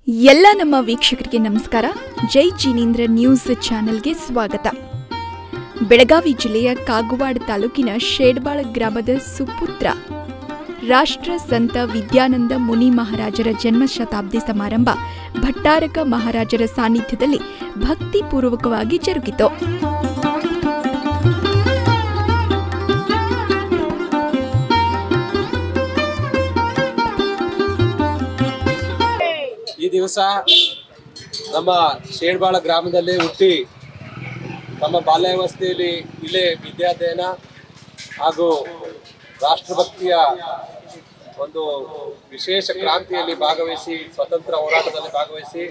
ಎಲ್ಲ ನಮ್ಮ ವೀಕ್ಷಕರಿಗೆ ನಮಸ್ಕಾರ. ಜೈ ಜಿನೇಂದ್ರ ನ್ಯೂಸ್ ಚಾನೆಲ್ಗೆ ಸ್ವಾಗತ. ಬೆಳಗಾವಿ ಜಿಲ್ಲೆಯ ಕಾಗವಾಡ ತಾಲೂಕಿನ ಶೇಡ್ಬಾಳ ಗ್ರಾಮದ ಸುಪುತ್ರ ರಾಷ್ಟ್ರ ಸಂತ ವಿದ್ಯಾನಂದ ಮುನಿ ಮಹಾರಾಜರ ಜನ್ಮ ಶತಾಬ್ದಿ ಸಮಾರಂಭ ಭಟ್ಟಾರಕ ಮಹಾರಾಜರ ಸಾನ್ನಿಧ್ಯದಲ್ಲಿ ಭಕ್ತಿಪೂರ್ವಕವಾಗಿ ಜರುಗಿತು. ಈ ದಿವಸ ನಮ್ಮ ಶೇಡ್ಬಾಳ ಗ್ರಾಮದಲ್ಲಿ ಹುಟ್ಟಿ ತಮ್ಮ ಬಾಲ್ಯಾವಸ್ಥೆಯಲ್ಲಿ ಇಲ್ಲೇ ವಿದ್ಯಾಧ್ಯಯನ ಹಾಗೂ ರಾಷ್ಟ್ರಭಕ್ತಿಯ ಒಂದು ವಿಶೇಷ ಕ್ರಾಂತಿಯಲ್ಲಿ ಭಾಗವಹಿಸಿ ಸ್ವತಂತ್ರ ಹೋರಾಟದಲ್ಲಿ ಭಾಗವಹಿಸಿ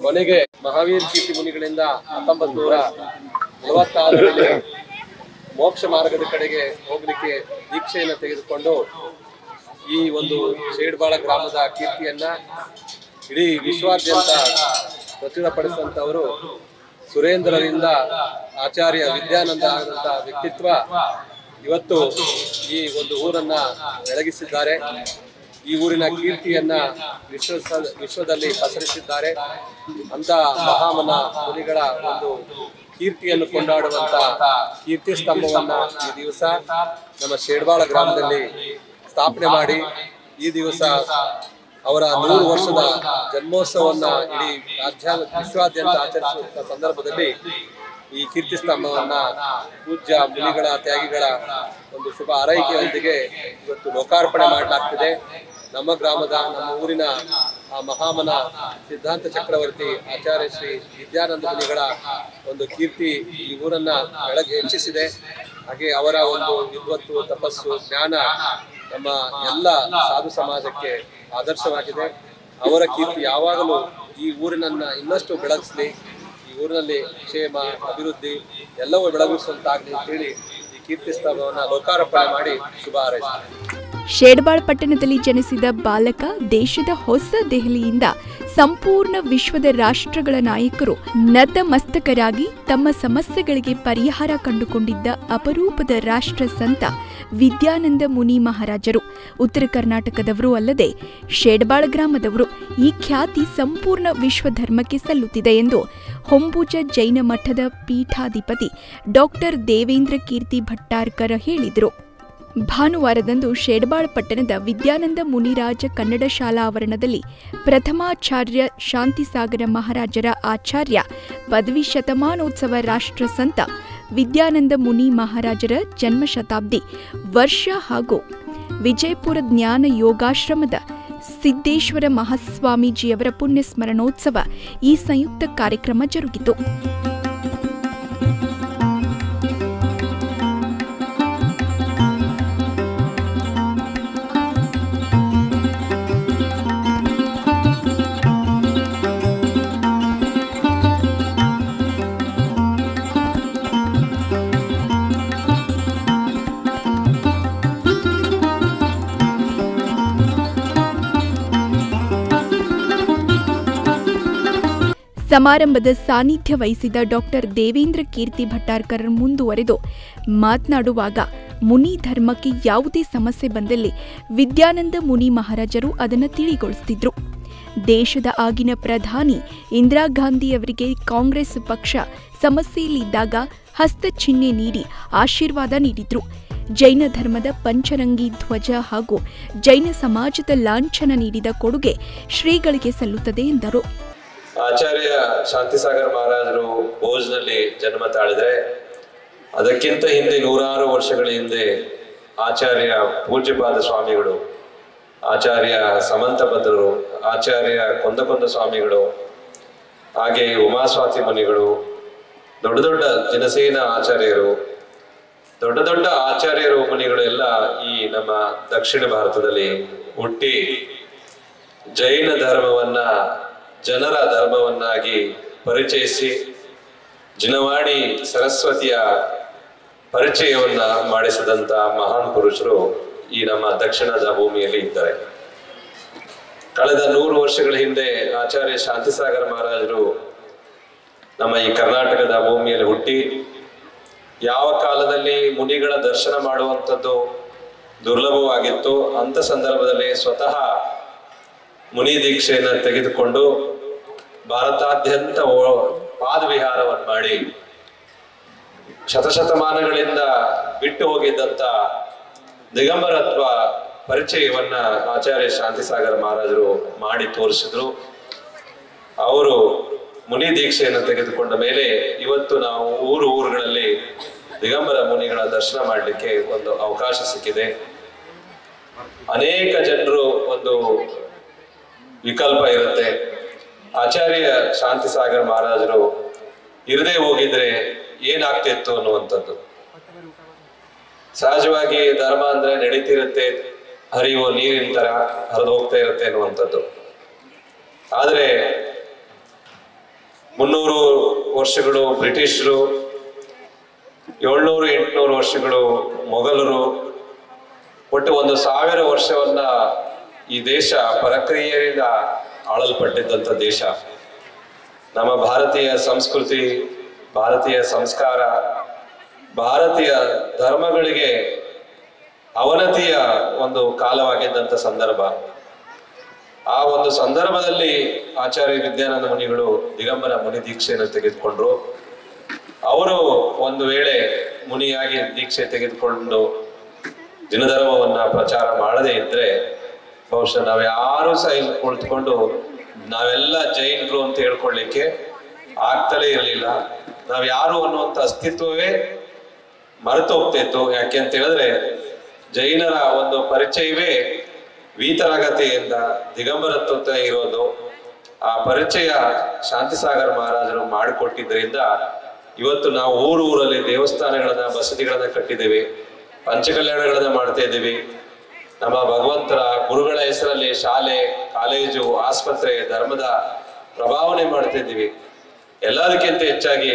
ಕೊನೆಗೆ ಮಹಾವೀರ್ ಕೀರ್ತಿ ಮುನಿಗಳಿಂದ 1946ರಲ್ಲಿ ಮೋಕ್ಷ ಮಾರ್ಗದ ಕಡೆಗೆ ಹೋಗಲಿಕ್ಕೆ ದೀಕ್ಷೆಯನ್ನು ತೆಗೆದುಕೊಂಡು ಈ ಒಂದು ಶೇಡ್ಬಾಳ ಗ್ರಾಮದ ಕೀರ್ತಿಯನ್ನ ಇಡೀ ವಿಶ್ವಾದ್ಯಂತ ಪ್ರಚುರಪಡಿಸಿದಂಥವರು ಸುರೇಂದ್ರರಿಂದ ಆಚಾರ್ಯ ವಿದ್ಯಾನಂದ ಆದಂಥ ವ್ಯಕ್ತಿತ್ವ ಇವತ್ತು ಈ ಒಂದು ಊರನ್ನ ಬೆಳಗಿಸಿದ್ದಾರೆ. ಈ ಊರಿನ ಕೀರ್ತಿಯನ್ನ ವಿಶ್ವದಲ್ಲಿ ಪಸರಿಸಿದ್ದಾರೆ. ಅಂತ ಮಹಾಮನ ಮುನಿಗಳ ಒಂದು ಕೀರ್ತಿಯನ್ನು ಕೊಂಡಾಡುವಂತ ಕೀರ್ತಿ ಸ್ತಂಭವನ್ನ ಈ ದಿವಸ ನಮ್ಮ ಶೇಡ್ಬಾಳ ಗ್ರಾಮದಲ್ಲಿ ಸ್ಥಾಪನೆ ಮಾಡಿ ಈ ದಿವಸ ಅವರ 100 ವರ್ಷದ ಜನ್ಮೋತ್ಸವವನ್ನ ಇಡೀ ವಿಶ್ವಾದ್ಯಂತ ಆಚರಿಸುವಂತ ಸಂದರ್ಭದಲ್ಲಿ ಈ ಕೀರ್ತಿ ಸ್ತಂಭವನ್ನ ಪೂಜ್ಯ ಮುನಿಗಳ ತ್ಯಾಗಿಗಳ ಒಂದು ಶುಭ ಹಾರೈಕೆಯೊಂದಿಗೆ ಇವತ್ತು ಲೋಕಾರ್ಪಣೆ ಮಾಡಲಾಗ್ತಿದೆ. ನಮ್ಮ ಗ್ರಾಮದ ನಮ್ಮ ಊರಿನ ಆ ಮಹಾಮನ ಸಿದ್ಧಾಂತ ಚಕ್ರವರ್ತಿ ಆಚಾರ್ಯ ಶ್ರೀ ವಿದ್ಯಾನಂದ ಮುನಿಗಳ ಒಂದು ಕೀರ್ತಿ ಈ ಊರನ್ನ ಬೆಳಗ್ಗೆ ಹೆಚ್ಚಿಸಿದೆ. ಹಾಗೆ ಅವರ ಒಂದು ವಿದ್ವತ್ತು, ತಪಸ್ಸು, ಜ್ಞಾನ ನಮ್ಮ ಎಲ್ಲ ಸಾಧು ಸಮಾಜಕ್ಕೆ ಆದರ್ಶವಾಗಿದೆ. ಅವರ ಕೀರ್ತಿ ಯಾವಾಗಲೂ ಈ ಊರಿನನ್ನ ಇನ್ನಷ್ಟು ಬೆಳಗಿಸ್ಲಿ, ಈ ಊರಿನಲ್ಲಿ ಕ್ಷೇಮ, ಅಭಿವೃದ್ಧಿ ಎಲ್ಲವೂ ಬೆಳಗಿಸುವಂತಾಗಲಿ ಅಂತೇಳಿ ಈ ಕೀರ್ತಿ ಸ್ತಂಭವನ್ನ ಲೋಕಾರ್ಪಣೆ ಮಾಡಿ ಶುಭ ಹಾರೈಸಿದ್ದಾರೆ. ಶೇಡ್ಬಾಳ್ ಪಟ್ಟಣದಲ್ಲಿ ಜನಿಸಿದ ಬಾಲಕ ದೇಶದ ಹೊಸ ದೆಹಲಿಯಿಂದ ಸಂಪೂರ್ಣ ವಿಶ್ವದ ರಾಷ್ಟ್ರಗಳ ನಾಯಕರು ನತಮಸ್ತಕರಾಗಿ ತಮ್ಮ ಸಮಸ್ಯೆಗಳಿಗೆ ಪರಿಹಾರ ಕಂಡುಕೊಂಡಿದ್ದ ಅಪರೂಪದ ರಾಷ್ಟ್ರ ಸಂತ ವಿದ್ಯಾನಂದ ಮುನಿ ಮಹಾರಾಜರು ಉತ್ತರ ಕರ್ನಾಟಕದವರು ಅಲ್ಲದೆ ಶೇಡ್ಬಾಳ್ ಗ್ರಾಮದವರು. ಈ ಖ್ಯಾತಿ ಸಂಪೂರ್ಣ ವಿಶ್ವ ಧರ್ಮಕ್ಕೆ ಸಲ್ಲುತ್ತಿದೆ ಎಂದು ಹೊಂಬುಜ ಜೈನ ಮಠದ ಪೀಠಾಧಿಪತಿ ಡಾಕ್ಟರ್ ದೇವೇಂದ್ರ ಕೀರ್ತಿ ಭಟ್ಟಾರ್ಕರ್ ಹೇಳಿದರು. ಭಾನುವಾರದಂದು ಶೇಡ್ಬಾಳ್ ಪಟ್ಟಣದ ವಿದ್ಯಾನಂದ ಮುನಿರಾಜ ಕನ್ನಡ ಶಾಲಾ ಆವರಣದಲ್ಲಿ ಪ್ರಥಮಾಚಾರ್ಯ ಶಾಂತಿಸಾಗರ ಮಹಾರಾಜರ ಆಚಾರ್ಯ ಪದವಿ ಶತಮಾನೋತ್ಸವ ರಾಷ್ಟ್ರ ಸಂತ ವಿದ್ಯಾನಂದ ಮುನಿ ಮಹಾರಾಜರ ಜನ್ಮ ಶತಾಬ್ದಿ ವರ್ಷ ಹಾಗೂ ವಿಜಯಪುರ ಜ್ಞಾನ ಯೋಗಾಶ್ರಮದ ಸಿದ್ದೇಶ್ವರ ಮಹಾಸ್ವಾಮೀಜಿಯವರ ಪುಣ್ಯ ಸ್ಮರಣೋತ್ಸವ ಈ ಸಂಯುಕ್ತ ಕಾರ್ಯಕ್ರಮ ಜರುಗಿತು. ಸಮಾರಂಭದ ಸಾನ್ನಿಧ್ಯ ವಹಿಸಿದ ಡಾಕ್ಟರ್ ದೇವೇಂದ್ರ ಕೀರ್ತಿ ಭಟ್ಟಾರ್ಕರ್ ಮುಂದುವರೆದು ಮಾತನಾಡುವಾಗ ಮುನಿ ಧರ್ಮಕ್ಕೆ ಯಾವುದೇ ಸಮಸ್ಯೆ ಬಂದಲ್ಲಿ ವಿದ್ಯಾನಂದ ಮುನಿ ಮಹಾರಾಜರು ಅದನ್ನು ತಿಳಿಗೊಳಿಸುತ್ತಿದ್ರು. ದೇಶದ ಆಗಿನ ಪ್ರಧಾನಿ ಇಂದಿರಾ ಗಾಂಧಿಯವರಿಗೆ ಕಾಂಗ್ರೆಸ್ ಪಕ್ಷ ಸಮಸ್ಯೆಯಲ್ಲಿದ್ದಾಗ ಹಸ್ತಚಿಹ್ನೆ ನೀಡಿ ಆಶೀರ್ವಾದ ನೀಡಿದ್ರು. ಜೈನ ಧರ್ಮದ ಪಂಚರಂಗಿ ಧ್ವಜ ಹಾಗೂ ಜೈನ ಸಮಾಜದ ಲಾಂಛನ ನೀಡಿದ ಕೊಡುಗೆ ಶ್ರೀಗಳಿಗೆ ಸಲ್ಲುತ್ತದೆ ಎಂದರು. ಆಚಾರ್ಯ ಶಾಂತಿಸಾಗರ ಮಹಾರಾಜರು ಭೋಜ್ನಲ್ಲಿ ಜನ್ಮ ತಾಳಿದ್ರೆ ಅದಕ್ಕಿಂತ ಹಿಂದೆ 100 ವರ್ಷಗಳ ಹಿಂದೆ ಆಚಾರ್ಯ ಪೂಜ್ಯಪಾದ ಸ್ವಾಮಿಗಳು, ಆಚಾರ್ಯ ಸಮಂತಭದ್ರರು, ಆಚಾರ್ಯ ಕೊಂದಕೊಂದ ಸ್ವಾಮಿಗಳು, ಹಾಗೆ ಉಮಾಸ್ವಾತಿ ಮುನಿಗಳು, ದೊಡ್ಡ ದೊಡ್ಡ ಜನಸೇನ ಆಚಾರ್ಯರು, ದೊಡ್ಡ ದೊಡ್ಡ ಆಚಾರ್ಯರು ಮುನಿಗಳು ಎಲ್ಲ ಈ ನಮ್ಮ ದಕ್ಷಿಣ ಭಾರತದಲ್ಲಿ ಹುಟ್ಟಿ ಜೈನ ಧರ್ಮವನ್ನ ಜನರ ಧರ್ಮವನ್ನಾಗಿ ಪರಿಚಯಿಸಿ ಜಿನವಾಣಿ ಸರಸ್ವತಿಯ ಪರಿಚಯವನ್ನ ಮಾಡಿಸಿದಂತ ಮಹಾನ್ ಪುರುಷರು ಈ ನಮ್ಮ ದಕ್ಷಿಣದ ಭೂಮಿಯಲ್ಲಿ ಇದ್ದಾರೆ. ಕಳೆದ 100 ವರ್ಷಗಳ ಹಿಂದೆ ಆಚಾರ್ಯ ಶಾಂತಿಸಾಗರ ಮಹಾರಾಜರು ನಮ್ಮ ಈ ಕರ್ನಾಟಕದ ಭೂಮಿಯಲ್ಲಿ ಹುಟ್ಟಿ ಯಾವ ಕಾಲದಲ್ಲಿ ಮುನಿಗಳ ದರ್ಶನ ಮಾಡುವಂಥದ್ದು ದುರ್ಲಭವಾಗಿತ್ತು. ಅಂತ ಸಂದರ್ಭದಲ್ಲಿ ಸ್ವತಃ ಮುನಿ ದೀಕ್ಷೆಯನ್ನು ತೆಗೆದುಕೊಂಡು ಭಾರತಾದ್ಯಂತ ಪಾದವಿಹಾರವನ್ನು ಮಾಡಿ ಶತಶತಮಾನಗಳಿಂದ ಬಿಟ್ಟು ಹೋಗಿದ್ದಂತ ದಿಗಂಬರತ್ವ ಪರಿಚಯವನ್ನ ಆಚಾರ್ಯ ಶಾಂತಿಸಾಗರ ಮಹಾರಾಜರು ಮಾಡಿ ತೋರಿಸಿದ್ರು. ಅವರು ಮುನಿ ದೀಕ್ಷೆಯನ್ನು ತೆಗೆದುಕೊಂಡ ಮೇಲೆ ಇವತ್ತು ನಾವು ಊರುಗಳಲ್ಲಿ ದಿಗಂಬರ ಮುನಿಗಳ ದರ್ಶನ ಮಾಡಲಿಕ್ಕೆ ಒಂದು ಅವಕಾಶ ಸಿಕ್ಕಿದೆ. ಅನೇಕ ಜನರು ಒಂದು ವಿಕಲ್ಪ ಇರುತ್ತೆ, ಆಚಾರ್ಯ ಶಾಂತಿಸಾಗರ ಮಹಾರಾಜರು ಇರದೇ ಹೋಗಿದ್ರೆ ಏನಾಗ್ತಿತ್ತು ಅನ್ನುವಂಥದ್ದು. ಸಹಜವಾಗಿ ಧರ್ಮ ಅಂದ್ರೆ ನಡೀತಿರುತ್ತೆ, ಹರಿಯುವ ನೀರಿನ ತರ ಹರಿದು ಹೋಗ್ತಾ ಇರುತ್ತೆ ಅನ್ನುವಂಥದ್ದು. ಆದ್ರೆ 300 ವರ್ಷಗಳು ಬ್ರಿಟಿಷರು, 700-800 ವರ್ಷಗಳು ಮೊಘಲರು, ಒಟ್ಟು 1000 ವರ್ಷವನ್ನ ಈ ದೇಶ ಪರಕ್ರಿಯೆಯಿಂದ ಆಳಲ್ಪಟ್ಟಿದ್ದಂಥ ದೇಶ. ನಮ್ಮ ಭಾರತೀಯ ಸಂಸ್ಕೃತಿ, ಭಾರತೀಯ ಸಂಸ್ಕಾರ, ಭಾರತೀಯ ಧರ್ಮಗಳಿಗೆ ಅವನತಿಯ ಒಂದು ಕಾಲವಾಗಿದ್ದಂಥ ಸಂದರ್ಭ. ಆ ಒಂದು ಸಂದರ್ಭದಲ್ಲಿ ಆಚಾರ್ಯ ವಿದ್ಯಾನಂದ ಮುನಿಗಳು ದಿಗಂಬರ ಮುನಿ ದೀಕ್ಷೆಯನ್ನು ತೆಗೆದುಕೊಂಡ್ರು. ಅವರು ಒಂದು ವೇಳೆ ಮುನಿಯಾಗಿ ದೀಕ್ಷೆ ತೆಗೆದುಕೊಂಡು ದಿನಧರ್ಮವನ್ನ ಪ್ರಚಾರ ಮಾಡದೇ ಇದ್ರೆ ಬಹುಶಃ ನಾವ್ಯಾರು ಸಹ ಇಲ್ಲಿ ಕುಳಿತುಕೊಂಡು ನಾವೆಲ್ಲ ಜೈನರು ಅಂತ ಹೇಳ್ಕೊಳ್ಳಿಕ್ಕೆ ಆಗ್ತಲೇ ಇರಲಿಲ್ಲ. ನಾವ್ಯಾರು ಅನ್ನುವಂಥ ಅಸ್ತಿತ್ವವೇ ಮರೆತು ಹೋಗ್ತಿತ್ತು. ಯಾಕೆ ಅಂತ ಹೇಳಿದ್ರೆ ಜೈನರ ಒಂದು ಪರಿಚಯವೇ ವೀತರಾಗತೆಯಿಂದ ದಿಗಂಬರತ್ವ ಇರೋದು. ಆ ಪರಿಚಯ ಶಾಂತಿಸಾಗರ ಮಹಾರಾಜರು ಮಾಡಿಕೊಟ್ಟಿದ್ದರಿಂದ ಇವತ್ತು ನಾವು ಊರಲ್ಲಿ ದೇವಸ್ಥಾನಗಳನ್ನ, ಬಸದಿಗಳನ್ನ ಕಟ್ಟಿದ್ದೇವೆ, ಪಂಚಕಲ್ಯಾಣಗಳನ್ನ ಮಾಡ್ತಾ ಇದ್ದೀವಿ. ನಮ್ಮ ಭಗವಂತರ ಗುರುಗಳ ಹೆಸರಲ್ಲಿ ಶಾಲೆ, ಕಾಲೇಜು, ಆಸ್ಪತ್ರೆ, ಧರ್ಮದ ಪ್ರಭಾವನೆ ಮಾಡ್ತಾ ಇದ್ದೀವಿ. ಎಲ್ಲದಕ್ಕಿಂತ ಹೆಚ್ಚಾಗಿ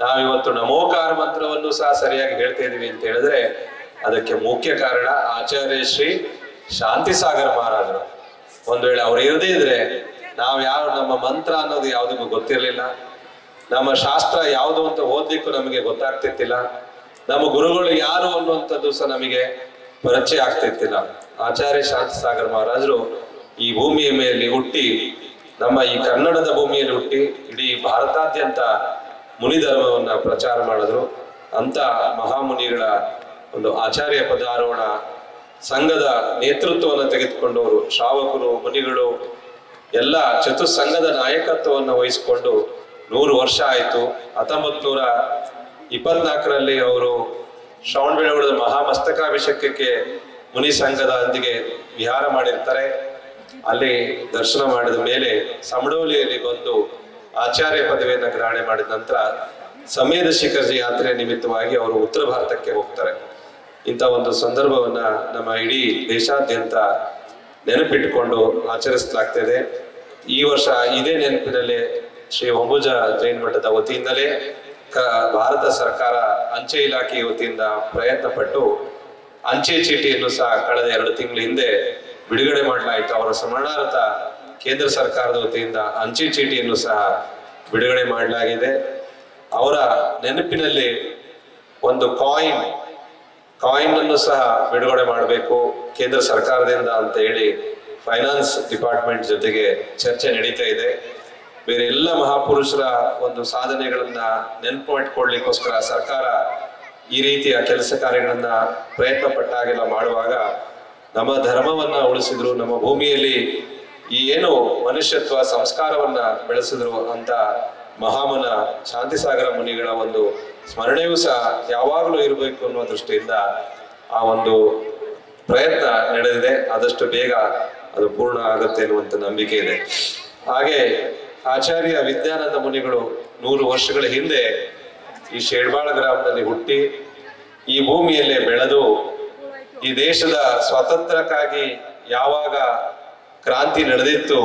ನಾವಿವತ್ತು ನಮೋಕಾರ ಮಂತ್ರವನ್ನು ಸಹ ಸರಿಯಾಗಿ ಹೇಳ್ತಾ ಇದೀವಿ ಅಂತ ಹೇಳಿದ್ರೆ ಅದಕ್ಕೆ ಮುಖ್ಯ ಕಾರಣ ಆಚಾರ್ಯ ಶ್ರೀ ಶಾಂತಿಸಾಗರ ಮಹಾರಾಜರು. ಒಂದ್ ವೇಳೆ ಅವ್ರು ಇರದೇ ಇದ್ರೆ ನಮ್ಮ ಮಂತ್ರ ಅನ್ನೋದು ಯಾವುದಕ್ಕೂ ಗೊತ್ತಿರಲಿಲ್ಲ, ನಮ್ಮ ಶಾಸ್ತ್ರ ಯಾವುದು ಅಂತ ಓದ್ಲಿಕ್ಕೂ ನಮಗೆ ಗೊತ್ತಾಗ್ತಿರ್ತಿಲ್ಲ, ನಮ್ಮ ಗುರುಗಳು ಯಾರು ಅನ್ನುವಂಥದ್ದು ಸಹ ನಮಗೆ ಪರಿಚಯ ಆಗ್ತಿರ್ತಿಲ್ಲ. ಆಚಾರ್ಯ ಶಾಂತಿಸಾಗರ ಮಹಾರಾಜರು ಈ ಭೂಮಿಯ ಮೇಲೆ ಹುಟ್ಟಿ, ನಮ್ಮ ಈ ಕನ್ನಡದ ಭೂಮಿಯಲ್ಲಿ ಹುಟ್ಟಿ ಇಡೀ ಭಾರತಾದ್ಯಂತ ಮುನಿ ಧರ್ಮವನ್ನ ಪ್ರಚಾರ ಮಾಡಿದ್ರು. ಅಂತ ಮಹಾಮುನಿಗಳ ಒಂದು ಆಚಾರ್ಯ ಪದಾರೋಹಣ ಸಂಘದ ನೇತೃತ್ವವನ್ನು ತೆಗೆದುಕೊಂಡವರು, ಶ್ರಾವಕರು, ಮುನಿಗಳು ಎಲ್ಲ ಚತುಸ್ಸಂಘದ ನಾಯಕತ್ವವನ್ನು ವಹಿಸಿಕೊಂಡು 100 ವರ್ಷ ಆಯಿತು. 1924ರಲ್ಲಿ ಅವರು ಶ್ರವಣಬೆಳಗೊಳದ ಮಹಾಮಸ್ತಕಾಭಿಷೇಕಕ್ಕೆ ಮುನಿ ಸಂಘದೊಂದಿಗೆ ವಿಹಾರ ಮಾಡಿರ್ತಾರೆ. ಅಲ್ಲಿ ದರ್ಶನ ಮಾಡಿದ ಮೇಲೆ ಸಮಡೋಲಿಯಲ್ಲಿ ಬಂದು ಆಚಾರ್ಯ ಪದವಿಯನ್ನು ಗ್ರಹಣೆ ಮಾಡಿದ ನಂತರ ಸಮೇಧ ಶಿಖರ ಯಾತ್ರೆ ನಿಮಿತ್ತವಾಗಿ ಅವರು ಉತ್ತರ ಭಾರತಕ್ಕೆ ಹೋಗ್ತಾರೆ. ಇಂಥ ಒಂದು ಸಂದರ್ಭವನ್ನ ನಮ್ಮ ಇಡೀ ದೇಶಾದ್ಯಂತ ನೆನಪಿಟ್ಟುಕೊಂಡು ಆಚರಿಸಲಾಗ್ತಿದೆ. ಈ ವರ್ಷ ಇದೇ ನೆನಪಿನಲ್ಲಿ ಶ್ರೀ ಹೊಂಬುಜ ಜೈನ ಮಠದ ವತಿಯಿಂದಲೇ ಭಾರತ ಸರ್ಕಾರ ಅಂಚೆ ಇಲಾಖೆ ವತಿಯಿಂದ ಪ್ರಯತ್ನ ಪಟ್ಟು ಅಂಚೆ ಚೀಟಿಯನ್ನು ಸಹ ಕಳೆದ 2 ತಿಂಗಳ ಹಿಂದೆ ಬಿಡುಗಡೆ ಮಾಡಲಾಯಿತು. ಅವರ ಸ್ಮರಣಾರ್ಥ ಕೇಂದ್ರ ಸರ್ಕಾರದ ವತಿಯಿಂದ ಅಂಚೆ ಚೀಟಿಯನ್ನು ಸಹ ಬಿಡುಗಡೆ ಮಾಡಲಾಗಿದೆ. ಅವರ ನೆನಪಿನಲ್ಲಿ ಒಂದು ಕಾಯಿನ್ ಅನ್ನು ಸಹ ಬಿಡುಗಡೆ ಮಾಡಬೇಕು ಕೇಂದ್ರ ಸರ್ಕಾರದಿಂದ ಅಂತ ಹೇಳಿ ಫೈನಾನ್ಸ್ ಡಿಪಾರ್ಟ್ಮೆಂಟ್ ಜೊತೆಗೆ ಚರ್ಚೆ ನಡೀತಾ ಇದೆ. ಬೇರೆ ಎಲ್ಲ ಮಹಾಪುರುಷರ ಒಂದು ಸಾಧನೆಗಳನ್ನ ನೆನಪು ಇಟ್ಕೊಳ್ಳಿಕ್ಕೋಸ್ಕರ ಸರ್ಕಾರ ಈ ರೀತಿಯ ಕೆಲಸ ಕಾರ್ಯಗಳನ್ನ ಪ್ರಯತ್ನ ಪಟ್ಟಾಗೆಲ್ಲ ಮಾಡುವಾಗ ನಮ್ಮ ಧರ್ಮವನ್ನ ಉಳಿಸಿದ್ರು, ನಮ್ಮ ಭೂಮಿಯಲ್ಲಿ ಈ ಏನು ಮನುಷ್ಯತ್ವ ಸಂಸ್ಕಾರವನ್ನ ಬೆಳೆಸಿದ್ರು ಅಂತ ಮಹಾಮನ ಶಾಂತಿಸಾಗರ ಮುನಿಗಳ ಒಂದು ಸ್ಮರಣೆಯೂ ಸಹ ಯಾವಾಗಲೂ ಇರಬೇಕು ಅನ್ನುವ ದೃಷ್ಟಿಯಿಂದ ಆ ಒಂದು ಪ್ರಯತ್ನ ನಡೆದಿದೆ. ಆದಷ್ಟು ಬೇಗ ಅದು ಪೂರ್ಣ ಆಗುತ್ತೆ ಅನ್ನುವಂಥ ನಂಬಿಕೆ ಇದೆ. ಹಾಗೆ ಆಚಾರ್ಯ ವಿದ್ಯಾನಂದ ಮುನಿಗಳು 100 ವರ್ಷಗಳ ಹಿಂದೆ ಈ ಶೇಡ್ಬಾಳ ಗ್ರಾಮದಲ್ಲಿ ಹುಟ್ಟಿ ಈ ಭೂಮಿಯಲ್ಲೇ ಬೆಳೆದು ಈ ದೇಶದ ಸ್ವಾತಂತ್ರ್ಯಕ್ಕಾಗಿ ಯಾವಾಗ ಕ್ರಾಂತಿ ನಡೆದಿತ್ತು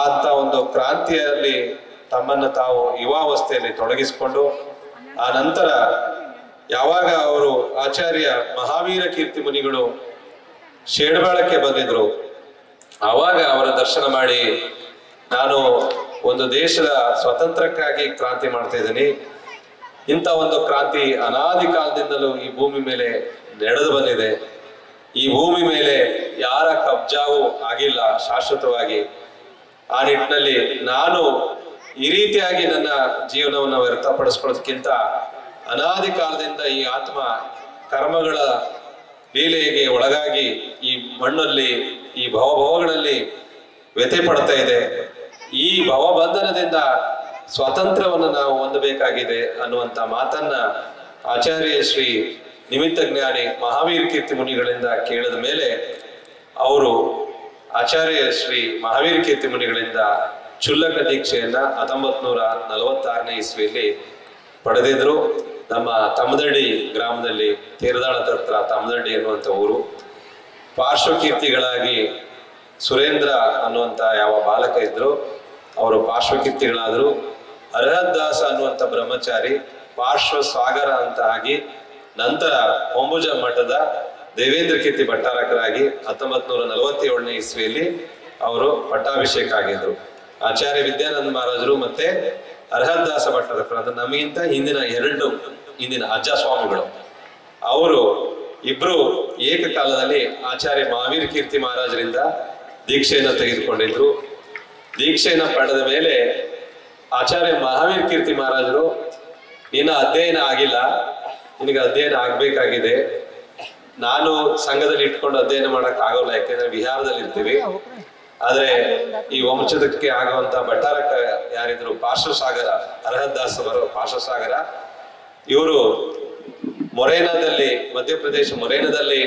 ಅಂತ ಒಂದು ಕ್ರಾಂತಿಯಲ್ಲಿ ತಮ್ಮನ್ನು ತಾವು ಯುವಾವಸ್ಥೆಯಲ್ಲಿ ತೊಡಗಿಸಿಕೊಂಡು ಆ ನಂತರ ಯಾವಾಗ ಅವರು ಆಚಾರ್ಯ ಮಹಾವೀರ ಕೀರ್ತಿ ಮುನಿಗಳು ಶೇಡ್ಬಾಳಕ್ಕೆ ಬಂದಿದ್ರು ಆವಾಗ ಅವರ ದರ್ಶನ ಮಾಡಿ ನಾನು ಒಂದು ದೇಶದ ಸ್ವಾತಂತ್ರ್ಯಕ್ಕಾಗಿ ಕ್ರಾಂತಿ ಮಾಡ್ತಾ ಇದ್ದೀನಿ, ಇಂಥ ಒಂದು ಕ್ರಾಂತಿ ಅನಾದಿ ಕಾಲದಿಂದಲೂ ಈ ಭೂಮಿ ಮೇಲೆ ನಡೆದು ಬಂದಿದೆ, ಈ ಭೂಮಿ ಮೇಲೆ ಯಾರ ಕಬ್ಜಾವೂ ಆಗಿಲ್ಲ ಶಾಶ್ವತವಾಗಿ. ಆ ನಿಟ್ಟಿನಲ್ಲಿ ನಾನು ಈ ರೀತಿಯಾಗಿ ನನ್ನ ಜೀವನವನ್ನು ವ್ಯರ್ಥಪಡಿಸ್ಕೊಳ್ಳೋದಕ್ಕಿಂತ ಅನಾದಿ ಕಾಲದಿಂದ ಈ ಆತ್ಮ ಕರ್ಮಗಳ ಲೀಲೆಗೆ ಒಳಗಾಗಿ ಈ ಮಣ್ಣಲ್ಲಿ ಈ ಭವಭವಗಳಲ್ಲಿ ವ್ಯಥೆ ಪಡ್ತಾ ಇದೆ. ಈ ಭವಬಂಧನದಿಂದ ಸ್ವಾತಂತ್ರ್ಯವನ್ನು ನಾವು ಹೊಂದಬೇಕಾಗಿದೆ ಅನ್ನುವಂಥ ಮಾತನ್ನ ಆಚಾರ್ಯ ಶ್ರೀ ನಿಮಿತ್ತ ಜ್ಞಾನಿ ಮಹಾವೀರ ಕೀರ್ತಿ ಮುನಿಗಳಿಂದ ಕೇಳಿದ ಮೇಲೆ ಅವರು ಆಚಾರ್ಯ ಶ್ರೀ ಮಹಾವೀರ ಕೀರ್ತಿ ಮುನಿಗಳಿಂದ ಚುಲ್ಲಕ ದೀಕ್ಷೆಯನ್ನ 1946ನೇ ಇಸ್ವಿಯಲ್ಲಿ ಪಡೆದಿದ್ರು. ನಮ್ಮ ತಮ್ಮದಳ್ಳಿ ಗ್ರಾಮದಲ್ಲಿ ತೇರದಾಳದ ಹತ್ರ ತಮ್ಮದಳ್ಳಿ ಎನ್ನುವಂಥ ಊರು. ಪಾರ್ಶ್ವಕೀರ್ತಿಗಳಾಗಿ ಸುರೇಂದ್ರ ಅನ್ನುವಂಥ ಯಾವ ಬಾಲಕ ಇದ್ರು ಅವರು ಪಾರ್ಶ್ವಕೀರ್ತಿಗಳಾದರು. ಅರ್ಹದಾಸ ಅನ್ನುವಂಥ ಬ್ರಹ್ಮಚಾರಿ ಪಾರ್ಶ್ವ ಸಾಗರ ಅಂತ ಆಗಿ ನಂತರ ಹೊಂಬುಜ ಮಠದ ದೇವೇಂದ್ರ ಕೀರ್ತಿ ಭಟ್ಟಾರಕರಾಗಿ 1947ನೇ ಇಸ್ವಿಯಲ್ಲಿ ಅವರು ಪಟ್ಟಾಭಿಷೇಕ ಆಗಿದ್ರು. ಆಚಾರ್ಯ ವಿದ್ಯಾನಂದ ಮಹಾರಾಜರು ಮತ್ತೆ ಅರ್ಹದಾಸ ಭಟ್ಟಾರಕರು ಅಂದ್ರೆ ನಮಗಿಂತ ಹಿಂದಿನ ಅಜ್ಜ ಸ್ವಾಮಿಗಳು ಅವರು ಇಬ್ರು ಏಕಕಾಲದಲ್ಲಿ ಆಚಾರ್ಯ ಮಹಾವೀರ ಕೀರ್ತಿ ಮಹಾರಾಜರಿಂದ ದೀಕ್ಷೆಯನ್ನು ತೆಗೆದುಕೊಂಡಿದ್ರು. ದೀಕ್ಷೆಯನ್ನು ಪಡೆದ ಮೇಲೆ ಆಚಾರ್ಯ ಮಹಾವೀರ ಕೀರ್ತಿ ಮಹಾರಾಜರು ನಿನ್ನ ಅಧ್ಯಯನ ಆಗಿಲ್ಲ, ನಿನಗೆ ಅಧ್ಯಯನ ಆಗ್ಬೇಕಾಗಿದೆ. ನಾನು ಸಂಘದಲ್ಲಿ ಇಟ್ಕೊಂಡು ಅಧ್ಯಯನ ಮಾಡಕ್ ಆಗೋಲ್ಲ, ಯಾಕೆಂದ್ರೆ ಬಿಹಾರದಲ್ಲಿ ಇರ್ತೀವಿ. ಆದ್ರೆ ಈ ವಂಶದಕ್ಕೆ ಆಗುವಂತ ಭಟ್ಟಾರಕ ಯಾರಿದ್ರು ಪಾರ್ಶ್ವಸಾಗರ ಅರ್ಹದಾಸ್ ಅವರು ಪಾರ್ಶ್ವಸಾಗರ ಇವರು ಮೊರೇನಾದಲ್ಲಿ ಮಧ್ಯಪ್ರದೇಶ ಮೊರೇನಾದಲ್ಲಿ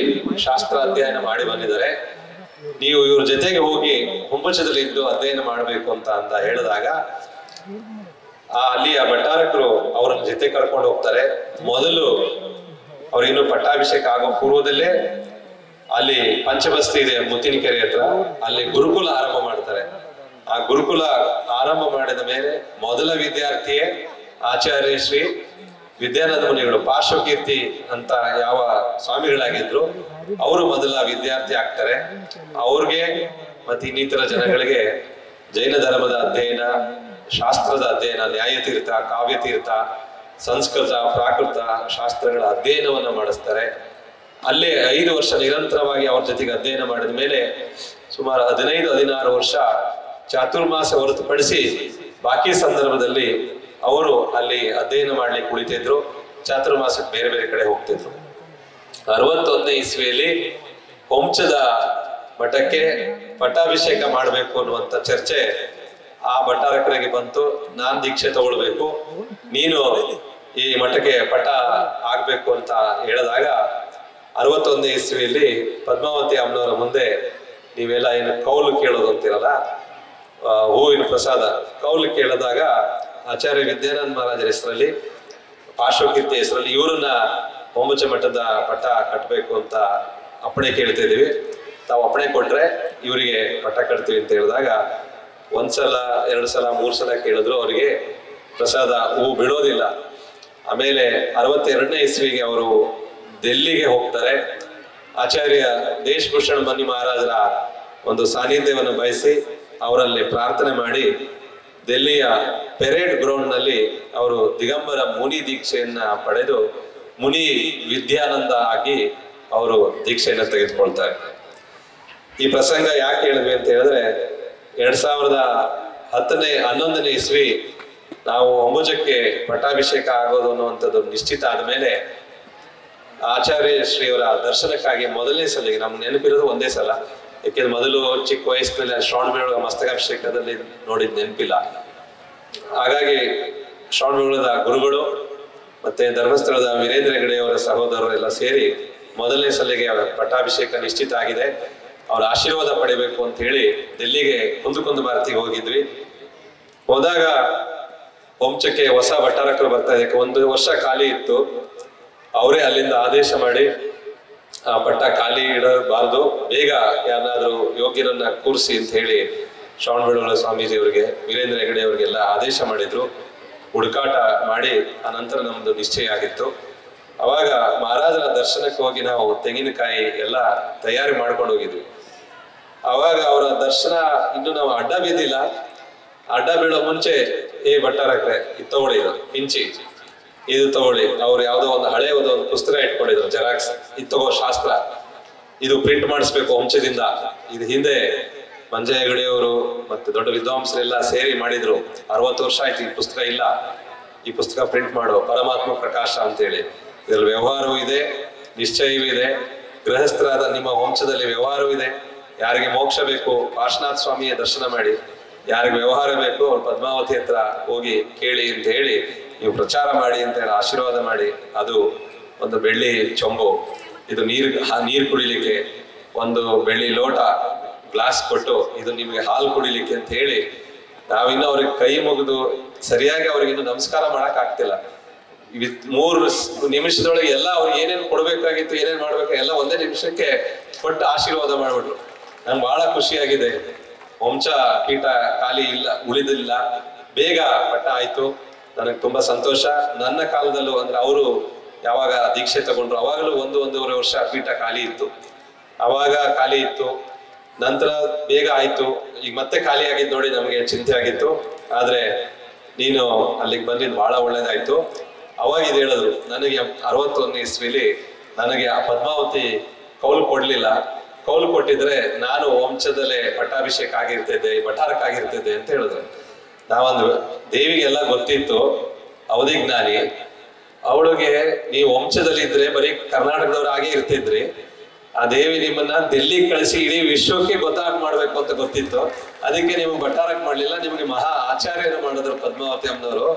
ಶಾಸ್ತ್ರ ಅಧ್ಯಯನ ಮಾಡಿ ಬಂದಿದ್ದಾರೆ. ನೀವು ಇವ್ರ ಜೊತೆಗೆ ಹೋಗಿ ಹುಂಬಚದಲ್ಲಿ ಇದ್ದು ಅಧ್ಯಯನ ಮಾಡಬೇಕು ಅಂತ ಹೇಳಿದಾಗ ಅಲ್ಲಿ ಆ ಭಟ್ಟಾರಕರು ಅವ್ರನ್ನ ಜೊತೆ ಕರ್ಕೊಂಡು ಹೋಗ್ತಾರೆ. ಮೊದಲು ಅವ್ರಿಗಿನ್ನು ಪಟ್ಟಾಭಿಷೇಕ ಆಗೋ ಪೂರ್ವದಲ್ಲೇ ಅಲ್ಲಿ ಪಂಚಬಸ್ತಿ ಇದೆ ಮುತ್ತಿನಕೆರೆ ಹತ್ರ, ಅಲ್ಲಿ ಗುರುಕುಲ ಆರಂಭ ಮಾಡ್ತಾರೆ. ಆ ಗುರುಕುಲ ಆರಂಭ ಮಾಡಿದ ಮೇಲೆ ಮೊದಲ ವಿದ್ಯಾರ್ಥಿಯೇ ಆಚಾರ್ಯ ಶ್ರೀ ವಿದ್ಯಾನಂದ ಮುನಿಗಳು ಪಾರ್ಶ್ವಕೀರ್ತಿ ಅಂತ ಯಾವ ಸ್ವಾಮಿಗಳಾಗಿದ್ರು ಅವರು ಮೊದಲ ವಿದ್ಯಾರ್ಥಿ ಆಗ್ತಾರೆ. ಅವ್ರಿಗೆ ಮತ್ತೆ ಇನ್ನಿತರ ಜನಗಳಿಗೆ ಜೈನ ಧರ್ಮದ ಅಧ್ಯಯನ, ಶಾಸ್ತ್ರದ ಅಧ್ಯಯನ, ನ್ಯಾಯತೀರ್ಥ, ಕಾವ್ಯತೀರ್ಥ, ಸಂಸ್ಕೃತ, ಪ್ರಾಕೃತ ಶಾಸ್ತ್ರಗಳ ಅಧ್ಯಯನವನ್ನ ಮಾಡಿಸ್ತಾರೆ. ಅಲ್ಲೇ 5 ವರ್ಷ ನಿರಂತರವಾಗಿ ಅವ್ರ ಜೊತೆಗೆ ಅಧ್ಯಯನ ಮಾಡಿದ ಮೇಲೆ ಸುಮಾರು 15-16 ವರ್ಷ ಚಾತುರ್ಮಾಸ ಹೊರತುಪಡಿಸಿ ಬಾಕಿ ಸಂದರ್ಭದಲ್ಲಿ ಅವರು ಅಲ್ಲಿ ಅಧ್ಯಯನ ಮಾಡ್ಲಿಕ್ಕೆ ಕುಳಿತಿದ್ರು. ಚಾತುರ್ಮಾಸಕ್ಕೆ ಬೇರೆ ಬೇರೆ ಕಡೆ ಹೋಗ್ತಿದ್ರು. 61ನೇ ಇಸ್ವಿಯಲ್ಲಿ ವಂಶದ ಮಠಕ್ಕೆ ಪಟ್ಟಾಭಿಷೇಕ ಮಾಡಬೇಕು ಅನ್ನುವಂಥ ಚರ್ಚೆ ಆ ಭಟ್ಟಾರಕರಿಗೆ ಬಂತು. ನಾನ್ ದೀಕ್ಷೆ ತಗೊಳ್ಬೇಕು, ನೀನು ಈ ಮಠಕ್ಕೆ ಪಟ್ಟ ಆಗ್ಬೇಕು ಅಂತ ಹೇಳಿದಾಗ 61ನೇ ಇಸ್ವಿಯಲ್ಲಿ ಪದ್ಮಾವತಿ ಅಮ್ಮನವರ ಮುಂದೆ ನೀವೆಲ್ಲ ಏನು ಕೌಲು ಕೇಳೋದು ಅಂತಿರಲ್ಲ, ಹೂವಿನ ಪ್ರಸಾದ ಕೌಲು ಕೇಳಿದಾಗ ಆಚಾರ್ಯ ವಿದ್ಯಾನಂದ ಮಹಾರಾಜರ ಹೆಸರಲ್ಲಿ ಪಾರ್ಶ್ವಕೀರ್ತಿ ಹೆಸರಲ್ಲಿ ಇವರನ್ನ ಹೊಂಬುಚ ಮಠದ ಪಟ್ಟ ಕಟ್ಟಬೇಕು ಅಂತ ಅಪ್ಪಣೆ ಕೇಳ್ತಾ ಇದೀವಿ, ತಾವು ಅಪ್ಪಣೆ ಕೊಟ್ರೆ ಇವರಿಗೆ ಪಟ್ಟ ಕಟ್ತೀವಿ ಅಂತ ಹೇಳಿದಾಗ 1 ಸಲ 2 ಸಲ 3 ಸಲ ಕೇಳಿದ್ರು, ಅವರಿಗೆ ಪ್ರಸಾದ ಹೂ ಬಿಡೋದಿಲ್ಲ. ಆಮೇಲೆ 62ನೇ ಇಸ್ವಿಗೆ ಅವರು ದಿಲ್ಲಿಗೆ ಹೋಗ್ತಾರೆ. ಆಚಾರ್ಯ ದೇಶಭೂಷಣ ಮನಿ ಮಹಾರಾಜರ ಒಂದು ಸಾನ್ನಿಧ್ಯವನ್ನು ಬಯಸಿ ಅವರಲ್ಲಿ ಪ್ರಾರ್ಥನೆ ಮಾಡಿ ದಿಲ್ಲಿಯ ಪೆರೇಡ್ ಗ್ರೌಂಡ್ ನಲ್ಲಿ ಅವರು ದಿಗಂಬರ ಮುನಿ ದೀಕ್ಷೆಯನ್ನ ಪಡೆದು ಮುನಿ ವಿದ್ಯಾನಂದ ಆಗಿ ಅವರು ದೀಕ್ಷೆಯನ್ನ ತೆಗೆದುಕೊಳ್ತಾರೆ. ಈ ಪ್ರಸಂಗ ಯಾಕೆ ಹೇಳಿದ್ವಿ ಅಂತ ಹೇಳಿದ್ರೆ 2011ನೇ ಇಸ್ವಿ ನಾವು ಹೊಂಬುಜಕ್ಕೆ ಪಟ್ಟಾಭಿಷೇಕ ಆಗೋದು ಅನ್ನುವಂಥದ್ದು ನಿಶ್ಚಿತ ಆದ್ಮೇಲೆ ಆಚಾರ್ಯ ಶ್ರೀಯವರ ದರ್ಶನಕ್ಕಾಗಿ ಮೊದಲನೇ ಸಲಿಗೆ ನಮ್ಗೆ ನೆನಪಿರೋದು ಒಂದೇ ಸಲ, ಯಾಕೆಂದ್ರೆ ಮೊದಲು ಚಿಕ್ಕ ವಯಸ್ಸಿನಲ್ಲಿ ಶ್ರವಣಬೆಳಗೊಳ ಮಸ್ತಕಾಭಿಷೇಕದಲ್ಲಿ ನೋಡಿದ್ ನೆನಪಿಲ್ಲ. ಹಾಗಾಗಿ ಶ್ರವಣಬೆಳಗೊಳದ ಗುರುಗಳು ಮತ್ತೆ ಧರ್ಮಸ್ಥಳದ ವೀರೇಂದ್ರ ಹೆಗಡೆಯವರ ಸಹೋದರರು ಎಲ್ಲ ಸೇರಿ ಮೊದಲನೇ ಸಲಿಗೆ ಪಟ್ಟಾಭಿಷೇಕ ನಿಶ್ಚಿತ ಆಗಿದೆ, ಅವ್ರ ಆಶೀರ್ವಾದ ಪಡಿಬೇಕು ಅಂತ ಹೇಳಿ ದಿಲ್ಲಿಗೆ ಕುಂದು ಭಾರತಿಗೆ ಹೋಗಿದ್ವಿ. ಹೋದಾಗ ವಂಶಕ್ಕೆ ಹೊಸ ಭಟ್ಟಾರಕರು ಬರ್ತಾ ಇದೆ, 1 ವರ್ಷ ಖಾಲಿ ಇತ್ತು. ಅವರೇ ಅಲ್ಲಿಂದ ಆದೇಶ ಮಾಡಿ ಆ ಪಟ್ಟ ಖಾಲಿ ಇಡಬಾರ್ದು, ಬೇಗ ಯಾರನ್ನಾದ್ರೂ ಯೋಗ್ಯರನ್ನ ಕೂರಿಸಿ ಅಂತ ಹೇಳಿ ಶ್ರವಣಬೆಳಗೊಳ ಸ್ವಾಮೀಜಿಯವರಿಗೆ ವೀರೇಂದ್ರ ಹೆಗಡೆ ಅವರಿಗೆಲ್ಲ ಆದೇಶ ಮಾಡಿದ್ರು. ಹುಡುಕಾಟ ಮಾಡಿ ಆ ನಂತರ ನಮ್ದು ನಿಶ್ಚಯ ಆಗಿತ್ತು. ಅವಾಗ ಮಹಾರಾಜರ ದರ್ಶನಕ್ಕೆ ಹೋಗಿ ನಾವು ತೆಂಗಿನಕಾಯಿ ಎಲ್ಲ ತಯಾರಿ ಮಾಡ್ಕೊಂಡು ಹೋಗಿದ್ವಿ. ಅವಾಗ ಅವರ ದರ್ಶನ ಇನ್ನು ನಾವು ಅಡ್ಡ ಬಿದ್ದಿಲ್ಲ. ಅಡ್ಡ ಬೀಳೋ ಮುಂಚೆ ಭಟ್ಟಾರಕ್ರೆ ಇದು ತಗೊಳ್ಳಿ, ಇದು ಪಿಂಚಿ, ಇದು ತಗೊಳ್ಳಿ. ಅವ್ರು ಯಾವ್ದೋ ಒಂದು ಹಳೆ ಒಂದು ಪುಸ್ತಕ ಇಟ್ಕೊಂಡಿದ್ರು ಜೆರಾಕ್ಸ್, ಇದು ತಗೋ ಶಾಸ್ತ್ರ, ಇದು ಪ್ರಿಂಟ್ ಮಾಡಿಸ್ಬೇಕು ವಂಶದಿಂದ. ಇದು ಹಿಂದೆ ಮಂಜ ಹೆಗಡೆಯವರು ಮತ್ತೆ ದೊಡ್ಡ ವಿದ್ವಾಂಸರೆಲ್ಲ ಸೇರಿ ಮಾಡಿದ್ರು. 60 ವರ್ಷ ಆಯ್ತು ಈ ಪುಸ್ತಕ ಇಲ್ಲ. ಈ ಪುಸ್ತಕ ಪ್ರಿಂಟ್ ಮಾಡೋ ಪರಮಾತ್ಮ ಪ್ರಕಾಶ ಅಂತೇಳಿ. ಇದ್ರಲ್ಲಿ ವ್ಯವಹಾರವೂ ಇದೆ, ನಿಶ್ಚಯವೂ ಇದೆ. ಗೃಹಸ್ಥರಾದ ನಿಮ್ಮ ವಂಶದಲ್ಲಿ ವ್ಯವಹಾರವೂ ಇದೆ. ಯಾರಿಗೆ ಮೋಕ್ಷ ಬೇಕು ಪಾರ್ಶ್ವನಾಥ ಸ್ವಾಮಿಯ ದರ್ಶನ ಮಾಡಿ, ಯಾರಿಗೆ ವ್ಯವಹಾರ ಬೇಕು ಅವ್ರು ಪದ್ಮಾವತಿ ಹತ್ರ ಹೋಗಿ ಕೇಳಿ ಅಂತ ಹೇಳಿ ನೀವು ಪ್ರಚಾರ ಮಾಡಿ ಅಂತ ಹೇಳಿ ಆಶೀರ್ವಾದ ಮಾಡಿ. ಅದು ಒಂದು ಬೆಳ್ಳಿ ಚೊಂಬು, ಇದು ನೀರು ಕುಡಿಲಿಕ್ಕೆ, ಒಂದು ಬೆಳ್ಳಿ ಲೋಟ ಗ್ಲಾಸ್ ಕೊಟ್ಟು ಇದು ನಿಮಗೆ ಹಾಲು ಕುಡಿಲಿಕ್ಕೆ ಅಂತ ಹೇಳಿ ನಾವಿನ್ನು ಅವ್ರಿಗೆ ಕೈ ಮುಗಿದು ಸರಿಯಾಗಿ ಅವ್ರಿಗೆ ಇನ್ನು ನಮಸ್ಕಾರ ಮಾಡಕ್ ಆಗ್ತಿಲ್ಲ. 3 ನಿಮಿಷದೊಳಗೆ ಎಲ್ಲ ಅವ್ರಿಗೆ ಏನೇನು ಕೊಡ್ಬೇಕಾಗಿತ್ತು, ಏನೇನ್ ಮಾಡ್ಬೇಕು ಎಲ್ಲ ಒಂದೇ ನಿಮಿಷಕ್ಕೆ ಕೊಟ್ಟು ಆಶೀರ್ವಾದ ಮಾಡ್ಬಿಟ್ರು. ನಂಗೆ ಬಹಳ ಖುಷಿಯಾಗಿದೆ. ವಂಶ ಕೀಟ ಖಾಲಿ ಇಲ್ಲ, ಉಳಿದಿಲ್ಲ, ಬೇಗ ಪಟ್ಟ ಆಯ್ತು. ನನಗೆ ತುಂಬಾ ಸಂತೋಷ. ನನ್ನ ಕಾಲದಲ್ಲೂ ಅಂದ್ರೆ ಅವರು ಯಾವಾಗ ದೀಕ್ಷೆ ತಗೊಂಡ್ರು ಅವಾಗಲೂ 1-1.5 ವರ್ಷ ಪೀಠ ಖಾಲಿ ಇತ್ತು. ಅವಾಗ ಖಾಲಿ ಇತ್ತು, ನಂತರ ಬೇಗ ಆಯ್ತು. ಈಗ ಮತ್ತೆ ಖಾಲಿ ಆಗಿದ್ದು ನೋಡಿ ನಮಗೆ ಚಿಂತೆ ಆಗಿತ್ತು. ಆದ್ರೆ ನೀನು ಅಲ್ಲಿಗೆ ಬಂದಿದ್ದು ಬಹಳ ಒಳ್ಳೇದಾಯ್ತು. ಅವಾಗ ಇದು ಹೇಳಿದ್ರು ನನಗೆ 61ನೇ ಇಸ್ವಿಲಿ ನನಗೆ ಆ ಪದ್ಮಾವತಿ ಕೌಲು ಕೊಡ್ಲಿಲ್ಲ. ಕೌಲು ಕೊಟ್ಟಿದ್ರೆ ನಾನು ವಂಶದಲ್ಲೇ ಪಟ್ಟಾಭಿಷೇಕ ಆಗಿರ್ತಿದ್ದೆ, ಭಟಾರಕ್ಕಾಗಿರ್ತಿದ್ದೆ ಅಂತ ಹೇಳಿದ್ರು. ನಾವೊಂದು ದೇವಿಗೆಲ್ಲ ಗೊತ್ತಿತ್ತು, ಅವಧಿಜ್ಞಾನಿ. ಅವಳಿಗೆ ನೀವು ವಂಶದಲ್ಲಿ ಇದ್ರೆ ಬರೀ ಕರ್ನಾಟಕದವ್ರು ಆಗೇ ಇರ್ತಿದ್ರಿ. ಆ ದೇವಿ ನಿಮ್ಮನ್ನ ಡೆಲ್ಲಿಗೆ ಕಳಿಸಿ ಇಡೀ ವಿಶ್ವಕ್ಕೆ ಮಾಡ್ಬೇಕು ಅಂತ ಗೊತ್ತಿತ್ತು. ಅದಕ್ಕೆ ನೀವು ಭಟ್ಟಾರಕ್ಕೆ ಮಾಡ್ಲಿಲ್ಲ, ನಿಮಗೆ ಮಹಾ ಆಚಾರ್ಯರು ಮಾಡಿದ್ರು ಪದ್ಮಾವತಿ ಅಮ್ಮನವರು.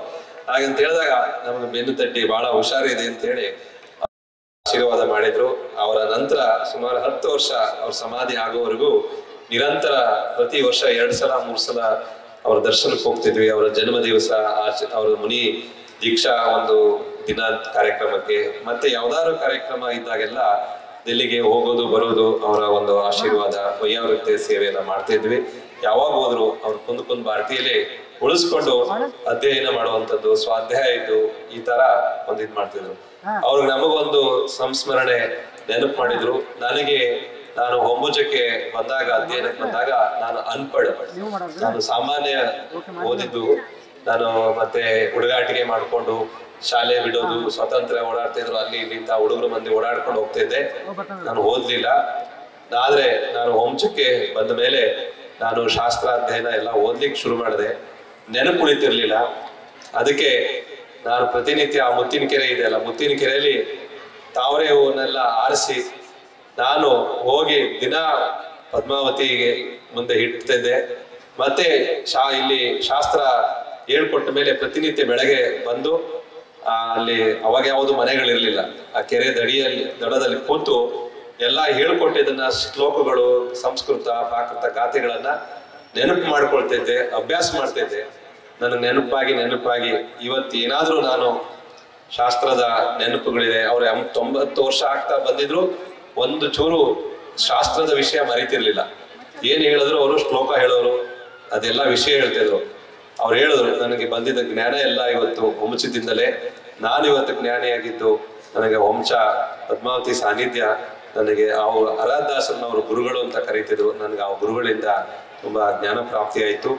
ಹಾಗಂತ ಹೇಳಿದಾಗ ನಮ್ಗೆ ಬೆನ್ನು ತಟ್ಟಿ ಬಹಳ ಹುಷಾರಿದೆ ಅಂತ ಹೇಳಿ ಆಶೀರ್ವಾದ ಮಾಡಿದ್ರು. ಅವರ ನಂತರ ಸುಮಾರು 10 ವರ್ಷ ಅವ್ರ ಸಮಾಧಿ ಆಗೋವರೆಗೂ ನಿರಂತರ ಪ್ರತಿ ವರ್ಷ 2 ಸಲ 3 ಸಲ ಅವ್ರ ದರ್ಶನಕ್ಕೆ ಹೋಗ್ತಿದ್ವಿ. ಅವರ ಜನ್ಮ ದಿವಸ, ಅವರ ಮುನಿ ದೀಕ್ಷಾ ಒಂದು ದಿನ ಕಾರ್ಯಕ್ರಮಕ್ಕೆ, ಮತ್ತೆ ಯಾವ್ದಾದ್ರು ಕಾರ್ಯಕ್ರಮ ಇದ್ದಾಗೆಲ್ಲ ಡೆಲ್ಲಿಗೆ ಹೋಗೋದು ಬರೋದು, ಅವರ ಒಂದು ಆಶೀರ್ವಾದ ವೈಯಾವೃತ್ತಿ ಸೇವೆಯನ್ನ ಮಾಡ್ತಿದ್ವಿ. ಯಾವಾಗ ಹೋದ್ರು ಅವ್ರು ಕುಂದು ಭಾರತೀಯಲ್ಲೇ ಉಳಿಸ್ಕೊಂಡು ಅಧ್ಯಯನ ಮಾಡುವಂಥದ್ದು, ಸ್ವಾಧ್ಯಾಯ ಇದ್ದು ಈ ತರ ಒಂದು ಇದ್ ಮಾಡ್ತಿದ್ರು. ಅವ್ರಿಗೆ ನಮಗೊಂದು ಸಂಸ್ಮರಣೆ ನೆನಪು ಮಾಡಿದ್ರು. ನಾನು ಹೊಂಬುಜಕ್ಕೆ ಬಂದಾಗ, ಅಧ್ಯಯನಕ್ಕೆ ಬಂದಾಗ ನಾನು ಅನ್ಪಡ್, ನಾನು ಸಾಮಾನ್ಯ ಓದಿದ್ದು. ನಾನು ಮತ್ತೆ ಹುಡುಗಾಟಿಕೆ ಮಾಡ್ಕೊಂಡು ಶಾಲೆ ಬಿಡೋದು, ಸ್ವತಂತ್ರ ಓಡಾಡ್ತಿದ್ರು. ಅಲ್ಲಿ ಇಲ್ಲಿಂದ ಹುಡುಗರು ಮಂದಿ ಓಡಾಡ್ಕೊಂಡು ಹೋಗ್ತಿದ್ದೆ. ನಾನು ಓದ್ಲಿಲ್ಲ. ಆದ್ರೆ ನಾನು ವಂಶಕ್ಕೆ ಬಂದ ಮೇಲೆ ನಾನು ಶಾಸ್ತ್ರಾಧ್ಯಯನ ಎಲ್ಲ ಓದ್ಲಿಕ್ಕೆ ಶುರು ಮಾಡಿದೆ. ನೆನಪು ಉಳಿತಿರ್ಲಿಲ್ಲ. ಅದಕ್ಕೆ ನಾನು ಪ್ರತಿನಿತ್ಯ ಆ ಮುತ್ತಿನ ಕೆರೆ ಇದೆಯಲ್ಲ, ಮುತ್ತಿನ ಕೆರೆಯಲ್ಲಿ ತಾವರೆ ಹೂವನ್ನೆಲ್ಲ ಆರಿಸಿ ನಾನು ಹೋಗಿ ದಿನ ಪದ್ಮಾವತಿಗೆ ಮುಂದೆ ಇಡ್ತಿದ್ದೆ. ಮತ್ತೆ ಇಲ್ಲಿ ಶಾಸ್ತ್ರ ಹೇಳ್ಕೊಟ್ಟ ಮೇಲೆ ಪ್ರತಿನಿತ್ಯ ಬೆಳಗ್ಗೆ ಬಂದು ಅಲ್ಲಿ ಅವಾಗ ಯಾವುದು ಮನೆಗಳಿರ್ಲಿಲ್ಲ, ಆ ಕೆರೆ ದಡದಲ್ಲಿ ಕೂತು ಎಲ್ಲ ಹೇಳ್ಕೊಟ್ಟಿದ್ದನ್ನ ಶ್ಲೋಕಗಳು, ಸಂಸ್ಕೃತ ಪ್ರಾಕೃತ ಗಾಥೆಗಳನ್ನ ನೆನಪು ಮಾಡ್ಕೊಳ್ತಿದ್ದೆ, ಅಭ್ಯಾಸ ಮಾಡ್ತಿದ್ದೆ. ನನಗೆ ನೆನಪಾಗಿ ಇವತ್ತು ಏನಾದ್ರೂ ನಾನು ಶಾಸ್ತ್ರದ ನೆನಪುಗಳಿದೆ. ಅವ್ರ 90 ವರ್ಷ ಆಗ್ತಾ ಬಂದಿದ್ರು, ಒಂದು ಚೂರು ಶಾಸ್ತ್ರದ ವಿಷಯ ಮರಿತಿರ್ಲಿಲ್ಲ. ಏನ್ ಹೇಳಿದ್ರು ಅವರು ಶ್ಲೋಕ ಹೇಳೋರು, ಅದೆಲ್ಲ ವಿಷಯ ಹೇಳ್ತಿದ್ರು. ಅವ್ರು ಹೇಳಿದ್ರು ನನಗೆ ಬಂದಿದ್ದ ಜ್ಞಾನ ಎಲ್ಲ ಇವತ್ತು ವಂಶದಿಂದಲೇ. ನಾನು ಇವತ್ತು ಜ್ಞಾನಿಯಾಗಿದ್ದು ನನಗೆ ವಂಶ ಪದ್ಮಾವತಿ ಸಾನ್ನಿಧ್ಯ, ನನಗೆ ಅವ್ರು ಅರಾಧಾಸನವರು ಗುರುಗಳು ಅಂತ ಕರೀತಿದ್ರು. ನನಗೆ ಆ ಗುರುಗಳಿಂದ ತುಂಬಾ ಜ್ಞಾನ ಪ್ರಾಪ್ತಿ ಆಯ್ತು.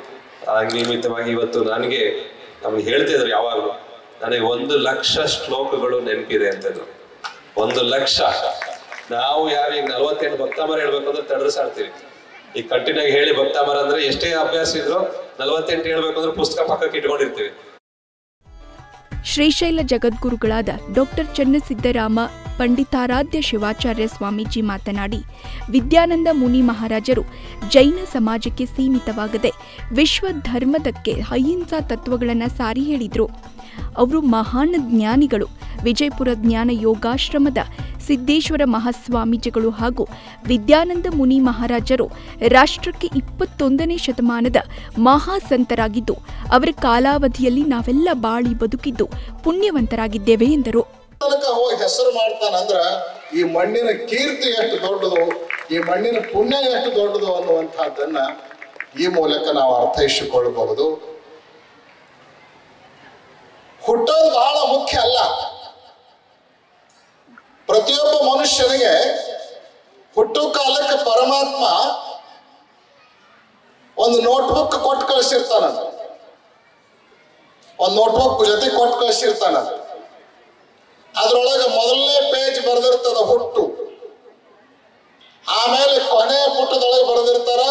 ಆ ನಿಮಿತ್ತವಾಗಿ ಇವತ್ತು ನಮ್ಗೆ ಹೇಳ್ತಿದ್ರು ಯಾವಾಗ್ಲೂ, ನನಗೆ 1 ಲಕ್ಷ ಶ್ಲೋಕಗಳು ನೆನಪಿದೆ ಅಂತಿದ್ರು. 1 ಲಕ್ಷ. ನಾವು ಯಾರು ಈಗ 48 ಭಕ್ತಾಮರ ಹೇಳ್ಬೇಕು ಅಂದ್ರೆ ತಡರ್ಸಾಡ್ತೀವಿ. ಈಗ ಕಂಟಿನ್ಯೂ ಹೇಳಿ ಭಕ್ತಾಮರ ಅಂದ್ರೆ ಎಷ್ಟೇ ಅಭ್ಯಾಸ ಇದ್ರು 48 ಹೇಳ್ಬೇಕು ಅಂದ್ರೆ ಪುಸ್ತಕ ಪಕ್ಕಕ್ಕೆ ಇಟ್ಕೊಂಡಿರ್ತೀವಿ. ಶ್ರೀಶೈಲ ಜಗದ್ಗುರುಗಳಾದ ಡಾಕ್ಟರ್ ಚನ್ನಸಿದ್ದರಾಮ ಪಂಡಿತಾರಾಧ್ಯ ಶಿವಾಚಾರ್ಯ ಸ್ವಾಮೀಜಿ ಮಾತನಾಡಿ, ವಿದ್ಯಾನಂದ ಮುನಿ ಮಹಾರಾಜರು ಜೈನ ಸಮಾಜಕ್ಕೆ ಸೀಮಿತವಾಗದೆ ವಿಶ್ವ ಧರ್ಮದಕ್ಕೆ ಅಹಿಂಸಾ ತತ್ವಗಳನ್ನು ಸಾರಿ ಹೇಳಿದ್ರು. ಅವರು ಮಹಾನ್ ಜ್ಞಾನಿಗಳು. ವಿಜಯಪುರ ಜ್ಞಾನ ಯೋಗಾಶ್ರಮದ ಸಿದ್ದೇಶ್ವರ ಮಹಾಸ್ವಾಮೀಜಿಗಳು ಹಾಗೂ ವಿದ್ಯಾನಂದ ಮುನಿ ಮಹಾರಾಜರು ರಾಷ್ಟ್ರಕ್ಕೆ 21ನೇ ಶತಮಾನದ ಮಹಾಸಂತರಾಗಿದ್ದು, ಅವರ ಕಾಲಾವಧಿಯಲ್ಲಿ ನಾವೆಲ್ಲ ಬಾಳಿ ಬದುಕಿದ್ದು ಪುಣ್ಯವಂತರಾಗಿದ್ದೇವೆ ಎಂದರು. ಹೋಗಿ ಹೆಸರು ಮಾಡ್ತಾನಂದ್ರ ಈ ಮಣ್ಣಿನ ಕೀರ್ತಿ ಎಷ್ಟು ದೊಡ್ಡದು, ಈ ಮಣ್ಣಿನ ಪುಣ್ಯ ಎಷ್ಟು ದೊಡ್ಡದು ಅನ್ನುವಂಥದ್ದನ್ನ ಈ ಮೂಲಕ ನಾವು ಅರ್ಥೈಸಿಕೊಳ್ಳಬಹುದು. ಹುಟ್ಟೋದು ಬಹಳ ಮುಖ್ಯ ಅಲ್ಲ. ಪ್ರತಿಯೊಬ್ಬ ಮನುಷ್ಯನಿಗೆ ಹುಟ್ಟು ಕಾಲಕ್ಕೆ ಪರಮಾತ್ಮ ಒಂದು ನೋಟ್ಬುಕ್ ಕೊಟ್ಟು ಕಳಿಸಿರ್ತಾನ, ಒಂದು ನೋಟ್ಬುಕ್ ಜೊತೆ ಕೊಟ್ಟು ಕಳಿಸಿರ್ತಾನ. ಅದ್ರೊಳಗೆ ಮೊದಲನೇ ಪೇಜ್ ಬರೆದಿರ್ತದ ಹುಟ್ಟು. ಆಮೇಲೆ ಕೊನೆಯ ಪುಟದೊಳಗೆ ಬರೆದಿರ್ತಾರ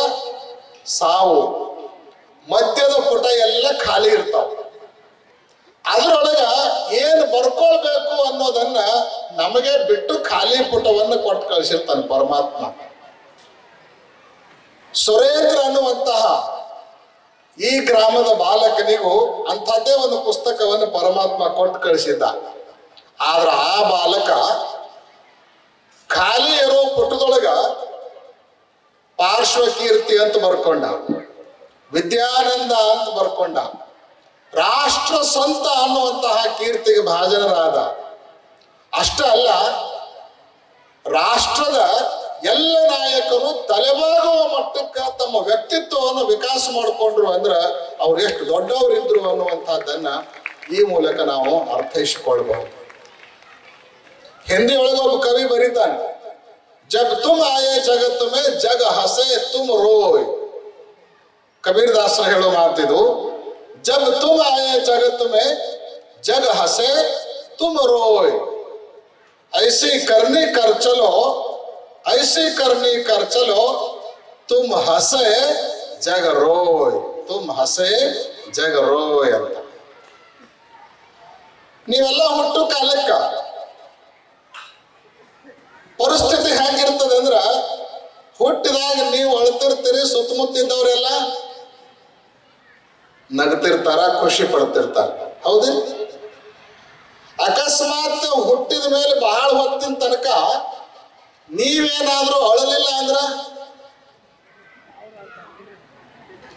ಸಾವು. ಮಧ್ಯದ ಪುಟ ಎಲ್ಲ ಖಾಲಿ ಇರ್ತಾವ. ಅದರೊಳಗ ಏನು ಬರ್ಕೊಳ್ಬೇಕು ಅನ್ನೋದನ್ನ ನಮಗೆ ಬಿಟ್ಟು ಖಾಲಿ ಪುಟವನ್ನು ಕೊಟ್ಟು ಕಳಿಸಿರ್ತಾನೆ ಪರಮಾತ್ಮ. ಸುರೇಂದ್ರ ಅನ್ನುವಂತಹ ಈ ಗ್ರಾಮದ ಬಾಲಕನಿಗೂ ಅಂಥದ್ದೇ ಒಂದು ಪುಸ್ತಕವನ್ನು ಪರಮಾತ್ಮ ಕೊಟ್ಟು ಕಳಿಸಿದ್ದ. ಆದ್ರ ಆ ಬಾಲಕ ಖಾಲಿ ಇರೋ ಪುಟದೊಳಗ ಪಾರ್ಶ್ವಕೀರ್ತಿ ಅಂತ ಬರ್ಕೊಂಡ, ವಿದ್ಯಾನಂದ ಅಂತ ಬರ್ಕೊಂಡ, ರಾಷ್ಟ್ರ ಸಂತ ಅನ್ನುವಂತಹ ಕೀರ್ತಿಗೆ ಭಾಜನರಾದ. ಅಷ್ಟ ಅಲ್ಲ, ರಾಷ್ಟ್ರದ ಎಲ್ಲ ನಾಯಕರು ತಲೆಬಾಗುವ ಮಟ್ಟಕ್ಕೆ ತಮ್ಮ ವ್ಯಕ್ತಿತ್ವವನ್ನು ವಿಕಾಸ ಮಾಡಿಕೊಂಡ್ರು ಅಂದ್ರೆ ಅವ್ರು ಎಷ್ಟು ದೊಡ್ಡವರಿದ್ರು ಅನ್ನುವಂಥದ್ದನ್ನ ಈ ಮೂಲಕ ನಾವು ಅರ್ಥೈಸಿಕೊಳ್ಬಹುದು. ಹಿಂದಿ ಒಳಗೆ ಒಬ್ಬ ಕವಿ ಬರೀತಾನೆ, ಜಬ್ ತುಮ್ ಆಯೆ ಜಗತ್ ಮೇ ಜಗ ಹಸೆ ತುಮ್ ರೋಯ್. ಕಬೀರ್ ದಾಸರು ಹೇಳೋ ಮಾತಿದು, ಜಬ್ ತುಮ್ ಆಯೆ ಜಗತ್ ಮೇ ಜಗ ಹಸೆ ತುಮ್ ರೋಯ್, ಐಸಿ ಕರ್ನಿ ಕರ್ ಚಲೋ, ऐसी करनी कर चलो, तुम हसे जग रोय, तुम हसे जग रोय ಅಂತ. ನೀವೆಲ್ಲ ಹುಟ್ಟು ಕಾಲಕ್ಕ ಪರಿಸ್ಥಿತಿ ಹೆಂಗಿರ್ತದೆ ಅಂದ್ರ, ಹುಟ್ಟಿದಾಗ ನೀವು ಅಳ್ತಿರ್ತೀರಿ, ಸುತ್ತಮುತ್ತಿದ್ದವರೆಲ್ಲ ನಗ್ತಿರ್ತಾರ, ಖುಷಿ ಪಡ್ತಿರ್ತಾರ. ಹೌದಿಲ್ಲ? ಅಕಸ್ಮಾತ್ ಹುಟ್ಟಿದ ಮೇಲೆ ಬಹಳ ಹೊತ್ತಿನ ತನಕ ನೀವೇನಾದ್ರೂ ಅಳಲಿಲ್ಲ ಅಂದ್ರ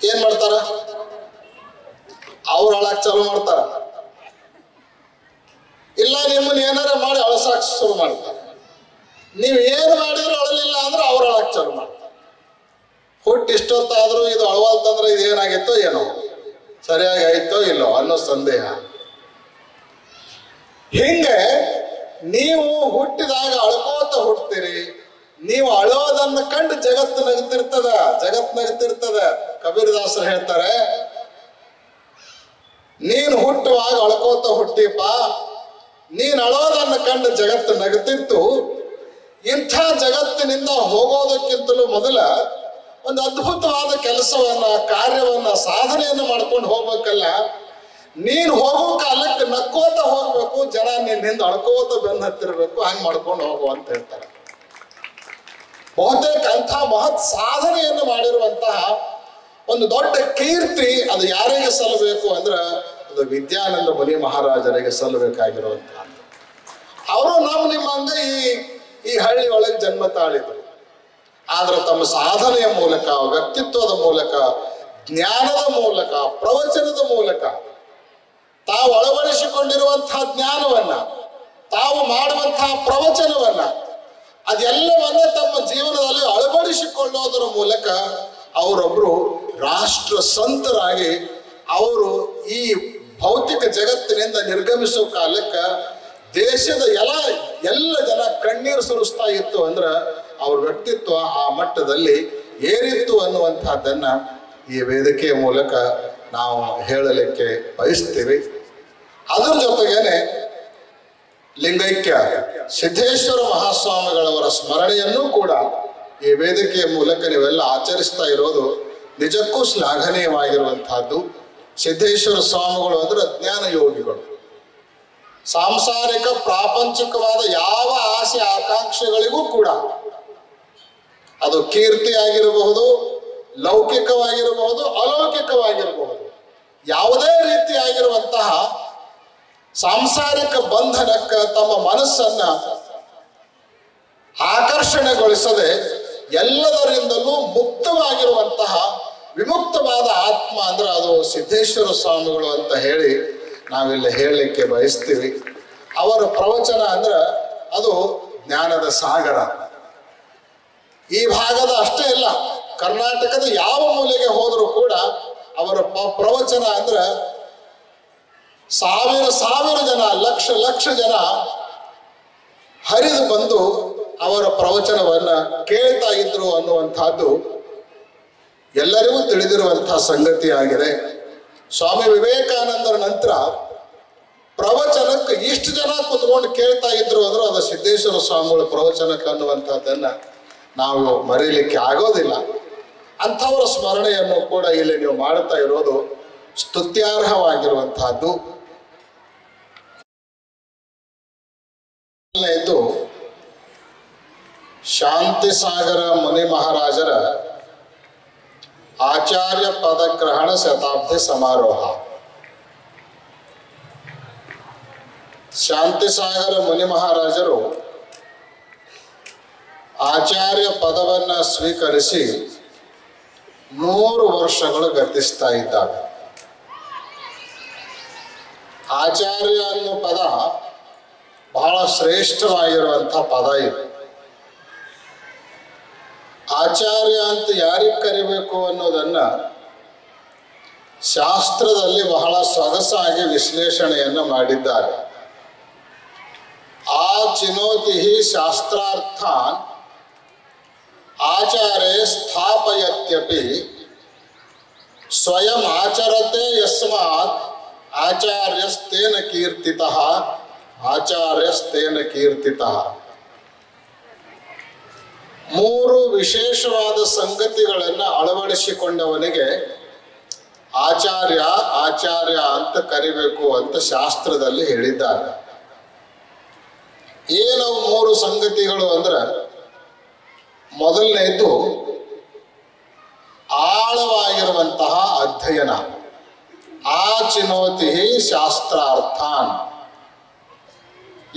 ಏನ್ ಮಾಡ್ತಾರ? ಅವ್ರು ಅಳಕ್ ಚಾಲು ಮಾಡ್ತಾರ. ಇಲ್ಲ ನಿಮ್ಮನ್ನ ಏನಾರ ಮಾಡಿ ಅಳಸಾಕ್ ಶುರು ಮಾಡ್ತಾರೆ. ನೀವ್ ಏನ್ ಮಾಡಿದ್ರು ಅಳಲಿಲ್ಲ ಅಂದ್ರೆ ಅವ್ರು ಅಳಕ್ ಚಾಲು ಮಾಡ್ತಾರೆ. ಹುಟ್ಟು ಇಷ್ಟೊತ್ತಾದ್ರೂ ಇದು ಅಳವಲ್ತಂದ್ರೆ ಇದು ಏನಾಗಿತ್ತೋ ಏನೋ, ಸರಿಯಾಗಿ ಆಯ್ತೋ ಇಲ್ಲೋ ಅನ್ನೋ ಸಂದೇಹ. ಹಿಂಗೆ ನೀವು ಹುಟ್ಟಿದಾಗ ಅಳ್ಕೋತ ಹುಟ್ತೀರಿ. ನೀವು ಅಳೋದನ್ನ ಕಂಡು ಜಗತ್ತು ನಗ್ತಿರ್ತದ, ಜಗತ್ ನಗ್ತಿರ್ತದ. ಕಬೀರ್ ದಾಸರು ಹೇಳ್ತಾರೆ, ನೀನು ಹುಟ್ಟುವಾಗ ಅಳ್ಕೋತ ಹುಟ್ಟಿಪ್ಪ, ನೀನ್ ಅಳೋದನ್ನ ಕಂಡು ಜಗತ್ತು ನಗ್ತಿತ್ತು. ಇಂಥ ಜಗತ್ತಿನಿಂದ ಹೋಗೋದಕ್ಕಿಂತಲೂ ಮೊದಲ ಒಂದು ಅದ್ಭುತವಾದ ಕೆಲಸವನ್ನ, ಕಾರ್ಯವನ್ನ, ಸಾಧನೆಯನ್ನು ಮಾಡ್ಕೊಂಡು ಹೋಗ್ಬೇಕಲ್ಲ. ನೀನ್ ಹೋಗೋ ಕಾಲಕ್ಕೆ ನಕ್ಕೋತ ಹೋಗ್ಬೇಕು, ಜನ ನಿನ್ನಿಂದ ಅಳ್ಕೋತ ಬೆನ್ನ ಹತ್ತಿರ್ಬೇಕು, ಹಂಗ್ ಮಾಡ್ಕೊಂಡು ಹೋಗು ಅಂತ ಹೇಳ್ತಾರೆ. ಬಹುತೇಕ ಅಂಥ ಮಹತ್ ಸಾಧನೆಯನ್ನು ಮಾಡಿರುವಂತಹ ಒಂದು ದೊಡ್ಡ ಕೀರ್ತಿ ಅದು ಯಾರಿಗೆ ಸಲ್ಲಬೇಕು ಅಂದ್ರೆ ಅದು ವಿದ್ಯಾನಂದ ಮುನಿ ಮಹಾರಾಜರಿಗೆ ಸಲ್ಲಬೇಕಾಗಿರುವಂತಹ. ಅವರು ನಿಮ್ಮಂಗ ಈ ಹಳ್ಳಿ ಒಳಗೆ ಜನ್ಮ ತಾಳಿದ್ರು. ಆದ್ರೆ ತಮ್ಮ ಸಾಧನೆಯ ಮೂಲಕ, ವ್ಯಕ್ತಿತ್ವದ ಮೂಲಕ, ಜ್ಞಾನದ ಮೂಲಕ, ಪ್ರವಚನದ ಮೂಲಕ ತಾವು ಅಳವಡಿಸಿಕೊಂಡಿರುವಂತಹ ಜ್ಞಾನವನ್ನ, ತಾವು ಮಾಡುವಂತಹ ಪ್ರವಚನವನ್ನ, ಅದೆಲ್ಲವನ್ನ ತಮ್ಮ ಜೀವನದಲ್ಲಿ ಅಳವಡಿಸಿಕೊಳ್ಳೋದರ ಮೂಲಕ ಅವರೊಬ್ರು ರಾಷ್ಟ್ರ ಸಂತರಾಗಿ ಅವರು ಈ ಭೌತಿಕ ಜಗತ್ತಿನಿಂದ ನಿರ್ಗಮಿಸೋ ಕಾಲಕ್ಕ ದೇಶದ ಎಲ್ಲ ಜನ ಕಣ್ಣೀರು ಸುರಿಸ್ತಾ ಇತ್ತು ಅಂದ್ರೆ ಅವ್ರ ವ್ಯಕ್ತಿತ್ವ ಆ ಮಟ್ಟದಲ್ಲಿ ಏರಿತ್ತು ಅನ್ನುವಂತಹದ್ದನ್ನ ಈ ವೇದಿಕೆಯ ಮೂಲಕ ನಾವು ಹೇಳಲಿಕ್ಕೆ ಬಯಸ್ತೀವಿ. ಅದರ ಜೊತೆಗೇನೆ ಲಿಂಗೈಕ್ಯ ಸಿದ್ದೇಶ್ವರ ಮಹಾಸ್ವಾಮಿಗಳವರ ಸ್ಮರಣೆಯನ್ನು ಕೂಡ ಈ ವೇದಿಕೆಯ ಮೂಲಕ ನೀವೆಲ್ಲ ಆಚರಿಸ್ತಾ ಇರೋದು ನಿಜಕ್ಕೂ ಶ್ಲಾಘನೀಯವಾಗಿರುವಂತಹದ್ದು. ಸಿದ್ದೇಶ್ವರ ಸ್ವಾಮಿಗಳು ಅಂದ್ರೆ ಜ್ಞಾನ ಯೋಗಿಗಳು. ಸಾಂಸಾರಿಕ ಪ್ರಾಪಂಚಿಕವಾದ ಯಾವ ಆಸೆ ಆಕಾಂಕ್ಷೆಗಳಿಗೂ ಕೂಡ, ಅದು ಕೀರ್ತಿ ಆಗಿರಬಹುದು, ಲೌಕಿಕವಾಗಿರಬಹುದು, ಅಲೌಕಿಕವಾಗಿರಬಹುದು, ಯಾವುದೇ ರೀತಿಯಾಗಿರುವಂತಹ ಸಾಂಸಾರಿಕ ಬಂಧನಕ್ಕೆ ತಮ್ಮ ಮನಸ್ಸನ್ನ ಆಕರ್ಷಣೆಗೊಳಿಸದೆ ಎಲ್ಲದರಿಂದಲೂ ಮುಕ್ತವಾಗಿರುವಂತಹ ವಿಮುಕ್ತವಾದ ಆತ್ಮ ಅಂದ್ರೆ ಅದು ಸಿದ್ದೇಶ್ವರ ಸ್ವಾಮಿಗಳು ಅಂತ ಹೇಳಿ ನಾವಿಲ್ಲಿ ಹೇಳಲಿಕ್ಕೆ ಬಯಸ್ತೀವಿ. ಅವರ ಪ್ರವಚನ ಅಂದ್ರೆ ಅದು ಜ್ಞಾನದ ಸಾಗರ. ಈ ಭಾಗದ ಅಷ್ಟೇ ಇಲ್ಲ, ಕರ್ನಾಟಕದ ಯಾವ ಮೂಲೆಗೆ ಹೋದರೂ ಕೂಡ ಅವರ ಪ್ರವಚನ ಅಂದ್ರೆ ಸಾವಿರ ಜನ, ಲಕ್ಷ ಜನ ಹರಿದು ಬಂದು ಅವರ ಪ್ರವಚನವನ್ನ ಕೇಳ್ತಾ ಇದ್ರು ಅನ್ನುವಂಥದ್ದು ಎಲ್ಲರಿಗೂ ತಿಳಿದಿರುವಂತಹ ಸಂಗತಿ ಆಗಿದೆ. ಸ್ವಾಮಿ ವಿವೇಕಾನಂದರ ನಂತರ ಪ್ರವಚನಕ್ಕೆ ಇಷ್ಟು ಜನ ಕುತ್ಕೊಂಡು ಕೇಳ್ತಾ ಇದ್ರು ಅಂದ್ರೆ ಅದು ಸಿದ್ದೇಶ್ವರ ಸ್ವಾಮಿಗಳ ಪ್ರವಚನಕ್ಕೆ ಅನ್ನುವಂಥದ್ದನ್ನ ನಾವು ಮರೀಲಿಕ್ಕೆ ಆಗೋದಿಲ್ಲ. ಅಂಥವರ ಸ್ಮರಣೆಯನ್ನು ಕೂಡ ಇಲ್ಲಿ ನೀವು ಮಾಡುತ್ತಾ ಇರೋದು ಸ್ತುತ್ಯಾರ್ಹವಾಗಿರುವಂತಹದ್ದು. ಇದು ಶಾಂತಿಸಾಗರ ಮುನಿ ಮಹಾರಾಜರ ಆಚಾರ್ಯ ಪದಗ್ರಹಣ ಶತಾಬ್ದಿ ಸಮಾರೋಹ. ಶಾಂತಿಸಾಗರ ಮುನಿ ಮಹಾರಾಜರು ಆಚಾರ್ಯ ಪದವನ್ನ ಸ್ವೀಕರಿಸಿ 100 ವರ್ಷಗಳು ಗತಿಸ್ತಾ ಇದ್ದಾರೆ. ಆಚಾರ್ಯ ಅನ್ನೋ ಪದ ಬಹಳ ಶ್ರೇಷ್ಠವಾಗಿರುವಂಥ ಪದ ಇದು. ಆಚಾರ್ಯ ಅಂತ ಯಾರಿಗೆ ಕರಿಬೇಕು ಅನ್ನೋದನ್ನ ಶಾಸ್ತ್ರದಲ್ಲಿ ಬಹಳ ಸೊಗಸಾಗಿ ವಿಶ್ಲೇಷಣೆಯನ್ನು ಮಾಡಿದ್ದಾರೆ. ಆ ಚಿನೋತಿ ಶಾಸ್ತ್ರಾರ್ಥಾನ್ ಆಚಾರ್ಯ ಸ್ಥಾಪಯತ್ಯಪಿ ಸ್ವಯಂ ಆಚರತೆ ಯಸ್ಮಾತ್ ಆಚಾರ್ಯಸ್ತೇನ ಕೀರ್ತಿತಃ ಆಚಾರ್ಯಸ್ತೇನ ಕೀರ್ತಿತಃ. 3 ವಿಶೇಷವಾದ ಸಂಗತಿಗಳನ್ನು ಅಳವಡಿಸಿಕೊಂಡವನಿಗೆ ಆಚಾರ್ಯ ಆಚಾರ್ಯ ಅಂತ ಕರಿಬೇಕು ಅಂತ ಶಾಸ್ತ್ರದಲ್ಲಿ ಹೇಳಿದ್ದಾರೆ. ಏನವು 3 ಸಂಗತಿಗಳು ಅಂದ್ರೆ, ಮೊದಲನೇದು ಆಳವಾಗಿರುವಂತಹ ಅಧ್ಯಯನ. ಆಚಿನೋತಿ ಶಾಸ್ತ್ರಾರ್ಥಾನ್.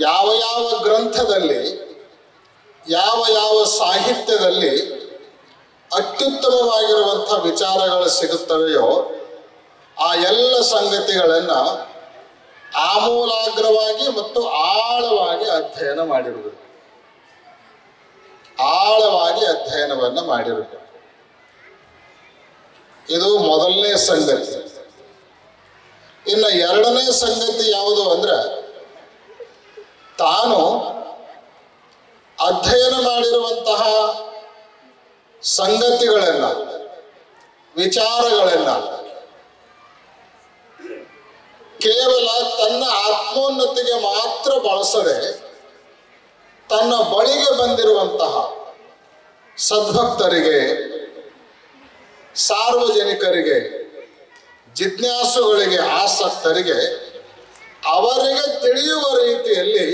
ಯಾವ ಯಾವ ಗ್ರಂಥದಲ್ಲಿ ಯಾವ ಯಾವ ಸಾಹಿತ್ಯದಲ್ಲಿ ಅತ್ಯುತ್ತಮವಾಗಿರುವಂಥ ವಿಚಾರಗಳು ಸಿಗುತ್ತವೆಯೋ ಆ ಎಲ್ಲ ಸಂಗತಿಗಳನ್ನ ಆಮೂಲಾಗ್ರವಾಗಿ ಮತ್ತು ಆಳವಾಗಿ ಅಧ್ಯಯನ ಮಾಡಿರುವುದು. ಆಳವಾಗಿ ಅಧ್ಯಯನವನ್ನು ಮಾಡಿರುವುದು ಇದು ಮೊದಲನೇ ಸಂಗತಿ. ಇನ್ನು ಎರಡನೇ ಸಂಗತಿ ಯಾವುದು ಅಂದ್ರೆ, ತಾನು ಅಧ್ಯಯನ ಮಾಡಿರುವಂತಹ ಸಂಗತಿಗಳನ್ನ ವಿಚಾರಗಳನ್ನ ಕೇವಲ ತನ್ನ ಆತ್ಮೋನ್ನತಿಗೆ ಮಾತ್ರ ಬಳಸದೆ ತನ್ನ ಬಳಿಗೆ ಬಂದಿರುವಂತಹ ಸದ್ಭಕ್ತರಿಗೆ, ಸಾರ್ವಜನಿಕರಿಗೆ, ಜಿಜ್ಞಾಸುಗಳಿಗೆ, ಆಸಕ್ತರಿಗೆ ಅವರಿಗೆ ತಿಳಿಯುವ ರೀತಿಯಲ್ಲಿ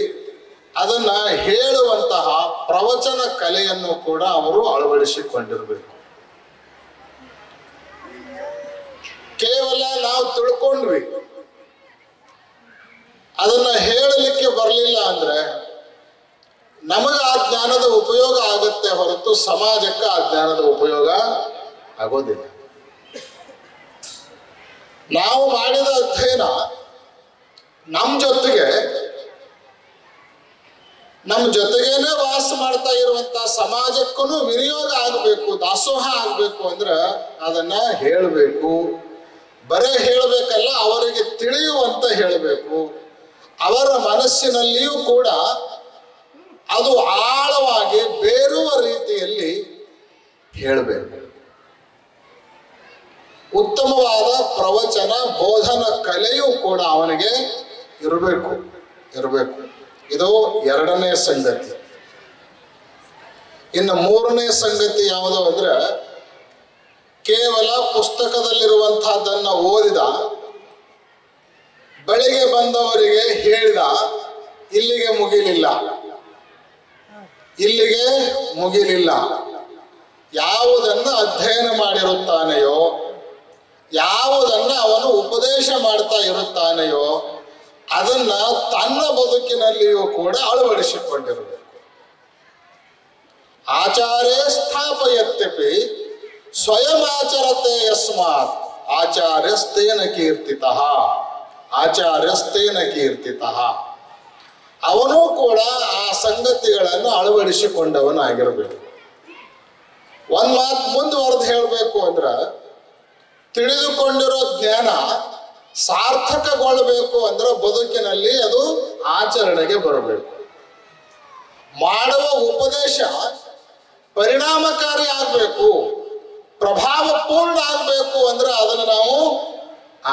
ಅದನ್ನ ಹೇಳುವಂತಹ ಪ್ರವಚನ ಕಲೆಯನ್ನು ಕೂಡ ಅವರು ಅಳವಡಿಸಿಕೊಂಡಿರಬೇಕು. ಕೇವಲ ನಾವು ತಿಳ್ಕೊಂಡ್ವಿ, ಅದನ್ನ ಹೇಳಲಿಕ್ಕೆ ಬರಲಿಲ್ಲ ಅಂದ್ರೆ ನಮಗೆ ಆ ಜ್ಞಾನದ ಉಪಯೋಗ ಆಗುತ್ತೆ ಹೊರತು ಸಮಾಜಕ್ಕೆ ಆ ಜ್ಞಾನದ ಉಪಯೋಗ ಆಗೋದಿಲ್ಲ. ನಾವು ಮಾಡಿದ ಅಧ್ಯಯನ ನಮ್ಮ ಜೊತೆಗೇನೆ ವಾಸ ಮಾಡ್ತಾ ಇರುವಂತಹ ಸಮಾಜಕ್ಕೂ ವಿನಿಯೋಗ ಆಗಬೇಕು, ದಾಸೋಹ ಆಗಬೇಕು ಅಂದ್ರೆ ಅದನ್ನ ಹೇಳಬೇಕು. ಬರೇ ಹೇಳಬೇಕಲ್ಲ, ಅವರಿಗೆ ತಿಳಿಯುವಂತ ಹೇಳಬೇಕು. ಅವರ ಮನಸ್ಸಿನಲ್ಲಿಯೂ ಕೂಡ ಅದು ಆಳವಾಗಿ ಬೇರುವ ರೀತಿಯಲ್ಲಿ ಹೇಳಬೇಕು. ಉತ್ತಮವಾದ ಪ್ರವಚನ ಬೋಧನ ಕಲೆಯೂ ಕೂಡ ಅವನಿಗೆ ಇರಬೇಕು. ಇದು ಎರಡನೇ ಸಂಗತಿ. ಇನ್ನು ಮೂರನೇ ಸಂಗತಿ ಯಾವುದು ಅಂದ್ರೆ, ಕೇವಲ ಪುಸ್ತಕದಲ್ಲಿರುವಂತಹದ್ದನ್ನ ಓದಿದ, ಬಳಿಗೆ ಬಂದವರಿಗೆ ಹೇಳಿದ, ಇಲ್ಲಿಗೆ ಮುಗಿಲಿಲ್ಲ. ಯಾವುದನ್ನು ಅಧ್ಯಯನ ಮಾಡಿರುತ್ತಾನೆಯೋ, ಯಾವುದನ್ನ ಅವನು ಉಪದೇಶ ಮಾಡ್ತಾ ಇರುತ್ತಾನೆಯೋ ಅದನ್ನ ತನ್ನ ಬದುಕಿನಲ್ಲಿಯೂ ಕೂಡ ಅಳವಡಿಸಿಕೊಂಡಿರಬೇಕು. ಆಚಾರ್ಯ ಸ್ಥಾಪಯತ್ಯಪಿ ಸ್ವಯಂ ಆಚರತೆ ಯಸ್ಮಾತ್ ಆಚಾರ್ಯಸ್ತೇನ ಕೀರ್ತಿತಃ ಅವನು ಕೂಡ ಆ ಸಂಗತಿಗಳನ್ನು ಅಳವಡಿಸಿಕೊಂಡವನಾಗಿರಬೇಕು. ಒಂದ್ ಮಾತು ಮುಂದುವರೆದು ಹೇಳಬೇಕು ಅಂದ್ರ, ತಿಳಿದುಕೊಂಡಿರೋ ಜ್ಞಾನ ಸಾರ್ಥಕಗೊಳ್ಳಬೇಕು ಅಂದ್ರೆ ಬದುಕಿನಲ್ಲಿ ಅದು ಆಚರಣೆಗೆ ಬರಬೇಕು. ಮಾಡುವ ಉಪದೇಶ ಪರಿಣಾಮಕಾರಿ ಆಗಬೇಕು, ಪ್ರಭಾವಪೂರ್ಣ ಆಗಬೇಕು ಅಂದ್ರೆ ಅದನ್ನು ನಾವು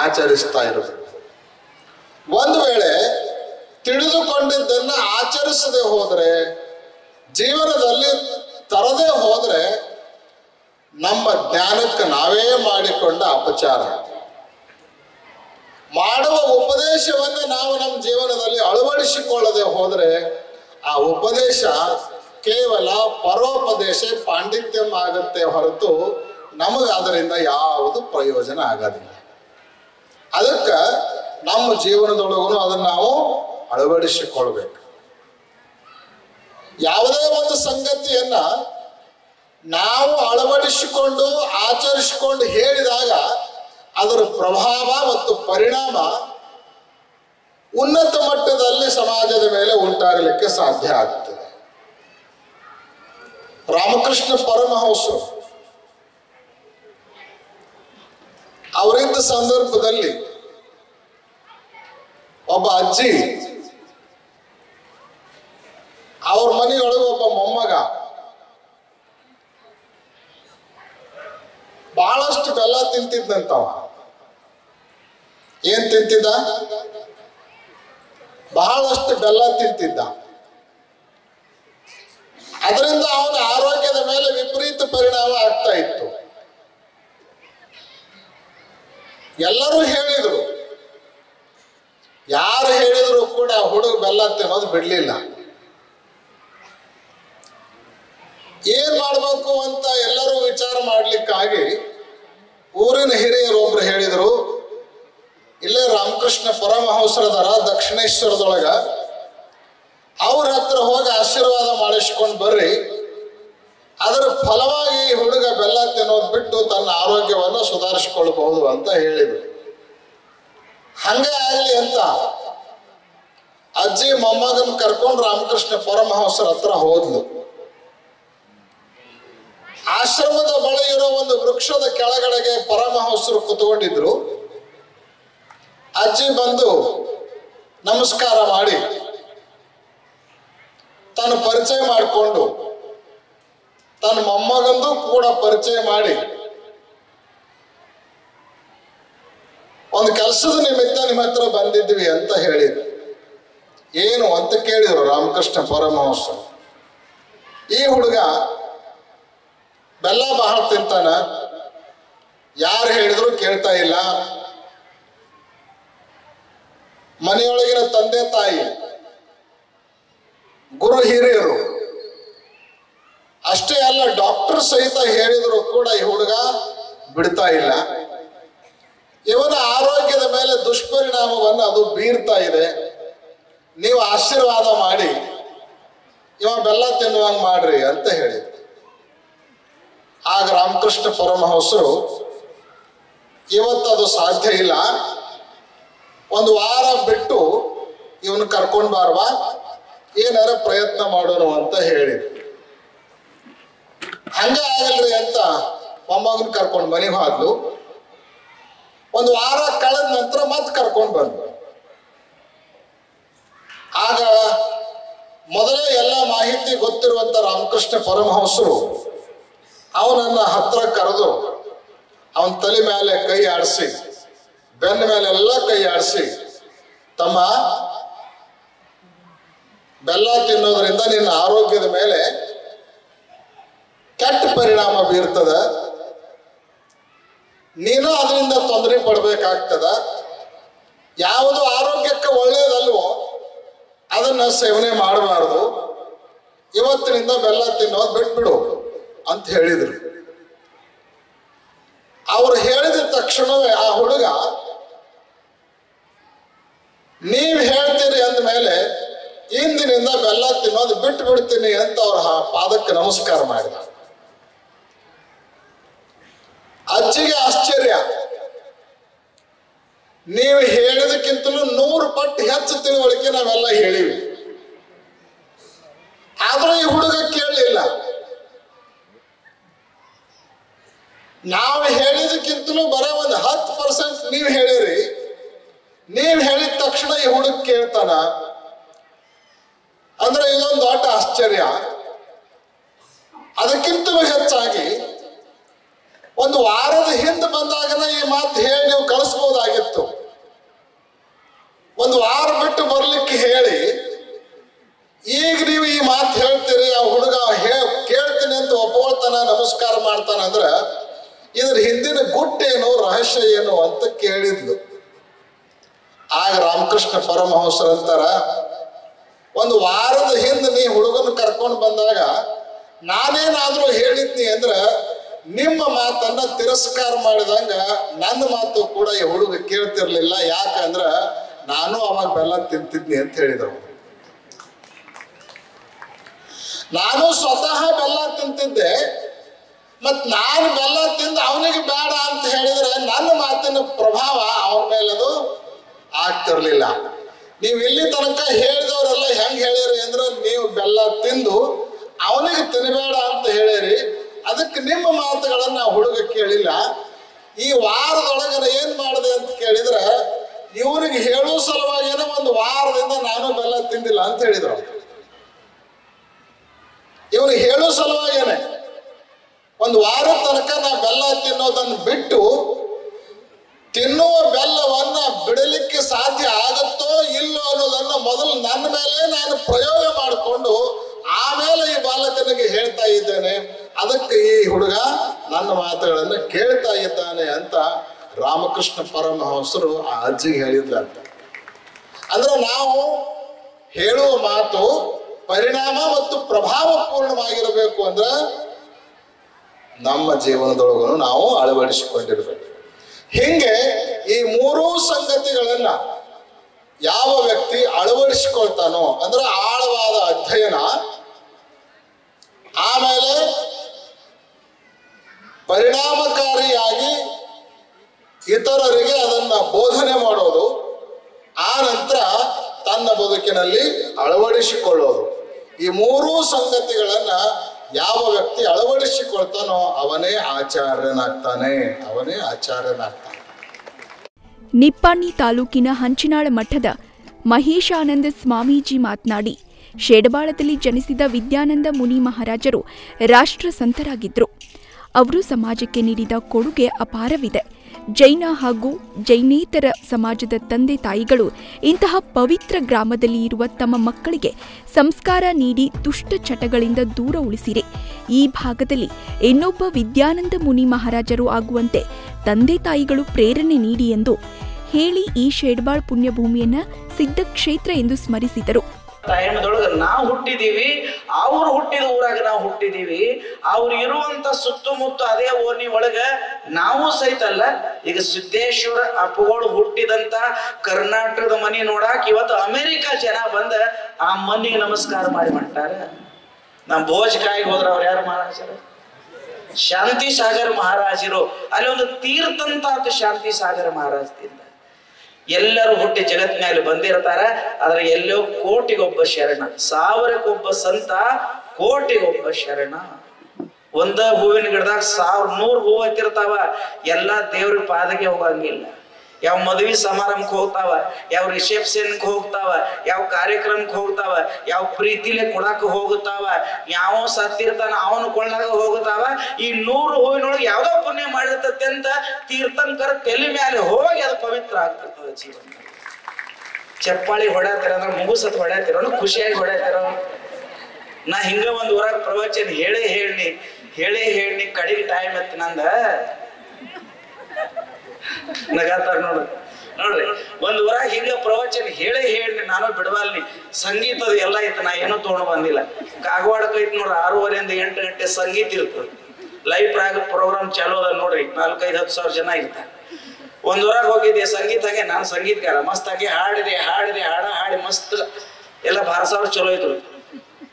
ಆಚರಿಸ್ತಾ ಇರಬೇಕು. ಒಂದು ವೇಳೆ ತಿಳಿದುಕೊಂಡಿದ್ದನ್ನ ಆಚರಿಸದೆ ಹೋದ್ರೆ ಜೀವನದಲ್ಲಿ ತರದೇ ಹೋದ್ರೆ ನಮ್ಮ ಜ್ಞಾನಕ್ಕೆ ನಾವೇ ಮಾಡಿಕೊಂಡ ಅಪಚಾರ. ಮಾಡುವ ಉಪದೇಶವನ್ನು ನಾವು ನಮ್ಮ ಜೀವನದಲ್ಲಿ ಅಳವಡಿಸಿಕೊಳ್ಳದೆ ಹೋದರೆ ಆ ಉಪದೇಶ ಕೇವಲ ಪರೋಪದೇಶ ಪಾಂಡಿತ್ಯಂ ಆಗುತ್ತೆ ಹೊರತು ನಮಗೆ ಅದರಿಂದ ಯಾವುದು ಪ್ರಯೋಜನ ಆಗೋದಿಲ್ಲ. ಅದಕ್ಕೆ ನಮ್ಮ ಜೀವನದೊಳಗೂ ಅದನ್ನು ನಾವು ಅಳವಡಿಸಿಕೊಳ್ಬೇಕು. ಯಾವುದೇ ಒಂದು ಸಂಗತಿಯನ್ನ ನಾವು ಅಳವಡಿಸಿಕೊಂಡು ಆಚರಿಸಿಕೊಂಡು ಹೇಳಿದಾಗ ಅದರ ಪ್ರಭಾವ ಮತ್ತು ಪರಿಣಾಮ ಉನ್ನತ ಮಟ್ಟದಲ್ಲಿ ಸಮಾಜದ ಮೇಲೆ ಉಂಟಾಗಲಿಕ್ಕೆ ಸಾಧ್ಯ ಆಗ್ತದೆ. ರಾಮಕೃಷ್ಣ ಪರಮಹಂಸರು ಅವರಿದ್ದ ಸಂದರ್ಭದಲ್ಲಿ ಒಬ್ಬ ಅಜ್ಜಿ, ಅವ್ರ ಮನೆಯೊಳಗೆ ಒಬ್ಬ ಮೊಮ್ಮಗ ಬಹಳಷ್ಟು ಬೆಲ್ಲ ತಿಂತಿದ್ದಂತವ. ಏನ್ ತಿಂತಿದ್ದ? ಬಹಳಷ್ಟು ಬೆಲ್ಲ ತಿಂತಿದ್ದ. ಅದರಿಂದ ಅವನ ಆರೋಗ್ಯದ ಮೇಲೆ ವಿಪರೀತ ಪರಿಣಾಮ ಆಗ್ತಾ ಇತ್ತು. ಎಲ್ಲರೂ ಹೇಳಿದ್ರು, ಯಾರು ಹೇಳಿದ್ರು ಕೂಡ ಹುಡುಗ ಬೆಲ್ಲ ತಿನ್ನೋದು ಬಿಡ್ಲಿಲ್ಲ. ಏನ್ ಮಾಡ್ಬೇಕು ಅಂತ ಎಲ್ಲರೂ ವಿಚಾರ ಮಾಡ್ಲಿಕ್ಕಾಗಿ ಊರಿನ ಹಿರಿಯರೊಬ್ರು ಹೇಳಿದ್ರು, ಇಲ್ಲೇ ರಾಮಕೃಷ್ಣ ಪರಮಹಂಸರದಾರ ದಕ್ಷಿಣೇಶ್ವರದೊಳಗ, ಅವ್ರ ಹತ್ರ ಹೋಗಿ ಆಶೀರ್ವಾದ ಮಾಡಿಸ್ಕೊಂಡು ಬರ್ರಿ, ಅದರ ಫಲವಾಗಿ ಈ ಹುಡುಗ ಬೆಲ್ಲ ತಿನ್ನೋದು ಬಿಟ್ಟು ತನ್ನ ಆರೋಗ್ಯವನ್ನು ಸುಧಾರಿಸಿಕೊಳ್ಬಹುದು ಅಂತ ಹೇಳಿದ್ರು. ಹಂಗೆ ಆಗ್ಲಿ ಅಂತ ಅಜ್ಜಿ ಮೊಮ್ಮಗನ್ ಕರ್ಕೊಂಡು ರಾಮಕೃಷ್ಣ ಪರಮಹಂಸರ ಹತ್ರ ಹೋದ್ಲು. ಆಶ್ರಮದ ಬಳಿ ಇರೋ ಒಂದು ವೃಕ್ಷದ ಕೆಳಗಡೆಗೆ ಪರಮಹಂಸರು ಕುತ್ಕೊಂಡಿದ್ರು. ಅಜ್ಜಿ ಬಂದು ನಮಸ್ಕಾರ ಮಾಡಿ ತನ್ನ ಪರಿಚಯ ಮಾಡಿಕೊಂಡು ತನ್ನ ಮೊಮ್ಮಗಂದು ಕೂಡ ಪರಿಚಯ ಮಾಡಿ ಒಂದು ಕೆಲಸದ ನಿಮಿತ್ತ ನಿಮ್ಮ ಹತ್ರ ಬಂದಿದ್ವಿ ಅಂತ ಹೇಳಿದ್ರು. ಏನು ಅಂತ ಕೇಳಿದ್ರು ರಾಮಕೃಷ್ಣ ಪರಮಹಂಸರು. ಈ ಹುಡುಗ ಬೆಲ್ಲ ಬಹಳ ತಿಂತಾನ, ಯಾರು ಹೇಳಿದ್ರು ಕೇಳ್ತಾ ಇಲ್ಲ, ಮನೆಯೊಳಗಿನ ತಂದೆ ತಾಯಿ ಗುರು ಹಿರಿಯರು ಅಷ್ಟೇ ಅಲ್ಲ ಡಾಕ್ಟರ್ ಸಹಿತ ಹೇಳಿದ್ರು ಕೂಡ ಈ ಹುಡುಗ ಬಿಡ್ತಾ ಇಲ್ಲ. ಇವನ ಆರೋಗ್ಯದ ಮೇಲೆ ದುಷ್ಪರಿಣಾಮವನ್ನು ಅದು ಬೀರ್ತಾ ಇದೆ. ನೀವು ಆಶೀರ್ವಾದ ಮಾಡಿ ಇವ ಬೆಲ್ಲ ತಿನ್ನುವಂಗ ಮಾಡ್ರಿ ಅಂತ ಹೇಳಿದ್ರು. ಆಗ ರಾಮಕೃಷ್ಣ ಪರಮಹಂಸರು, ಇವತ್ತದು ಸಾಧ್ಯ ಇಲ್ಲ, ಒಂದು ವಾರ ಬಿಟ್ಟು ಇವನು ಕರ್ಕೊಂಡು ಬಾರ್ವಾ, ಏನಾರ ಪ್ರಯತ್ನ ಮಾಡೋಣ ಅಂತ ಹೇಳಿದ್ರು. ಹಂಗೆ ಆಗಲ್ರಿ ಅಂತ ಮೊಮ್ಮಗನ್ ಕರ್ಕೊಂಡು ಮನೆಗೆ ಹೋದ್ಲು. ಒಂದು ವಾರ ಕಳೆದ ನಂತರ ಮತ್ತೆ ಕರ್ಕೊಂಡು ಬಂದ್ರು. ಆಗ ಮೊದಲೇ ಎಲ್ಲ ಮಾಹಿತಿ ಗೊತ್ತಿರುವಂತ ರಾಮಕೃಷ್ಣ ಪರಮಹಂಸರು ಅವನನ್ನ ಹತ್ರ ಕರೆದು ಅವನ ತಲೆ ಮೇಲೆ ಕೈ ಆಡಿಸಿ, ಬೆನ್ನ ಮೇಲೆಲ್ಲ ಕೈ ಆಡಿಸಿ, ತಮ್ಮ ಬೆಲ್ಲ ತಿನ್ನೋದ್ರಿಂದ ನಿನ್ನ ಆರೋಗ್ಯದ ಮೇಲೆ ಕೆಟ್ಟ ಪರಿಣಾಮ ಬೀರ್ತದ, ನೀನು ಅದರಿಂದ ತೊಂದರೆ ಪಡ್ಬೇಕಾಗ್ತದ. ಯಾವುದು ಆರೋಗ್ಯಕ್ಕೆ ಒಳ್ಳೇದಲ್ವೋ ಅದನ್ನ ಸೇವನೆ ಮಾಡಬಾರ್ದು, ಇವತ್ತಿನಿಂದ ಬೆಲ್ಲ ತಿನ್ನೋದು ಬಿಟ್ಬಿಡು ಅಂತ ಹೇಳಿದ್ರು. ಅವ್ರು ಹೇಳಿದ ತಕ್ಷಣವೇ ಆ ಹುಡುಗ ನೀವ್ ಹೇಳ್ತೀರಿ ಅಂದ್ಮೇಲೆ ಇಂದಿನಿಂದ ಬೆಲ್ಲ ತಿನ್ನೋದು ಬಿಟ್ಟು ಬಿಡ್ತೀನಿ ಅಂತ ಅವ್ರ ಪಾದಕ್ಕೆ ನಮಸ್ಕಾರ ಮಾಡಿದ. ಅಜ್ಜಿಗೆ ಆಶ್ಚರ್ಯ, ನೀವು ಹೇಳಿದಕ್ಕಿಂತಲೂ 100 ಪಟ್ಟು ಹೆಚ್ಚು ತಿಳುವಳಿಕೆ ನಾವೆಲ್ಲ ಹೇಳಿವಿ, ಆದ್ರೂ ಈ ಹುಡುಗ ಕೇಳಲಿಲ್ಲ. ನಾವು ಹೇಳಿದಕ್ಕಿಂತಲೂ ಬರೀ ಒಂದು 10% ನೀವು ಹೇಳಿರಿ, ನೀವು ಹೇಳಿದ ತಕ್ಷಣ ಈ ಹುಡುಗ ಕೇಳ್ತಾನ ಅಂದ್ರೆ ಇದೊಂದು ದೊಡ್ಡ ಆಶ್ಚರ್ಯ. ಅದಕ್ಕಿಂತಲೂ ಹೆಚ್ಚಾಗಿ ಒಂದು ವಾರದ ಹಿಂದೆ ಬಂದಾಗನ ಈ ಮಾತು ಹೇಳಿ ನೀವು ಕಳಿಸ್ಬೋದಾಗಿತ್ತು. ಒಂದು ವಾರ ಬಿಟ್ಟು ಬರ್ಲಿಕ್ಕೆ ಹೇಳಿ ಈಗ ನೀವು ಈ ಮಾತು ಹೇಳ್ತೀರಿ, ಆ ಹುಡುಗ ಕೇಳ್ತೀನಿ ಅಂತ ಮಾಡ್ತಾನಂದ್ರ ಇದ್ರ ಹಿಂದಿನ ಗುಟ್ಟೇನು ರಹಸ್ಯ ಏನು ಅಂತ ಕೇಳಿದ್ಲು. ಆಗ ರಾಮಕೃಷ್ಣ ಪರಮಹಂಸರಂತಾರ, ಒಂದು ವಾರದ ಹಿಂದೆ ನೀ ಹುಡುಗನ ಕರ್ಕೊಂಡು ಬಂದಾಗ ನಾನೇನಾದ್ರೂ ಹೇಳಿದ್ನಿ ಅಂದ್ರ ನಿಮ್ಮ ಮಾತನ್ನ ತಿರಸ್ಕಾರ ಮಾಡಿದಂಗ ನನ್ನ ಮಾತು ಕೂಡ ಈ ಹುಡುಗ ಕೇಳ್ತಿರ್ಲಿಲ್ಲ. ಯಾಕಂದ್ರ ನಾನು ಅವಾಗ ಬೆಲ್ಲ ತಿಂತಿದ್ನಿ ಅಂತ ಹೇಳಿದವು. ನಾನು ಸ್ವತಃ ಬೆಲ್ಲ ತಿಂತಿದ್ದೆ, ಮತ್ ನಾನು ಬೆಲ್ಲ ತಿಂದು ಅವನಿಗೆ ಬೇಡ ಅಂತ ಹೇಳಿದ್ರೆ ನನ್ನ ಮಾತಿನ ಪ್ರಭಾವ ಅವನ ಮೇಲೆ ಅದು ಆಗ್ತಿರ್ಲಿಲ್ಲ. ನೀವು ಇಲ್ಲಿ ತನಕ ಹೇಳಿದವರೆಲ್ಲ ಹೆಂಗ್ ಹೇಳಿರಿ ಅಂದ್ರೆ ನೀವು ಬೆಲ್ಲ ತಿಂದು ಅವನಿಗೆ ತಿನ್ನಬೇಡ ಅಂತ ಹೇಳಿರಿ. ಅದಕ್ಕೆ ನಿಮ್ಮ ಮಾತುಗಳನ್ನ ಹುಡುಗ ಕೇಳಿಲ್ಲ. ಈ ವಾರದೊಳಗನ ಏನ್ ಮಾಡಿದೆ ಅಂತ ಕೇಳಿದ್ರೆ ಇವನಿಗೆ ಹೇಳೋ ಸಲುವಾಗಿನ ಒಂದು ವಾರದಿಂದ ನಾನು ಬೆಲ್ಲ ತಿಂದಿಲ್ಲ ಅಂತ ಹೇಳಿದ್ರು. ಇವನಿಗೆ ಹೇಳೋ ಸಲುವಾಗೇನೆ ಒಂದು ವಾರದ ತನಕ ನಾ ಬೆಲ್ಲ ತಿನ್ನೋದನ್ನು ಬಿಟ್ಟು ತಿನ್ನುವ ಬೆಲ್ಲವನ್ನ ಬಿಡಲಿಕ್ಕೆ ಸಾಧ್ಯ ಆಗುತ್ತೋ ಇಲ್ಲೋ ಅನ್ನೋದನ್ನ ಮೊದಲು ನನ್ನ ಮೇಲೆ ನಾನು ಪ್ರಯೋಗ ಮಾಡಿಕೊಂಡು ಆಮೇಲೆ ಈ ಬಾಲಕನಿಗೆ ಹೇಳ್ತಾ ಇದ್ದೇನೆ. ಅದಕ್ಕೆ ಈ ಹುಡುಗ ನನ್ನ ಮಾತುಗಳನ್ನು ಕೇಳ್ತಾ ಇದ್ದಾನೆ ಅಂತ ರಾಮಕೃಷ್ಣ ಪರಮಹಂಸರು ಆ ಅಜ್ಜಿಗೆ ಹೇಳಿದ್ರಂತ. ಅಂದ್ರೆ ನಾವು ಹೇಳುವ ಮಾತು ಪರಿಣಾಮ ಮತ್ತು ಪ್ರಭಾವ ಪೂರ್ಣವಾಗಿರಬೇಕು ಅಂದ್ರೆ ನಮ್ಮ ಜೀವನದೊಳಗೂ ನಾವು ಅಳವಡಿಸಿಕೊಂಡಿರ್ಬೇಕು. ಹಿಂಗೆ ಈ ಮೂರೂ ಸಂಗತಿಗಳನ್ನ ಯಾವ ವ್ಯಕ್ತಿ ಅಳವಡಿಸಿಕೊಳ್ತಾನೋ ಅಂದ್ರೆ ಆಳವಾದ ಅಧ್ಯಯನ, ಆಮೇಲೆ ಪರಿಣಾಮಕಾರಿಯಾಗಿ ಇತರರಿಗೆ ಅದನ್ನ ಬೋಧನೆ ಮಾಡೋದು, ಆ ನಂತರ ತನ್ನ ಬದುಕಿನಲ್ಲಿ ಅಳವಡಿಸಿಕೊಳ್ಳೋದು. ಈ ಮೂರೂ ಸಂಗತಿಗಳನ್ನ ಯಾವ ವ್ಯಕ್ತಿ ಅಳವಡಿಸಿಕೊಳ್ತಾನೋ ಅವನೇ ಆಚಾರ್ಯನಾಗ್ತಾನೆ. ನಿಪ್ಪಾಣಿ ತಾಲೂಕಿನ ಹಂಚಿನಾಳ ಮಠದ ಮಹೇಶಾನಂದ ಸ್ವಾಮೀಜಿ ಮಾತನಾಡಿ, ಶೇಡಬಾಳದಲ್ಲಿ ಜನಿಸಿದ ವಿದ್ಯಾನಂದ ಮುನಿ ಮಹಾರಾಜರು ರಾಷ್ಟ್ರ ಸಂತರಾಗಿದ್ದರು. ಅವರು ಸಮಾಜಕ್ಕೆ ನೀಡಿದ ಕೊಡುಗೆ ಅಪಾರವಿದೆ. ಜೈನ ಹಾಗೂ ಜೈನೇತರ ಸಮಾಜದ ತಂದೆ ತಾಯಿಗಳು ಇಂತಹ ಪವಿತ್ರ ಗ್ರಾಮದಲ್ಲಿ ಇರುವ ತಮ್ಮ ಮಕ್ಕಳಿಗೆ ಸಂಸ್ಕಾರ ನೀಡಿ ದುಷ್ಟ ಚಟಗಳಿಂದ ದೂರ ಉಳಿಸಿರಿ. ಈ ಭಾಗದಲ್ಲಿ ಇನ್ನೊಬ್ಬ ವಿದ್ಯಾನಂದ ಮುನಿ ಮಹಾರಾಜರು ಆಗುವಂತೆ ತಂದೆ ತಾಯಿಗಳು ಪ್ರೇರಣೆ ನೀಡಿ ಎಂದು ಹೇಳಿ ಈ ಶೇಡ್ಬಾಳ್ ಪುಣ್ಯಭೂಮಿಯನ್ನ ಸಿದ್ಧಕ್ಷೇತ್ರ ಎಂದು ಸ್ಮರಿಸಿದರು. ಟೈಮ್ದೊಳಗ ನಾವು ಹುಟ್ಟಿದೀವಿ, ಅವ್ರು ಹುಟ್ಟಿದ ಊರಾಗ ನಾವು ಹುಟ್ಟಿದೀವಿ. ಅವ್ರು ಇರುವಂತ ಸುತ್ತಮುತ್ತ ಅದೇ ಓಣಿ ಒಳಗ ನಾವು ಸಹಿತ ಅಲ್ಲ. ಈಗ ಸಿದ್ದೇಶ್ವರ ಅಪ್ಪಗಳು ಹುಟ್ಟಿದಂತ ಕರ್ನಾಟಕದ ಮನಿ ನೋಡಾಕ ಇವತ್ತು ಅಮೆರಿಕ ಜನ ಬಂದ ಆ ಮನಿಗೆ ನಮಸ್ಕಾರ ಮಾಡಿ ಮಾಡ್ತಾರ. ನಮ್ ಭೋಜಕಾಯಿಗೆ ಹೋದ್ರ ಅವ್ರು ಯಾರು ಮಹಾರಾಜರು? ಶಾಂತಿ ಸಾಗರ ಮಹಾರಾಜರು. ಅಲ್ಲಿ ಒಂದು ತೀರ್ಥಂತ ಶಾಂತಿ ಸಾಗರ ಮಹಾರಾಜದಿಂದ ಎಲ್ಲರೂ ಹುಟ್ಟಿ ಜಗತ್ ಮೇಲೆ ಬಂದಿರ್ತಾರ. ಆದ್ರೆ ಎಲ್ಲೋ ಕೋಟಿಗೊಬ್ಬ ಶರಣ, ಸಾವಿರಕ್ಕೊಬ್ಬ ಸಂತ, ಕೋಟಿಗೊಬ್ಬ ಶರಣ. ಒಂದ ಹೂವಿನ ಗಿಡದಾಗ 100 ಹೂವು ಹತ್ತಿರ್ತಾವ. ಎಲ್ಲಾ ದೇವ್ರ ಪಾದಕ್ಕೆ ಹೋಗಂಗಿಲ್ಲ. ಯಾವ ಮದುವೆ ಸಮಾರಂಭಕ್ಕೆ ಹೋಗ್ತಾವ, ಯಾವ ರಿಸೆಪ್ಷನ್ಗೆ ಹೋಗ್ತಾವ, ಯಾವ ಕಾರ್ಯಕ್ರಮಕ್ಕೆ ಹೋಗ್ತಾವ, ಯಾವ ಪ್ರೀತಿಲೆ ಕೊಡಾಕ ಹೋಗುತ್ತಾವ, ಯಾವ ಸತ್ತಿರ್ತಾನ ಅವನು ಕೊಳ್ಳಾಗ ಹೋಗುತ್ತಾವ. ಈ 100 ಹೂವಿನೊಳಗೆ ಯಾವ್ದೋ ಪುಣ್ಯ ಮಾಡಿರ್ತತೆ ಅಂತ ತೀರ್ಥಂಕರ ತಲೆ ಮೇಲೆ ಹೋಗಿ ಅದು ಪವಿತ್ರ ಆಗ್ತಿರ್ತದೆ ಜೀವನ. ಚಪ್ಪಾಳಿ ಹೊಡ್ಯಾತಿರ ಅಂದ್ರೆ ಮುಗುಸತ್ ಹೊಡ್ಯಾತಿರೋ, ಖುಷಿಯಾಗಿ ಹೊಡ್ಯಾತಿರೋ. ನಾ ಹಿಂಗ ಒಂದ್ ಊರಾಗ ಪ್ರವಚನ ಹೇಳಿ ಕಡಿಗೆ ಟೈಮ್ ಎತ್ತು ನಂದ ನಗಾತಾರ ನೋಡ್ರಿ. ಒಂದ್ ಊರಾಗ ಹಿಂಗ ಪ್ರವಚನ ಹೇಳಿ ನಾನು ಬಿಡವಲ್ನಿ. ಸಂಗೀತದ ಎಲ್ಲ ಇತ್ತು, ನಾ ಏನೂ ತಗೊಂಡು ಬಂದಿಲ್ಲ. ಕಾಗವಾಡಕ್ಕೆ ಐತಿ ನೋಡ್ರಿ, 6:30 ಇಂದ 8 ಗಂಟೆ ಸಂಗೀತ ಇರ್ತದೆ. ಲೈವ್ ಪ್ರೋಗ್ರಾಮ್ ಚಾಲೂ ಅದ ನೋಡ್ರಿ. 4-5-10 ಸಾವಿರ ಜನ ಇರ್ತಾರೆ. ಒಂದ್ ಊರಾಗ ಹೋಗಿದ್ದೆ ಸಂಗೀತಾಗೆ. ನಾನು ಸಂಗೀತಗಾರ ಮಸ್ತಾಗಿ ಹಾಡಿದೆ ಹಾಡಿ ಮಸ್ತ್ ಎಲ್ಲ ಭಾರಸಾವ್ರ ಚಲೋ ಇದ್ರು.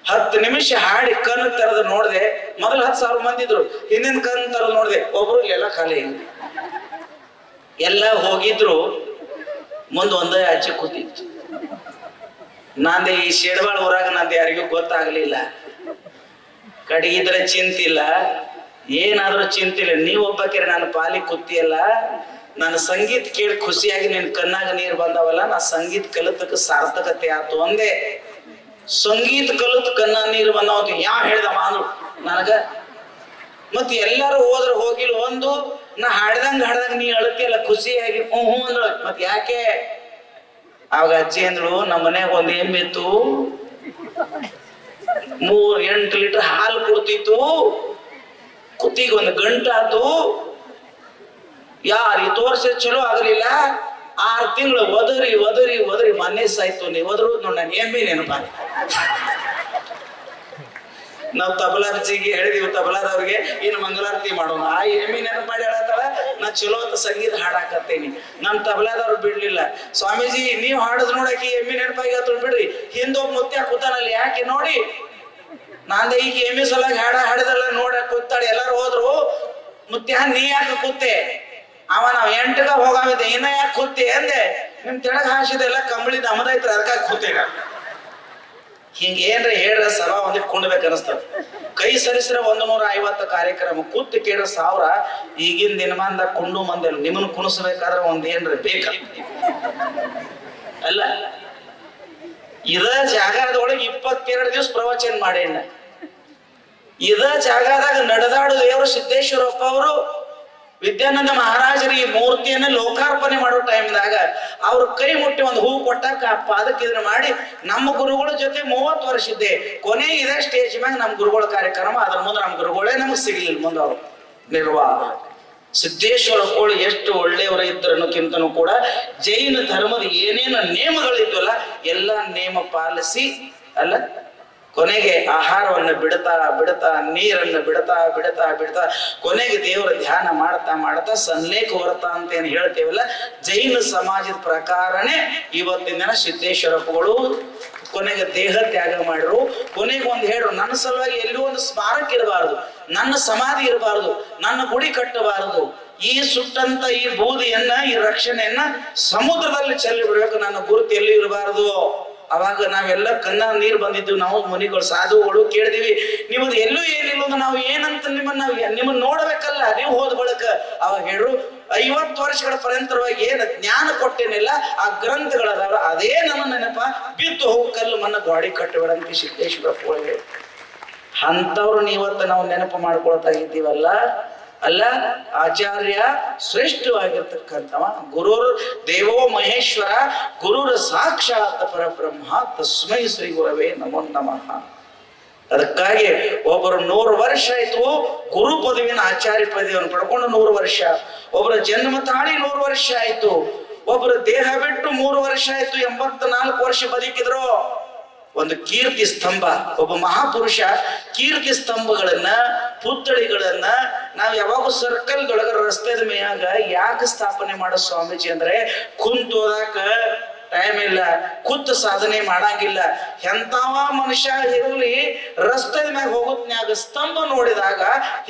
10 ನಿಮಿಷ ಹಾಡಿ ಕಣ್ಣು ತೆರೆದು ನೋಡ್ದೆ. ಮೊದಲು 10,000 ಮಂದಿ ಇದ್ರು. ಹಿಂದಿನ ಕಣ್ಣು ತೆರೆದು ನೋಡ್ದೆ, ಒಬ್ರು ಎಲ್ಲ ಖಾಲಿ. ಎಲ್ಲ ಹೋಗಿದ್ರು. ಮುಂದೆ ಒಂದೇ ಆಚೆ ಕೂತಿತ್ತು. ನಂದೆ ಈ ಶೇಡ್ಬಾಳ ಊರಾಗ ನಂದು ಯಾರಿಗೂ ಗೊತ್ತಾಗ್ಲಿಲ್ಲ. ಕಡೆಗಿದ್ರೆ ಚಿಂತಿಲ್ಲ, ಏನಾದ್ರೂ ಚಿಂತಿಲ್ಲ. ನೀವ್ ಒಬ್ಬಾಕೆ ನನ್ನ ಪಾಲಿ ಕೂತಿಯಲ್ಲ. ನಾನು ಸಂಗೀತ ಕೇಳಿ ಖುಷಿಯಾಗಿ ನಿನ್ ಕಣ್ಣಾಗ ನೀರು ಬಂದವಲ್ಲ, ನಾ ಸಂಗೀತ ಕಲಿತಕ್ಕ ಸಾರ್ಥಕತೆ ಆತು ಒಂದೇ. ಸಂಗೀತ ಕಲಿತ ಕಣ್ಣ ನೀರು ಬಂದವ ಯಾವ ಹೇಳ್ದಮ್ಮ ಅಂದ್ರು ನನಗ. ಮತ್ ಎಲ್ಲಾರು ಹೋದ್ರ ಹೋಗಿಲ್ಲ. ಒಂದು ನಾ ಹಾಡ್ದಂಗ ನೀ ಅಳತಿಯಲ್ಲ ಖುಷಿಯಾಗಿ ಹ್ಞೂ ಅಂದಳು. ಮತ್ ಯಾಕೆ? ಅವಾಗ ಅಜ್ಜಿ ಅಂದ್ಳು, ನಮ್ಮ ಮನ್ಯಾಗ ಒಂದ್ ಎಮ್ಮಿತ್ತು, 8 ಲೀಟರ್ ಹಾಲು ಕೊಡ್ತಿತ್ತು. ಕುತ್ತಿಗೆ ಒಂದು ಗಂಟಾತು, ಯಾರಿಗೆ ತೋರ್ಸಿ ಚಲೋ ಆಗಲಿಲ್ಲ. 6 ತಿಂಗಳು ಒದರಿ ಒದರಿ ಒದರಿ ಮೊನ್ನೆ ಸಾಯ್ತು. ನೀವು ಒದರು ನೋಡಿ, ನಾನು ಎಮ್ಮೆ ನೆನಪ. ನಾವು ತಬಲಾಜಿಗೆ ಹೇಳಿದೀವಿ, ತಬಲಾದವ್ರಿಗೆ ಇನ್ನು ಮಂಗಳಾರತಿ ಮಾಡೋಣ. ಆ ಎಮ್ಮಿ ನೆನಪು ಮಾಡಿ ಹೇಳತ್ತಾಳ, ನಾ ಚಲೋ ಅಂತ ಸಂಗೀತ ಹಾಡಾಕತ್ತೇನಿ. ನಮ್ ತಬಲಾದವ್ರು ಬಿಡ್ಲಿಲ್ಲ. ಸ್ವಾಮೀಜಿ ನೀವ್ ಹಾಡದ್ ನೋಡಕ್ಕೆ ಎಮ್ಮಿ ನೆನಪಾಗಿ ಬಿಡ್ರಿ, ಹಿಂದೊಬ್ಬ ಮುತ್ಯ ಕೂತಾನಲ್ಲಿ ಯಾಕೆ ನೋಡಿ, ನಾಂದ ಈಗ ಎಮ್ಮಿ ಸಲಾಗಿ ಹಾಡಿದಲ್ಲ ನೋಡ ಕೂತಾಳೆ. ಎಲ್ಲಾರು ಹೋದ್ರು, ಮುತ್ಯ ನೀ ಯಾಕೆ ಕೂತೆ? ಅವ ನಾವ್ 8ಗ ಹೋಗಾವಿದ್ದೆ, ಇನ್ನ ಯಾಕೆ ಕೂತಿ ಅಂದೆ. ನಿಮ್ ತೆಳಗ್ ಹಾಸಿದೆಲ್ಲ ಕಂಬಳಿ ನಮ್ಮದೈತ್ರಿ, ಅದಕ್ಕಾಗಿ ಕೂತೇನ. ಹಿಂಗ ಏನ್ರಿ ಹೇಳ್ರ ಸಭಾ ಒಂದಿಟ್ ಕುಂಡ್ಬೇಕು ಅನಿಸ್ತದ. ಕೈ ಸರಿಸ್ರ 150 ಕಾರ್ಯಕ್ರಮ, ಕೂತ್ ಕೇಳ್ರ 1000. ಈಗಿನ ದಿನಮಾನದ ಕುಂಡು ಮಂದಿ ನಿಮ್ಮನ್ನ ಕುಣಿಸ್ಬೇಕಾದ್ರೆ ಒಂದ್ ಏನ್ರಿ ಬೇಕ ಅಲ್ಲ. ಇದ ಜಾಗದೊಳಗೆ 22 ದಿವಸ ಪ್ರವಚನ ಮಾಡೇಣ. ಇದ ಜಾಗದಾಗ ನಡೆದಾಡು ದೇವರು ಸಿದ್ದೇಶ್ವರಪ್ಪ ಅವರು ವಿದ್ಯಾನಂದ ಮಹಾರಾಜರು ಈ ಮೂರ್ತಿಯನ್ನ ಲೋಕಾರ್ಪಣೆ ಮಾಡೋ ಟೈಮ್ದಾಗ ಅವ್ರ ಕೈ ಮುಟ್ಟಿ ಒಂದು ಹೂ ಕೊಟ್ಟಾಕ ಪಾದಕ್ಕೆ ಇದನ್ನ ಮಾಡಿ ನಮ್ಮ ಗುರುಗಳ ಜೊತೆ 30 ವರ್ಷ ಇದ್ದೆ. ಕೊನೆ ಇದೇ ಸ್ಟೇಜ್ ಮ್ಯಾಗ ನಮ್ಮ ಗುರುಗಳ ಕಾರ್ಯಕ್ರಮ, ಅದ್ರ ಮುಂದೆ ನಮ್ಮ ಗುರುಗಳೇ ನಮಗ್ ಸಿಗ್ಲಿಲ್ಲ. ಮುಂದೆ ಅವರು ನಿರ್ವಾಹ ಸಿದ್ದೇಶ್ವರ ಕೋಳಿ ಎಷ್ಟು ಒಳ್ಳೆಯವರು ಇದ್ದರನ್ನೋಕ್ಕಿಂತನೂ ಕೂಡ ಜೈನ ಧರ್ಮದ ಏನೇನು ನೇಮಗಳಿದ್ವಲ್ಲ ಎಲ್ಲ ನೇಮ ಪಾಲಿಸಿ ಅಲ್ಲ, ಕೊನೆಗೆ ಆಹಾರವನ್ನು ಬಿಡ್ತಾ ಬಿಡ್ತಾ, ನೀರನ್ನು ಬಿಡ್ತಾ ಬಿಡ್ತಾ ಬಿಡ್ತಾ, ಕೊನೆಗೆ ದೇವರ ಧ್ಯಾನ ಮಾಡ್ತಾ ಮಾಡ್ತಾ ಸನ್ಲೇಖ ವ್ರತ ಅಂತ ಏನ್ ಹೇಳ್ತೇವಲ್ಲ, ಜೈನ ಸಮಾಜದ ಪ್ರಕಾರನೇ ಇವತ್ತಿನ ದಿನ ಸಿದ್ದೇಶ್ವರಪ್ಪಗಳು ಕೊನೆಗೆ ದೇಹ ತ್ಯಾಗ ಮಾಡಿರು. ಕೊನೆಗೆ ಒಂದು ಹೇಳ್ರು, ನನ್ನ ಸಲುವಾಗಿ ಎಲ್ಲೂ ಒಂದು ಸ್ಮಾರಕ ಇರಬಾರದು, ನನ್ನ ಸಮಾಧಿ ಇರಬಾರದು, ನನ್ನ ಗುಡಿ ಕಟ್ಟಬಾರದು. ಈ ಸುಟ್ಟಂತ ಈ ಬೂದಿಯನ್ನ, ಈ ರಕ್ಷಣೆಯನ್ನ ಸಮುದ್ರದಲ್ಲಿ ಚೆಲ್ಲಿ ಬಿಡ್ಬೇಕು, ನನ್ನ ಗುರುತು ಎಲ್ಲಿ ಇರಬಾರದು. ಅವಾಗ ನಾವೆಲ್ಲ ಕಣ್ಣ ನೀರು ಬಂದಿದ್ದು, ನಾವು ಮುನಿಗಳು ಸಾಧುಗಳು ಕೇಳಿದಿವಿ, ನಿಮ್ಮದು ಎಲ್ಲೂ ಏನಿಲ್ಲ, ನಾವು ಏನಂತ ನಿಮ್ಮನ್ನ ನೋಡ್ಬೇಕಲ್ಲ, ನೀವು ಹೋದ ಬಳಕ. ಅವಾಗ ಹೇಳ್ರು, 50 ವರ್ಷಗಳ ಪರ್ಯಂತರವಾಗಿ ಏನ್ ಜ್ಞಾನ ಕೊಟ್ಟೇನಿಲ್ಲ, ಆ ಗ್ರಂಥಗಳದಾವ, ಅದೇ ನಮ್ಮ ನೆನಪ, ಬಿತ್ತು ಹೋಗು ಕಲ್ಲು ಮನ್ನ ಗಾಡಿ ಕಟ್ಟಬೇಡಂತ ಸಿದ್ದೇಶ್ವರ ಹೇಳಿ. ಅಂತವ್ರು ನೀವತ್ತ ನಾವು ನೆನಪು ಮಾಡ್ಕೊಳ್ತಾ ಇದ್ದೀವಲ್ಲ. ಅಲ್ಲ, ಆಚಾರ್ಯ ಶ್ರೇಷ್ಠವಾಗಿರ್ತಕ್ಕಂಥವ, ಗುರುರ್ ದೇವೋ ಮಹೇಶ್ವರ, ಗುರುರ ಸಾಕ್ಷಾತ್ ಪರಬ್ರಹ್ಮ, ತಸ್ಮೈ ಶ್ರೀ ಗುರವೇ ನಮೋ ನಮಃ. ಅದಕ್ಕಾಗಿ ಒಬ್ಬರು 100 ವರ್ಷ ಆಯ್ತು ಗುರು ಪದವಿನ, ಆಚಾರ್ಯ ಪದವಿಯನ್ನು ಪಡ್ಕೊಂಡು 100 ವರ್ಷ, ಒಬ್ಬರ ಜನ್ಮ ತಾಳಿ 100 ವರ್ಷ ಆಯ್ತು, ಒಬ್ಬರ ದೇಹ ಬಿಟ್ಟು 3 ವರ್ಷ ಆಯ್ತು, 84 ವರ್ಷ ಬದುಕಿದ್ರು. ಒಂದು ಕೀರ್ತಿ ಸ್ತಂಭ, ಒಬ್ಬ ಮಹಾಪುರುಷ ಕೀರ್ತಿ ಸ್ತಂಭಗಳನ್ನ, ಪುತ್ಥಳಿಗಳನ್ನ ನಾವ್ ಯಾವಾಗ ಸರ್ಕಲ್ದೊಳಗ ರಸ್ತೆದ ಮೇಯಾಗ ಯಾಕೆ ಸ್ಥಾಪನೆ ಮಾಡೋ ಸ್ವಾಮೀಜಿ ಅಂದ್ರೆ, ಕುಂತೋದಾಕ ಟೈಮ್ ಇಲ್ಲ, ಕೂತ್ ಸಾಧನೆ ಮಾಡಂಗಿಲ್ಲ. ಎಂತಾವ ಮನುಷ್ಯ ಇರಲಿ, ರಸ್ತೆ ಮ್ಯಾಗ ಹೋಗುತ್ನ್ಯಾಗ ಸ್ತಂಭ ನೋಡಿದಾಗ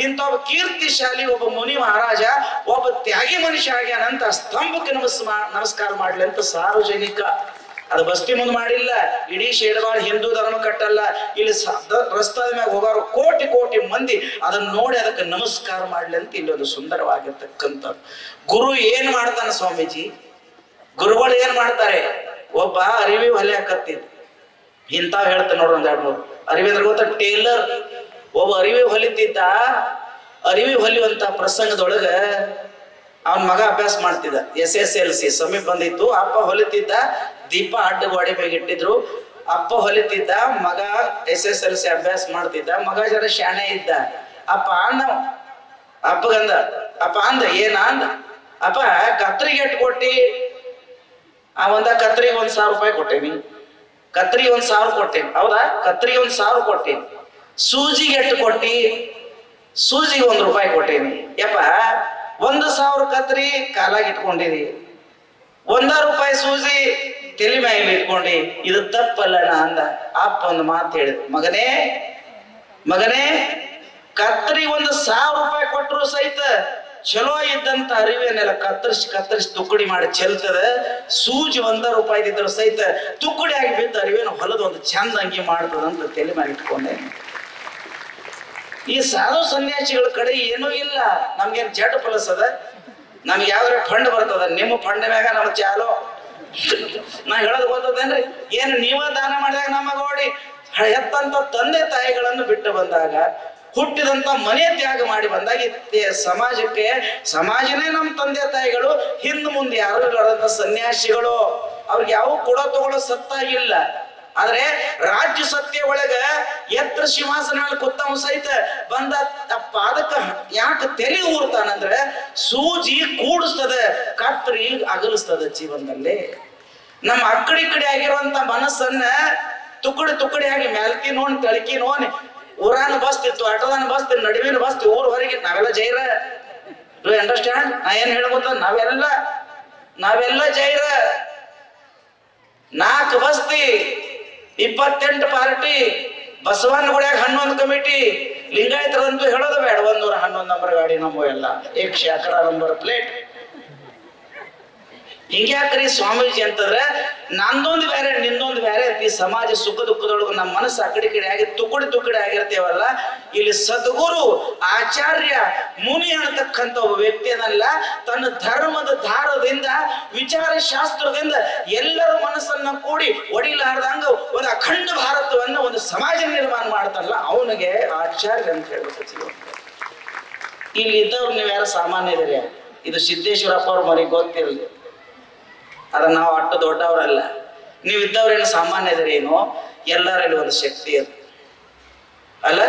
ಇಂಥ ಕೀರ್ತಿಶಾಲಿ ಒಬ್ಬ ಮುನಿ ಮಹಾರಾಜ, ಒಬ್ಬ ತ್ಯಾಗಿ ಮನುಷ್ಯ ಆಗ್ಯಾನಂತ ಸ್ತಂಭಕ್ಕೆ ನಮಸ್ಕಾರ ಮಾಡ್ಲಿ ಅಂತ ಸಾರ್ವಜನಿಕ, ಅದು ಬಸ್ತಿ ಮುಂದೆ ಮಾಡಿಲ್ಲ, ಇಡೀ ಶೇಡವಾಳ ಹಿಂದೂ ಧರ್ಮ ಕಟ್ಟಲ್ಲ, ಇಲ್ಲಿ ರಸ್ತಾದ ಮ್ಯಾಗ ಹೋಗೋರು ಕೋಟಿ ಕೋಟಿ ಮಂದಿ ಅದನ್ನ ನೋಡಿ ಅದಕ್ಕೆ ನಮಸ್ಕಾರ ಮಾಡ್ಲಿ ಅಂತ ಇಲ್ಲೊಂದು ಸುಂದರವಾಗಿರ್ತಕ್ಕಂಥದ್ದು. ಗುರು ಏನ್ ಮಾಡ್ತಾನ ಸ್ವಾಮೀಜಿ, ಗುರುಗಳು ಏನ್ ಮಾಡ್ತಾರೆ, ಒಬ್ಬ ಅರಿವಿ ಹೊಲೆ ಹಾಕತ್ತಿದ್ ಇಂತಾವ್ ಹೇಳ್ತಾನೆ ನೋಡ್ರಿ, 1-2 ಅರಿವಿ ಅಂದ್ರೆ ಗೊತ್ತ, ಟೇಲರ್. ಒಬ್ಬ ಅರಿವಿ ಹೊಲಿತಿದ್ದ, ಅರಿವಿ ಹೊಲಿಯುವಂತ ಪ್ರಸಂಗದೊಳಗ ಅವನ್ ಮಗ ಅಭ್ಯಾಸ ಮಾಡ್ತಿದ್ದ. SSLC ಸಮೀಪ ಬಂದಿತ್ತು, ಅಪ್ಪ ಹೊಲಿತಿದ್ದ, ದೀಪ ಅಡ್ಡ ಗೋಡೆ ಮೇಲೆ ಇಟ್ಟಿದ್ರು, ಅಪ್ಪ ಹೊಲಿತಿದ್ದ, ಮಗ SSLC ಅಭ್ಯಾಸ ಮಾಡ್ತಿದ್ದ. ಮಗ ಜರ ಶಾಣೆ ಇದ್ದ. ಅಪ್ಪ ಅಪ್ಪಗಂದ, ಅಪ್ಪ ಅಂದ, ಏನ ಅಂದ, ಅಪ್ಪ ಕತ್ರಿಗೆ ಎಟ್ಟು ಕೊಟ್ಟಿ? ಒಂದ ಕತ್ರಿಗೆ 1,000 ರೂಪಾಯಿ ಕೊಟ್ಟೇನಿ. ಕತ್ರಿಗೆ 1,000 ಕೊಟ್ಟೇನಿ. ಹೌದಾ, ಕತ್ರಿಗೆ 1,000 ಕೊಟ್ಟೇನಿ. ಸೂಜಿಗೆ ಎಟ್ಟು ಕೊಟ್ಟಿ? ಸೂಜಿಗೆ 1 ರೂಪಾಯಿ ಕೊಟ್ಟೇನಿ. ಯಪ್ಪ 1,000 ಕತ್ರಿ ಕಾಲಾಗಿ ಇಟ್ಕೊಂಡಿದಿ, 1 ರೂಪಾಯಿ ಸೂಜಿ ತಲೆ ಮ್ಯಾಗ ಇಟ್ಕೊಂಡಿ, ಇದು ತಪ್ಪಲ್ಲಣ್ಣ ಅಂದ. ಅಪ್ಪ ಒಂದು ಮಾತು ಹೇಳಿದ, ಮಗನೇ ಕತ್ರಿ 1,000 ರೂಪಾಯಿ ಕೊಟ್ಟರು ಸಹಿತ ಚಲೋ ಇದ್ದಂತ ಅರಿವೇನೆಲ್ಲ ಕತ್ತರಿಸಿ ತುಕ್ಕಡಿ ಮಾಡಿ ಚೆಲ್ತದ. ಸೂಜಿ 1 ರೂಪಾಯಿ ಇದ್ರು ಸಹಿತ ತುಕ್ಕಡಿ ಆಗಿ ಬಿದ್ದ ಅರಿವೇನು ಹೊಲದ ಒಂದು ಚಂದ ಅಂಗಿ ಮಾಡ್ತದಂತ ತಲೆ ಮ್ಯಾಗ ಇಟ್ಕೊಂಡೆ. ಈ ಸಾಧು ಸನ್ಯಾಸಿಗಳ ಕಡೆ ಏನೂ ಇಲ್ಲ, ನಮ್ಗೇನ್ ಜಡ್ ಪ್ಲಸ್ ಅದ, ನಮ್ಗೆ ಯಾವ್ದಾರ ಫಂಡ್ ಬರ್ತದ, ನಿಮ್ಮ ಫಂಡ್ ಮ್ಯಾಗ ನಮ್ ಚಾಲೋ. ನಾ ಹೇಳೋದು ಗೊತ್ತದೇನ್ರಿ, ಏನು ನೀವ ದಾನ ಮಾಡಿದಾಗ ನಮ್ಮ ಗೋಡಿ ಎತ್ತಂತ ತಂದೆ ತಾಯಿಗಳನ್ನು ಬಿಟ್ಟು ಬಂದಾಗ, ಹುಟ್ಟಿದಂತ ಮನೆ ತ್ಯಾಗ ಮಾಡಿ ಬಂದಾಗ, ಸಮಾಜನೇ ನಮ್ಮ ತಂದೆ ತಾಯಿಗಳು, ಹಿಂದ್ ಮುಂದೆ ಯಾರು ಇಲ್ಲದಂತ ಸನ್ಯಾಸಿಗಳು, ಅವ್ರಿಗೆ ಯಾವ ಕೊಡೋ ತಗೊಳ್ಳೋ ಸತ್ತಾಗಿಲ್ಲ. ಆದ್ರೆ ರಾಜ್ಯ ಸತ್ಯ ಒಳಗ ಎತ್ರ ಸಿಂಹಾಸನ ಮೇಲೆ ಕೂತವ ಸಹಿತ ಬಂದ ಪಾದಕ ಯಾಕೆ ತೆಲಿ ಊರ್ತಾನಂದ್ರೆ ಸೂಜಿ ಕೂಡಿಸ್ತದ, ಕತ್ರಿ ಅಗಲಿಸ್ತದ ಜೀವನದಲ್ಲಿ. ನಮ್ಮ ಅಕ್ಕಡಿ ಕಡೆ ಆಗಿರುವಂತ ಮನಸ್ಸನ್ನ ತುಕಡಿ ತುಕಡಿಯಾಗಿ ಮೆಲ್ಕಿ ನೋಡಿ ತಳಕಿ ನೋಡಿ ಊರಾನ ಬಸ್ತಿತ್ತು, ಆಟೋದಾನ ಬಸ್ತಿ, ನಡುವಿನ ಬಸ್ತಿ, ಊರ್ ಹೊರಗೆ ನಾವೆಲ್ಲ ಜೈರ. Do understand? ನಾ ಏನ್ ಹೇಳ್ಬೋದ? ನಾವೆಲ್ಲ ಜೈರ. 4 ಬಸ್ತಿ, 28 ಪಾರ್ಟಿ, ಬಸವನ ಗುಡಿಯಾಗ 11 ಕಮಿಟಿ, ಲಿಂಗಾಯತರಂತೂ ಹೇಳೋದು ಬೇಡ, 111 ನಂಬರ್ ಗಾಡಿ ನಮ್ಮ ಎಲ್ಲ 111 ನಂಬರ್ ಪ್ಲೇಟ್. ಹಿಂಗ್ಯಾಕ್ರಿ ಸ್ವಾಮೀಜಿ ಅಂತಂದ್ರೆ ನಂದೊಂದು ಬೇರೆ ನಿಂದೊಂದು ಬೇರೆ ಈ ಸಮಾಜ ಸುಖ ದುಃಖದೊಳಗೆ ನಮ್ಮ ಮನಸ್ಸು ಆ ಕಡೆ ಆಗಿ ತುಕಡಿ ಆಗಿರ್ತೇವಲ್ಲ. ಇಲ್ಲಿ ಸದ್ಗುರು ಆಚಾರ್ಯ ಮುನಿ ಅನ್ನತಕ್ಕಂಥ ಒಬ್ಬ ವ್ಯಕ್ತಿ ಅದಲ್ಲ, ತನ್ನ ಧರ್ಮದ ಧಾರದಿಂದ ವಿಚಾರ ಶಾಸ್ತ್ರದಿಂದ ಎಲ್ಲರ ಮನಸ್ಸನ್ನ ಕೂಡಿ ಒಡಿಲಾರ್ದಂಗ ಒಂದು ಅಖಂಡ ಭಾರತವನ್ನ ಒಂದು ಸಮಾಜ ನಿರ್ಮಾಣ ಮಾಡ್ತಾರಲ್ಲ ಅವನಿಗೆ ಆಚಾರ್ಯ ಅಂತ ಹೇಳ್ಬೇಕು. ಇಲ್ಲಿ ಇದ್ದವ್ರು ನೀವು ಯಾರು ಸಾಮಾನ್ಯ ಇದೀರಿ? ಇದು ಸಿದ್ದೇಶ್ವರಪ್ಪ ಅವ್ರ ಮನೆಗೆ ಗೊತ್ತಿರಲಿ, ಅದ ನಾವು ಅಟ್ಟು ದೊಡ್ಡವರಲ್ಲ. ನೀವು ಇದ್ದವ್ರೇನು ಸಾಮಾನ್ಯ ಇದ್ರಿ ಏನು? ಎಲ್ಲರಲ್ಲಿ ಒಂದು ಶಕ್ತಿ ಅದ ಅಲ್ಲ,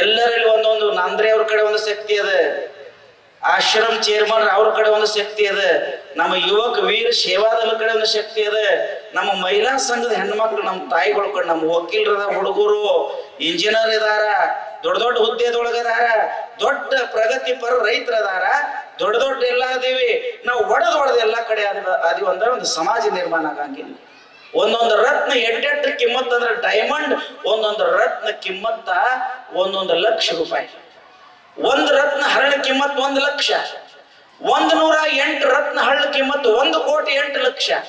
ಎಲ್ಲರಲ್ಲಿ ಒಂದೊಂದು. ನಂದ್ರೆ ಅವ್ರ ಕಡೆ ಒಂದು ಶಕ್ತಿ ಅದ, ಆಶ್ರಮ್ ಚೇರ್ಮನ್ ಅವ್ರ ಕಡೆ ಒಂದು ಶಕ್ತಿ ಅದ, ನಮ್ಮ ಯುವಕ ವೀರ ಸೇವಾದಳ ಕಡೆ ಒಂದು ಶಕ್ತಿ ಅದ, ನಮ್ಮ ಮಹಿಳಾ ಸಂಘದ ಹೆಣ್ಮಕ್ಳು, ನಮ್ಮ ತಾಯಿಗಳ ಕಡೆ, ನಮ್ಮ ವಕೀಲರದ ಹುಡುಗರು, ಇಂಜಿನಿಯರ್ ಇದಾರ, ದೊಡ್ಡ ದೊಡ್ಡ ಹುದ್ದೆದೊಳಗದಾರ, ದೊಡ್ಡ ಪ್ರಗತಿಪರ ರೈತರದಾರ, ದೊಡ್ಡ ಎಲ್ಲ ಅದೀವಿ. ನಾವು ಒಡೆದು ಎಲ್ಲ ಕಡೆ ಅದೀವಿ ಅಂದ್ರೆ ಒಂದು ಸಮಾಜ ನಿರ್ಮಾಣ ಆಗಂಗಿಲ್ಲ. ಒಂದೊಂದು ರತ್ನ ಎಟ್ಟೆಟ್ಟು ಕಿಮ್ಮತ್ ಅಂದ್ರೆ ಡೈಮಂಡ್ ಒಂದೊಂದು ರತ್ನ ಕಿಮ್ಮತ್ತ 1 ಲಕ್ಷ ರೂಪಾಯಿ. 1 ರತ್ನ ಹರಳ ಕಿಮ್ಮತ್ 1 ಲಕ್ಷ. 108 ರತ್ನ ಹಳ್ಳ ಕಿಮ್ಮತ್ತು 1,08,00,000.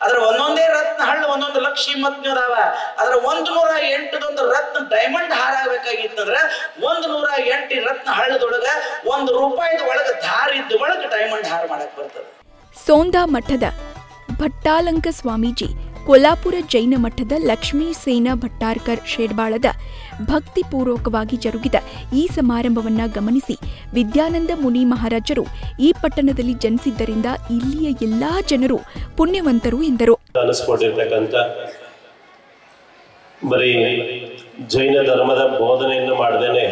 ಅದ್ರ ಒಂದೊಂದೇ ರತ್ನ ಹಳ್ಳ 1 ಲಕ್ಷ ಕಿಮ್ಮತ್ ಅದಾವ. ಅದ್ರ 108 ರತ್ನ ಡೈಮಂಡ್ ಹಾರ ಆಗ್ಬೇಕಾಗಿತ್ತಂದ್ರ 108 ರತ್ನ ಹಳ್ಳದೊಳಗ 1 ರೂಪಾಯಿದ ಒಳಗ ಧಾರಿದ್ದ ಒಳಗ ಡೈಮಂಡ್ ಹಾರ ಮಾಡಕ್ ಬರ್ತದೆ. ಸೋಂದಾ ಮಠದ ಭಟ್ಟಾಲಂಕ ಸ್ವಾಮೀಜಿ, ಕೊಲ್ಲಾಪುರ ಜೈನ ಮಠದ ಲಕ್ಷ್ಮೀ ಸೇನಾ ಭಟ್ಟಾರ್ಕರ್ ಶೇಡ್ಬಾಳದ ಭಕ್ತಿಪೂರ್ವಕವಾಗಿ ಜರುಗಿದ ಈ ಸಮಾರಂಭವನ್ನ ಗಮನಿಸಿ ವಿದ್ಯಾನಂದ ಮುನಿ ಮಹಾರಾಜರು ಈ ಪಟ್ಟಣದಲ್ಲಿ ಜನಿಸಿದ್ದರಿಂದ ಇಲ್ಲಿಯ ಎಲ್ಲಾ ಜನರು ಪುಣ್ಯವಂತರು ಎಂದರು. ಅನಿಸ್ಕೊಂಡಿರ್ತಕ್ಕಂಥ ಬರೀ ಜೈನ ಧರ್ಮದ ಬೋಧನೆಯನ್ನು ಮಾಡದೇನೆ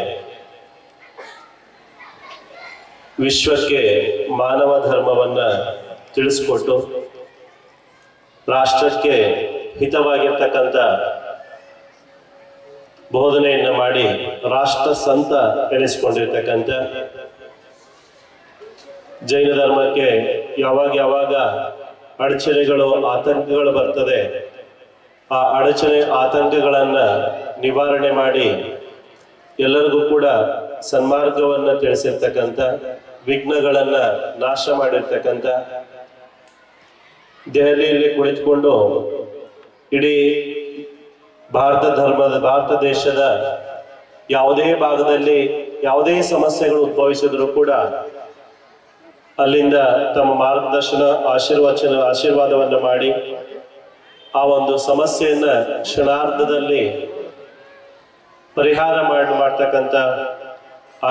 ವಿಶ್ವಕ್ಕೆ ಮಾನವ ಧರ್ಮವನ್ನ ತಿಳಿಸ್ಕೊಟ್ಟು ರಾಷ್ಟ್ರಕ್ಕೆ ಹಿತವಾಗಿರ್ತಕ್ಕಂಥ ಬೋಧನೆಯನ್ನು ಮಾಡಿ ರಾಷ್ಟ್ರ ಸಂತ ಎನಿಸಿಕೊಂಡಿರ್ತಕ್ಕಂಥ ಜೈನ ಧರ್ಮಕ್ಕೆ ಯಾವಾಗ ಅಡಚಣೆಗಳು ಆತಂಕಗಳು ಬರ್ತದೆ, ಆ ಅಡಚಣೆ ಆತಂಕಗಳನ್ನ ನಿವಾರಣೆ ಮಾಡಿ ಎಲ್ಲರಿಗೂ ಕೂಡ ಸನ್ಮಾರ್ಗವನ್ನ ತಿಳಿಸಿರ್ತಕ್ಕಂಥ, ವಿಘ್ನಗಳನ್ನ ನಾಶ ಮಾಡಿರ್ತಕ್ಕಂಥ, ದೆಹಲಿಯಲ್ಲಿ ಕುಳಿತುಕೊಂಡು ಇಡೀ ಭಾರತ ದೇಶದ ಯಾವುದೇ ಭಾಗದಲ್ಲಿ ಯಾವುದೇ ಸಮಸ್ಯೆಗಳು ಉದ್ಭವಿಸಿದ್ರು ಕೂಡ ಅಲ್ಲಿಂದ ತಮ್ಮ ಮಾರ್ಗದರ್ಶನ ಆಶೀರ್ವಾದವನ್ನು ಮಾಡಿ ಆ ಒಂದು ಸಮಸ್ಯೆಯನ್ನ ಕ್ಷಣಾರ್ಧದಲ್ಲಿ ಪರಿಹಾರ ಮಾಡ್ತಕ್ಕಂಥ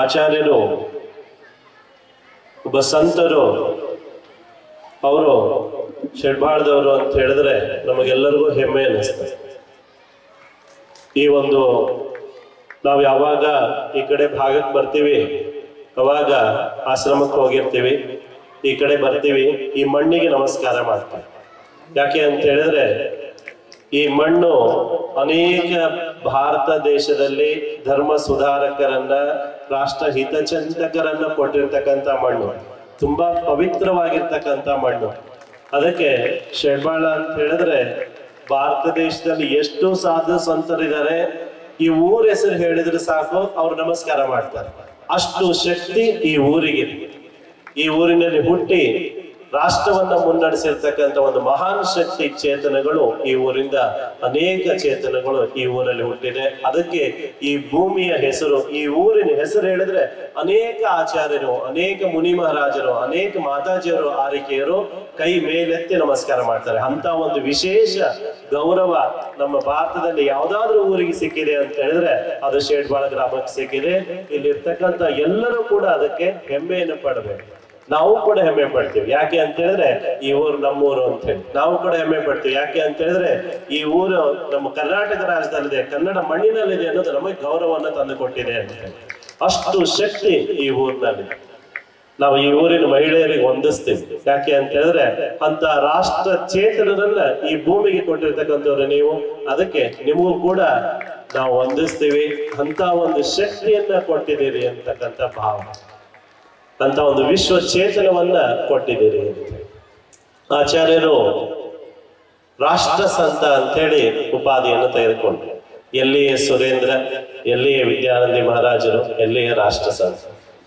ಆಚಾರ್ಯರು, ಒಬ್ಬ ಸಂತರು, ಅವರು ಶೆಡ್ಬಾಳದವರು ಅಂತ ಹೇಳಿದ್ರೆ ನಮಗೆಲ್ಲರಿಗೂ ಹೆಮ್ಮೆ ಅನ್ನಿಸ್ತದೆ. ಈ ಒಂದು ನಾವು ಯಾವಾಗ ಈ ಕಡೆ ಭಾಗಕ್ಕೆ ಬರ್ತೀವಿ ಅವಾಗ ಆಶ್ರಮಕ್ಕೆ ಹೋಗಿರ್ತೀವಿ, ಈ ಕಡೆ ಬರ್ತೀವಿ, ಈ ಮಣ್ಣಿಗೆ ನಮಸ್ಕಾರ ಮಾಡ್ತೀವಿ. ಯಾಕೆ ಅಂತ ಹೇಳಿದ್ರೆ ಈ ಮಣ್ಣು ಅನೇಕ ಭಾರತ ದೇಶದಲ್ಲಿ ಧರ್ಮ ಸುಧಾರಕರನ್ನ, ರಾಷ್ಟ್ರ ಹಿತಚಿಂತಕರನ್ನ ಕೊಟ್ಟಿರ್ತಕ್ಕಂಥ ಮಣ್ಣು, ತುಂಬಾ ಪವಿತ್ರವಾಗಿರ್ತಕ್ಕಂಥ ಮಣ್ಣು. ಅದಕ್ಕೆ ಶೆಡ್ಬಾಳ ಅಂತ ಹೇಳಿದ್ರೆ ಭಾರತ ದೇಶದಲ್ಲಿ ಎಷ್ಟು ಸಾಧು ಸಂತರಿದ್ದಾರೆ, ಈ ಊರ ಹೆಸರು ಹೇಳಿದ್ರೆ ಸಾಕು ಅವ್ರು ನಮಸ್ಕಾರ ಮಾಡ್ತಾರೆ. ಅಷ್ಟು ಶಕ್ತಿ ಈ ಊರಿಗೆ. ಈ ಊರಿನಲ್ಲಿ ಹುಟ್ಟಿ ರಾಷ್ಟ್ರವನ್ನ ಮುನ್ನಡೆಸಿರ್ತಕ್ಕಂಥ ಒಂದು ಮಹಾನ್ ಶಕ್ತಿ ಚೇತನಗಳು ಈ ಊರಿಂದ, ಅನೇಕ ಚೇತನಗಳು ಈ ಊರಲ್ಲಿ ಹುಟ್ಟಿದೆ. ಅದಕ್ಕೆ ಈ ಭೂಮಿಯ ಹೆಸರು, ಈ ಊರಿನ ಹೆಸರು ಹೇಳಿದ್ರೆ ಅನೇಕ ಆಚಾರ್ಯರು, ಅನೇಕ ಮುನಿ ಮಹಾರಾಜರು, ಅನೇಕ ಮಾತಾಜಿಯರು, ಆರಿಕೆಯರು ಕೈ ಮೇಲೆತ್ತಿ ನಮಸ್ಕಾರ ಮಾಡ್ತಾರೆ. ಅಂತ ಒಂದು ವಿಶೇಷ ಗೌರವ ನಮ್ಮ ಭಾರತದಲ್ಲಿ ಯಾವ್ದಾದ್ರೂ ಊರಿಗೆ ಸಿಕ್ಕಿದೆ ಅಂತ ಹೇಳಿದ್ರೆ ಅದು ಶೇಡ್ಬಾಳ ಗ್ರಾಮಕ್ಕೆ ಸಿಕ್ಕಿದೆ. ಇಲ್ಲಿರ್ತಕ್ಕಂಥ ಎಲ್ಲರೂ ಕೂಡ ಅದಕ್ಕೆ ಹೆಮ್ಮೆಯನ್ನು ಪಡಬೇಕು. ನಾವು ಕೂಡ ಹೆಮ್ಮೆ ಪಡ್ತೀವಿ. ಯಾಕೆ ಅಂತ ಹೇಳಿದ್ರೆ ಈ ಊರು ನಮ್ಮೂರು ಅಂತ ಹೇಳಿ ನಾವು ಕೂಡ ಹೆಮ್ಮೆ ಪಡ್ತೀವಿ. ಯಾಕೆ ಅಂತ ಹೇಳಿದ್ರೆ ಈ ಊರು ನಮ್ಮ ಕರ್ನಾಟಕ ರಾಜ್ಯದಲ್ಲಿದೆ, ಕನ್ನಡ ಮಣ್ಣಿನಲ್ಲಿದೆ ಅನ್ನೋದು ನಮಗೆ ಗೌರವವನ್ನು ತಂದು ಕೊಟ್ಟಿದೆ ಅಂತ ಹೇಳಿ. ಅಷ್ಟು ಶಕ್ತಿ ಈ ಊರಿನಲ್ಲಿ. ನಾವು ಈ ಊರಿನ ಮಹಿಳೆಯರಿಗೆ ವಂದಿಸ್ತೀವಿ. ಯಾಕೆ ಅಂತ ಹೇಳಿದ್ರೆ ಅಂತ ರಾಷ್ಟ್ರ ಚೇತನರನ್ನ ಈ ಭೂಮಿಗೆ ಕೊಟ್ಟಿರ್ತಕ್ಕಂಥವ್ರು ನೀವು. ಅದಕ್ಕೆ ನಿಮಗೂ ಕೂಡ ನಾವು ವಂದಿಸ್ತೀವಿ. ಅಂತ ಒಂದು ಶಕ್ತಿಯನ್ನ ಕೊಟ್ಟಿದ್ದೀರಿ ಅಂತಕ್ಕಂಥ ಭಾವ, ಅಂತ ಒಂದು ವಿಶ್ವ ಚೇತನವನ್ನ ಕೊಟ್ಟಿದ್ದೀರಿ ಅಂತ. ಆಚಾರ್ಯರು ರಾಷ್ಟ್ರ ಸಂತ ಅಂತೇಳಿ ಉಪಾಧಿಯನ್ನು ತೆಗೆದುಕೊಂಡ್ರು. ಎಲ್ಲಿಯೇ ಸುರೇಂದ್ರ, ಎಲ್ಲಿಯೇ ವಿದ್ಯಾನಂದಿ ಮಹಾರಾಜರು, ಎಲ್ಲಿಯೇ ರಾಷ್ಟ್ರ ಸಂತ,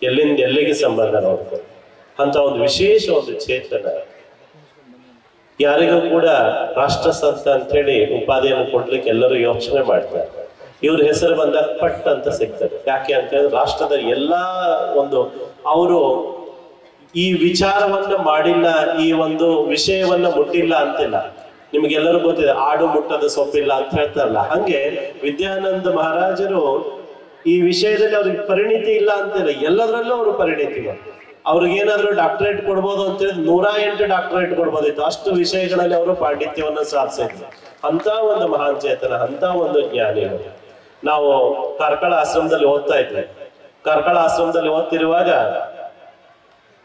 ಎಲ್ಲಿಂದ ಎಲ್ಲಿಗೆ ಸಂಬಂಧ ನೋಡ್ತಾರೆ. ಅಂತ ಒಂದು ವಿಶೇಷ ಒಂದು ಚೇತನ. ಯಾರಿಗೂ ಕೂಡ ರಾಷ್ಟ್ರ ಸಂತ ಅಂತ ಹೇಳಿ ಉಪಾಧಿಯನ್ನು ಕೊಡ್ಲಿಕ್ಕೆ ಎಲ್ಲರೂ ಯೋಚನೆ ಮಾಡ್ತಾರೆ. ಇವ್ರ ಹೆಸರು ಬಂದಾಗ ಪಟ್ ಅಂತ ಸಿಗ್ತದೆ. ಯಾಕೆ ಅಂತ ಹೇಳಿದ್ರೆ ರಾಷ್ಟ್ರದ ಎಲ್ಲಾ ಒಂದು ಅವರು ಈ ವಿಚಾರವನ್ನ ಮಾಡಿಲ್ಲ, ಈ ಒಂದು ವಿಷಯವನ್ನ ಮುಟ್ಟಿಲ್ಲ ಅಂತಿಲ್ಲ. ನಿಮ್ಗೆಲ್ಲರೂ ಗೊತ್ತಿದೆ, ಆಡು ಮುಟ್ಟದ ಸೊಪ್ಪಿಲ್ಲ ಅಂತ ಹೇಳ್ತಾರಲ್ಲ, ಹಂಗೆ ವಿದ್ಯಾನಂದ ಮಹಾರಾಜರು ಈ ವಿಷಯದಲ್ಲಿ ಅವ್ರಿಗೆ ಪರಿಣಿತಿ ಇಲ್ಲ ಅಂತಿಲ್ಲ, ಎಲ್ಲದರಲ್ಲೂ ಅವರು ಪರಿಣಿತಿ. ಅವ್ರಿಗೇನಾದ್ರೂ ಡಾಕ್ಟರೇಟ್ ಕೊಡ್ಬೋದು ಅಂತ ಹೇಳಿದ್ರೆ 108 ಡಾಕ್ಟರೇಟ್ ಕೊಡ್ಬೋದಿತ್ತು. ಅಷ್ಟು ವಿಷಯಗಳಲ್ಲಿ ಅವರು ಪಾಂಡಿತ್ಯವನ್ನು ಸಾಧಿಸಿದ್ರು. ಅಂತ ಒಂದು ಮಹಾನ್ ಚೇತನ, ಅಂತ ಒಂದು ಜ್ಞಾನಿ. ನಾವು ಕಾರ್ಕಳ ಆಶ್ರಮದಲ್ಲಿ ಓದ್ತಾ ಇದ್ವಿ. ಕಾರ್ಕಳ ಆಶ್ರಮದಲ್ಲಿ ಓದ್ತಿರುವಾಗ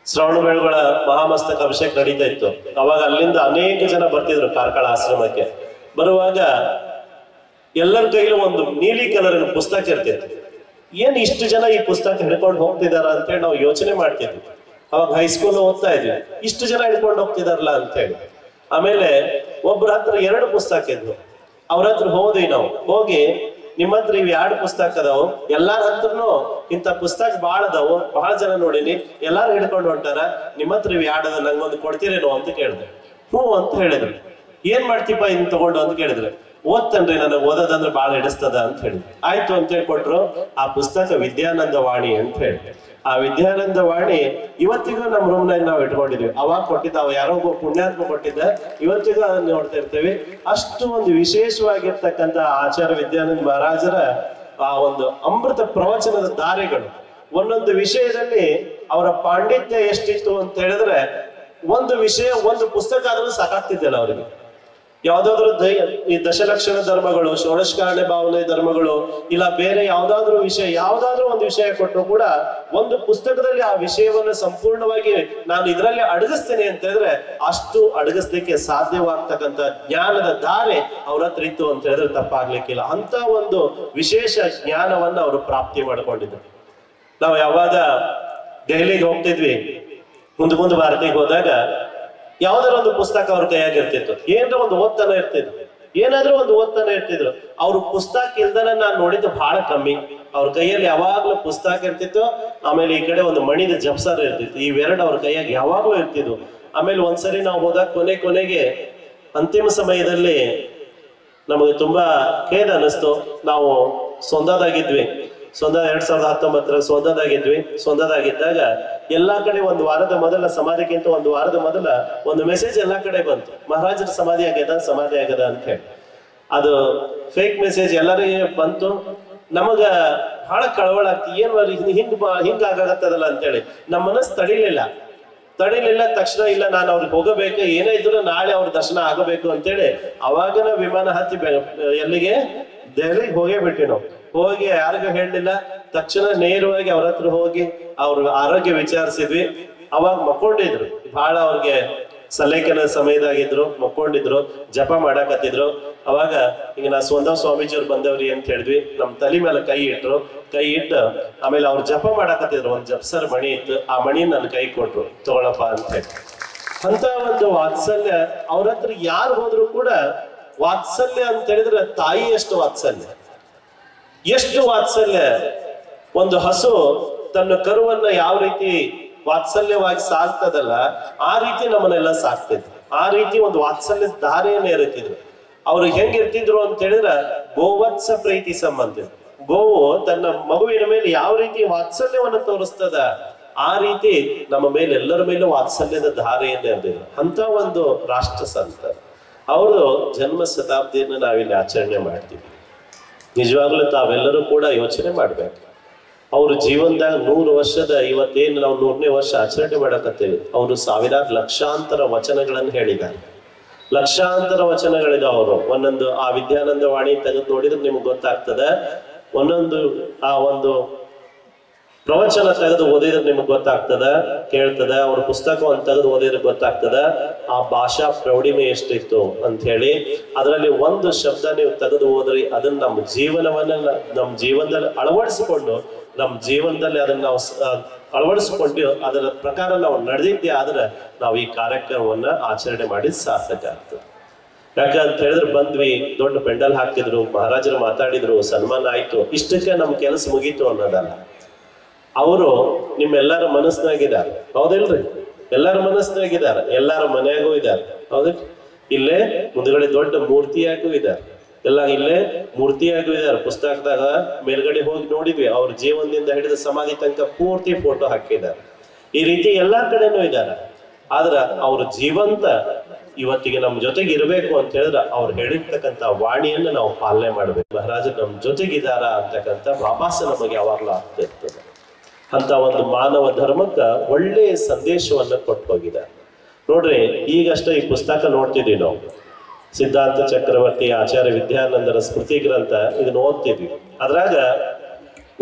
ಶ್ರವಣ ಬೆಳಗೊಳ ಮಹಾಮಸ್ತಕ ಅಭಿಷೇಕ ನಡೀತಾ ಇತ್ತು. ಅವಾಗ ಅಲ್ಲಿಂದ ಅನೇಕ ಜನ ಬರ್ತಿದ್ರು ಕಾರ್ಕಳ ಆಶ್ರಮಕ್ಕೆ. ಬರುವಾಗ ಎಲ್ಲರ ಕೈಲೂ ಒಂದು ನೀಲಿ ಕಲರಿನ ಪುಸ್ತಕ ಇರ್ತಿತ್ತು. ಏನ್ ಇಷ್ಟು ಜನ ಈ ಪುಸ್ತಕ ಹಿಡ್ಕೊಂಡು ಹೋಗ್ತಿದಾರ ಅಂತೇಳಿ ನಾವು ಯೋಚನೆ ಮಾಡ್ತಿದ್ವಿ. ಅವಾಗ ಹೈಸ್ಕೂಲ್ ಓದ್ತಾ ಇದ್ವಿ, ಇಷ್ಟು ಜನ ಹಿಡ್ಕೊಂಡು ಹೋಗ್ತಿದಾರಲ್ಲ ಅಂತೇಳಿ. ಆಮೇಲೆ ಒಬ್ಬರ ಹತ್ರ 2 ಪುಸ್ತಕ ಇದ್ವು. ಅವ್ರ ಹತ್ರ ಹೋದ್ವಿ ನಾವು. ಹೋಗಿ ನಿಮ್ಮ ಹತ್ರ ಇವ್ 2 ಪುಸ್ತಕ ಅದಾವು, ಎಲ್ಲಾರ ಹತ್ರನು ಇಂಥ ಪುಸ್ತಕ ಬಾಳ ಅದಾವು, ಬಹಳ ಜನ ನೋಡಿನಿ, ಎಲ್ಲಾರು ಹಿಡ್ಕೊಂಡು ಹೊಂಟಾರ, ನಿಮ್ಮ ಹತ್ರ ಇವ್ 2 ಅದ, ನಂಗೊಂದು ಕೊಡ್ತೀರೇನೋ ಅಂತ ಕೇಳಿದೆ. ಹ್ಞೂ ಅಂತ ಹೇಳಿದ್ರು. ಏನ್ ಮಾಡ್ತೀಪ ಇನ್ ತಗೊಂಡು ಅಂತ ಕೇಳಿದ್ರೆ, ಓದ್ತನ್ರಿ, ನನಗೆ ಓದೋದಂದ್ರೆ ಬಾಳ ಹಿಡಿಸ್ತದ ಅಂತ ಹೇಳಿ. ಆಯ್ತು ಅಂತ ಹೇಳಿ ಕೊಟ್ರು. ಆ ಪುಸ್ತಕ ವಿದ್ಯಾನಂದ ವಾಣಿ ಅಂತ ಹೇಳಿ. ಆ ವಿದ್ಯಾನಂದ ವಾಣಿ ಇವತ್ತಿಗೂ ನಮ್ಮ ರೂಮ್ನಾಗ ನಾವು ಇಟ್ಕೊಂಡಿದ್ವಿ. ಅವಾಗ ಕೊಟ್ಟಿದ್ದ, ಅವ ಯಾರೋ ಒಬ್ಬ ಪುಣ್ಯಾತ್ಮ ಕೊಟ್ಟಿದ್ದ, ಇವತ್ತಿಗೂ ಅದನ್ನ ನೋಡ್ತಾ ಇರ್ತೇವೆ. ಅಷ್ಟು ಒಂದು ವಿಶೇಷವಾಗಿರ್ತಕ್ಕಂಥ ಆಚಾರ್ಯ ವಿದ್ಯಾನಂದ ಮಹಾರಾಜರ ಆ ಒಂದು ಅಮೃತ ಪ್ರವಚನದ ಧಾರೆಗಳು, ಒಂದೊಂದು ವಿಷಯದಲ್ಲಿ ಅವರ ಪಾಂಡಿತ್ಯ ಎಷ್ಟಿತ್ತು ಅಂತ ಹೇಳಿದ್ರೆ, ಒಂದು ವಿಷಯ ಒಂದು ಪುಸ್ತಕ ಆದ್ರೂ ಸಾಕಾಗ್ತಿದ್ದಿಲ್ಲ ಅವರಿಗೆ. ಯಾವ್ದಾದ್ರು ಈ ದಶಲಕ್ಷಣ ಧರ್ಮಗಳು, ಷೋಡಶಕಾರಣ ಭಾವನೆ ಧರ್ಮಗಳು, ಇಲ್ಲ ಬೇರೆ ಯಾವ್ದಾದ್ರು ವಿಷಯ, ಯಾವ್ದಾದ್ರು ಒಂದು ವಿಷಯ ಕೊಟ್ಟರು ಕೂಡ ಒಂದು ಪುಸ್ತಕದಲ್ಲಿ ಆ ವಿಷಯವನ್ನು ಸಂಪೂರ್ಣವಾಗಿ ನಾನು ಇದರಲ್ಲಿ ಅಡಗಿಸ್ತೇನೆ ಅಂತ ಹೇಳಿದ್ರೆ ಅಷ್ಟು ಅಡಗಿಸ್ಲಿಕ್ಕೆ ಸಾಧ್ಯವಾಗ್ತಕ್ಕಂಥ ಜ್ಞಾನದ ಧಾರೆ ಅವ್ರ ಹತ್ರ ಇತ್ತು ಅಂತ ಹೇಳಿದ್ರೆ ತಪ್ಪಾಗ್ಲಿಕ್ಕಿಲ್ಲ. ಅಂತ ಒಂದು ವಿಶೇಷ ಜ್ಞಾನವನ್ನ ಅವರು ಪ್ರಾಪ್ತಿ ಮಾಡ್ಕೊಂಡಿದ್ರು. ನಾವು ಯಾವಾಗ ದೆಹಲಿಗೆ ಹೋಗ್ತಿದ್ವಿ, ಮುಂದೆ ಭಾರತಿಗೆ ಹೋದಾಗ ಯಾವ್ದಾರ ಒಂದು ಪುಸ್ತಕ ಅವ್ರ ಕೈಯಾಗಿರ್ತಿತ್ತು, ಏನಾರ ಒಂದು ಓದ್ತಾನೆ ಇರ್ತಿದ್ರು, ಏನಾದ್ರೂ ಒಂದು ಓದ್ತಾನೆ ಇರ್ತಿದ್ರು. ಅವ್ರ ಪುಸ್ತಕ ಇಲ್ದನ ನಾನು ನೋಡಿದ್ದು ಬಹಳ ಕಮ್ಮಿ. ಅವ್ರ ಕೈಯಲ್ಲಿ ಯಾವಾಗ್ಲೂ ಪುಸ್ತಕ ಇರ್ತಿತ್ತು, ಆಮೇಲೆ ಈ ಕಡೆ ಒಂದು ಮಣಿದ ಜಪ್ಸಾರ ಇರ್ತಿತ್ತು. ಇವೆರಡು ಅವ್ರ ಕೈಯಾಗಿ ಯಾವಾಗ್ಲೂ ಇರ್ತಿದ್ವು. ಆಮೇಲೆ ಒಂದ್ಸರಿ ನಾವು ಹೋದಾಗ ಕೊನೆಗೆ ಅಂತಿಮ ಸಮಯದಲ್ಲಿ ನಮಗೆ ತುಂಬಾ ಖೇದ ಅನಿಸ್ತು. ನಾವು ಸೊಂದದಾಗಿದ್ವಿ, 2019 ಸೊಂದದಾಗಿದ್ವಿ. ಸೊಂದದಾಗಿದ್ದಾಗ ಎಲ್ಲಾ ಕಡೆ ಒಂದು ವಾರದ ಮೊದಲ, ಸಮಾಧಿಗಿಂತ ಒಂದು ವಾರದ ಮೊದಲ ಒಂದು ಮೆಸೇಜ್ ಎಲ್ಲಾ ಕಡೆ ಬಂತು, ಮಹಾರಾಜರ ಸಮಾಧಿ ಆಗ್ಯದ ಅಂತ ಹೇಳಿ. ಅದು ಫೇಕ್ ಮೆಸೇಜ್ ಎಲ್ಲರಿಗೆ ಬಂತು. ನಮಗ ಬಹಳ ಕಳವಳ ಆಗ್ತಿ, ಏನ್ ಹಿಂಗಾಗತ್ತದಲ್ಲ ಅಂತೇಳಿ. ನಮ್ಮ ಮನಸ್ಸು ತಡಿಲಿಲ್ಲ. ತಕ್ಷಣ ಇಲ್ಲ, ನಾನು ಅವ್ರಿಗೆ ಹೋಗಬೇಕು, ಏನೇ ಇದ್ರು ನಾಳೆ ಅವ್ರ ದರ್ಶನ ಆಗಬೇಕು ಅಂತೇಳಿ ಅವಾಗನ ವಿಮಾನ ಹತ್ತಿ ಎಲ್ಲಿಗೆ, ದೆಹಲಿಗೆ ಹೋಗೇ ಬಿಟ್ವಿ ನಾವು. ಹೋಗಿ ಯಾರಿಗೂ ಹೇಳಲಿಲ್ಲ. ತಕ್ಷಣ ನೇರವಾಗಿ ಅವ್ರ ಹತ್ರ ಹೋಗಿ ಅವ್ರ ಆರೋಗ್ಯ ವಿಚಾರಿಸಿದ್ವಿ. ಅವಾಗ ಮಕ್ಕೊಂಡಿದ್ರು, ಬಹಳ ಅವ್ರಿಗೆ ಸಲೇಖನ ಸಮಯದಾಗಿದ್ರು, ಮಕ್ಕೊಂಡಿದ್ರು, ಜಪ ಮಾಡಾಕತ್ತಿದ್ರು. ಅವಾಗ ಈಗ ನಾ ಸ್ವತಃ ಸ್ವಾಮೀಜಿಯವ್ರು ಬಂದವ್ರಿ ಅಂತ ಹೇಳಿದ್ವಿ. ನಮ್ ತಲೆ ಮೇಲೆ ಕೈ ಇಟ್ಟು ಆಮೇಲೆ ಅವ್ರು ಜಪ ಮಾಡಾಕತ್ತಿದ್ರು. ಒಂದು ಜಪ್ಸರ್ ಮಣಿ ಇತ್ತು, ಆ ಮಣಿ ನನ್ನ ಕೈ ಕೊಟ್ರು, ತಗೊಳಪ್ಪ ಅಂತ ಹೇಳಿ. ಅಂತ ಒಂದು ವಾತ್ಸಲ್ಯ ಅವ್ರ ಹತ್ರ ಯಾರು ಹೋದ್ರು ಕೂಡ ವಾತ್ಸಲ್ಯ ಅಂತ ಹೇಳಿದ್ರೆ ತಾಯಿ ಎಷ್ಟು ವಾತ್ಸಲ್ಯ, ಎಷ್ಟು ವಾತ್ಸಲ್ಯ. ಒಂದು ಹಸು ತನ್ನ ಕರುವನ್ನ ಯಾವ ರೀತಿ ವಾತ್ಸಲ್ಯವಾಗಿ ಸಾಕ್ತದಲ್ಲ, ಆ ರೀತಿ ನಮ್ಮನ್ನೆಲ್ಲ ಸಾಕ್ತಿದ್ರು. ಆ ರೀತಿ ಒಂದು ವಾತ್ಸಲ್ಯ ಧಾರೆಯನ್ನ ಇರುತ್ತಿದ್ರು. ಅವ್ರು ಹೆಂಗಿರ್ತಿದ್ರು ಅಂತ ಹೇಳಿದ್ರೆ ಗೋವತ್ಸ ಪ್ರೀತಿ ಸಂಬಂಧ. ಗೋವು ತನ್ನ ಮಗುವಿನ ಮೇಲೆ ಯಾವ ರೀತಿ ವಾತ್ಸಲ್ಯವನ್ನು ತೋರಿಸ್ತದ, ಆ ರೀತಿ ನಮ್ಮ ಮೇಲೆ ಎಲ್ಲರ ಮೇಲೂ ವಾತ್ಸಲ್ಯದ ಧಾರೆಯನ್ನ ಇರ್ತಿದ್ರು. ಅಂತ ಒಂದು ರಾಷ್ಟ್ರ ಸಂತ. ಅವರು ಜನ್ಮ ಶತಾಬ್ದಿಯನ್ನು ನಾವಿಲ್ಲಿ ಆಚರಣೆ ಮಾಡ್ತೀವಿ. ನಿಜವಾಗ್ಲೂ ತಾವೆಲ್ಲರೂ ಕೂಡ ಯೋಚನೆ ಮಾಡ್ಬೇಕು. ಅವ್ರ ಜೀವನದಾಗ 100 ವರ್ಷದ ಇವತ್ತೇನು ನಾವು 100ನೇ ವರ್ಷ ಆಚರಣೆ ಮಾಡಕತ್ತೇವೆ, ಅವರು ಸಾವಿರಾರು ಲಕ್ಷಾಂತರ ವಚನಗಳನ್ನು ಹೇಳಿದ್ದಾರೆ. ಲಕ್ಷಾಂತರ ವಚನಗಳಿದಾವ. ಅವರು ಒಂದೊಂದು ಆ ವಿದ್ಯಾನಂದ ವಾಣಿ ತೆಗೆದು ನೋಡಿದ್ರೆ ನಿಮ್ಗೆ ಗೊತ್ತಾಗ್ತದೆ. ಒಂದೊಂದು ಆ ಒಂದು ಪ್ರವಚನ ತೆಗೆದು ಓದಿದ್ರೆ ನಿಮ್ಗೆ ಗೊತ್ತಾಗ್ತದ, ಕೇಳ್ತದ. ಅವ್ರ ಪುಸ್ತಕವನ್ನು ತೆಗೆದು ಓದಿದ್ರೆ ಗೊತ್ತಾಗ್ತದ ಆ ಭಾಷಾ ಪ್ರೌಢಿಮೆ ಎಷ್ಟಿತ್ತು ಅಂತ ಹೇಳಿ. ಅದರಲ್ಲಿ ಒಂದು ಶಬ್ದ ನೀವು ತೆಗೆದು ಹೋದ್ರಿ, ಅದನ್ನ ನಮ್ಮ ಜೀವನದಲ್ಲಿ ಅಳವಡಿಸಿಕೊಂಡು ನಮ್ಮ ಜೀವನದಲ್ಲಿ ಅದನ್ನ ನಾವು ಅಳವಡಿಸ್ಕೊಂಡು ಅದರ ಪ್ರಕಾರ ನಾವು ನಡೆದಿದ್ದೆ ಆದ್ರೆ ನಾವು ಈ ಕಾರ್ಯಕ್ರಮವನ್ನ ಆಚರಣೆ ಮಾಡಿ ಸಾರ್ಥಕ ಆಗ್ತದೆ. ಯಾಕಂತ ಹೇಳಿದ್ರೆ ಬಂದ್ವಿ, ದೊಡ್ಡ ಪೆಂಡಲ್ ಹಾಕಿದ್ರು, ಮಹಾರಾಜರು ಮಾತಾಡಿದ್ರು, ಸನ್ಮಾನ ಆಯ್ತು, ಇಷ್ಟಕ್ಕೆ ನಮ್ ಕೆಲಸ ಮುಗೀತು ಅನ್ನೋದಲ್ಲ. ಅವರು ನಿಮ್ಮೆಲ್ಲರ ಮನಸ್ಸಿನಾಗಿದ್ದಾರೆ, ಹೌದಿಲ್ರಿ? ಎಲ್ಲರ ಮನಸ್ಸಿನಾಗಿದ್ದಾರೆ, ಎಲ್ಲರ ಮನೆಯಾಗೂ ಇದ್ದಾರೆ, ಹೌದಿಲ್ಲ? ಇಲ್ಲೇ ಮುಂದ್ಗಡೆ ದೊಡ್ಡ ಮೂರ್ತಿಯಾಗೂ ಇದ್ದಾರೆ, ಎಲ್ಲ ಇಲ್ಲೇ ಮೂರ್ತಿಯಾಗೂ ಇದ್ದಾರೆ. ಪುಸ್ತಕದಾಗ ಮೇಲ್ಗಡೆ ಹೋಗಿ ನೋಡಿದ್ವಿ, ಅವ್ರ ಜೀವನದಿಂದ ಹಿಡಿದ ಸಮಾಧಿ ತನಕ ಪೂರ್ತಿ ಫೋಟೋ ಹಾಕಿದ್ದಾರೆ. ಈ ರೀತಿ ಎಲ್ಲಾ ಕಡೆನೂ ಇದ್ದಾರೆ. ಆದ್ರ ಅವ್ರ ಜೀವಂತ ಇವತ್ತಿಗೆ ನಮ್ಮ ಜೊತೆಗೆ ಇರಬೇಕು ಅಂತ ಹೇಳಿದ್ರೆ ಅವ್ರು ಹೇಳಿರ್ತಕ್ಕಂಥ ವಾಣಿಯನ್ನ ನಾವು ಪಾಲನೆ ಮಾಡ್ಬೇಕು. ಮಹಾರಾಜ ನಮ್ಮ ಜೊತೆಗಿದಾರ ಅಂತಕ್ಕಂಥ ಆಭಾಸ ನಮಗೆ ಯಾವಾಗ್ಲೂ ಆಗ್ತಿರ್ತದೆ. ಅಂತ ಒಂದು ಮಾನವ ಧರ್ಮಕ್ಕ ಒಳ್ಳೆಯ ಸಂದೇಶವನ್ನ ಕೊಟ್ಟು ಹೋಗಿದ್ದಾರೆ. ನೋಡ್ರಿ, ಈಗಷ್ಟೇ ಈ ಪುಸ್ತಕ ನೋಡ್ತಿದ್ವಿ ನಾವು, ಸಿದ್ಧಾಂತ ಚಕ್ರವರ್ತಿ ಆಚಾರ್ಯ ವಿದ್ಯಾನಂದರ ಸ್ಮೃತಿ ಗ್ರಂಥ, ಇದನ್ನ ಓದ್ತಿದ್ವಿ. ಅದ್ರಾಗ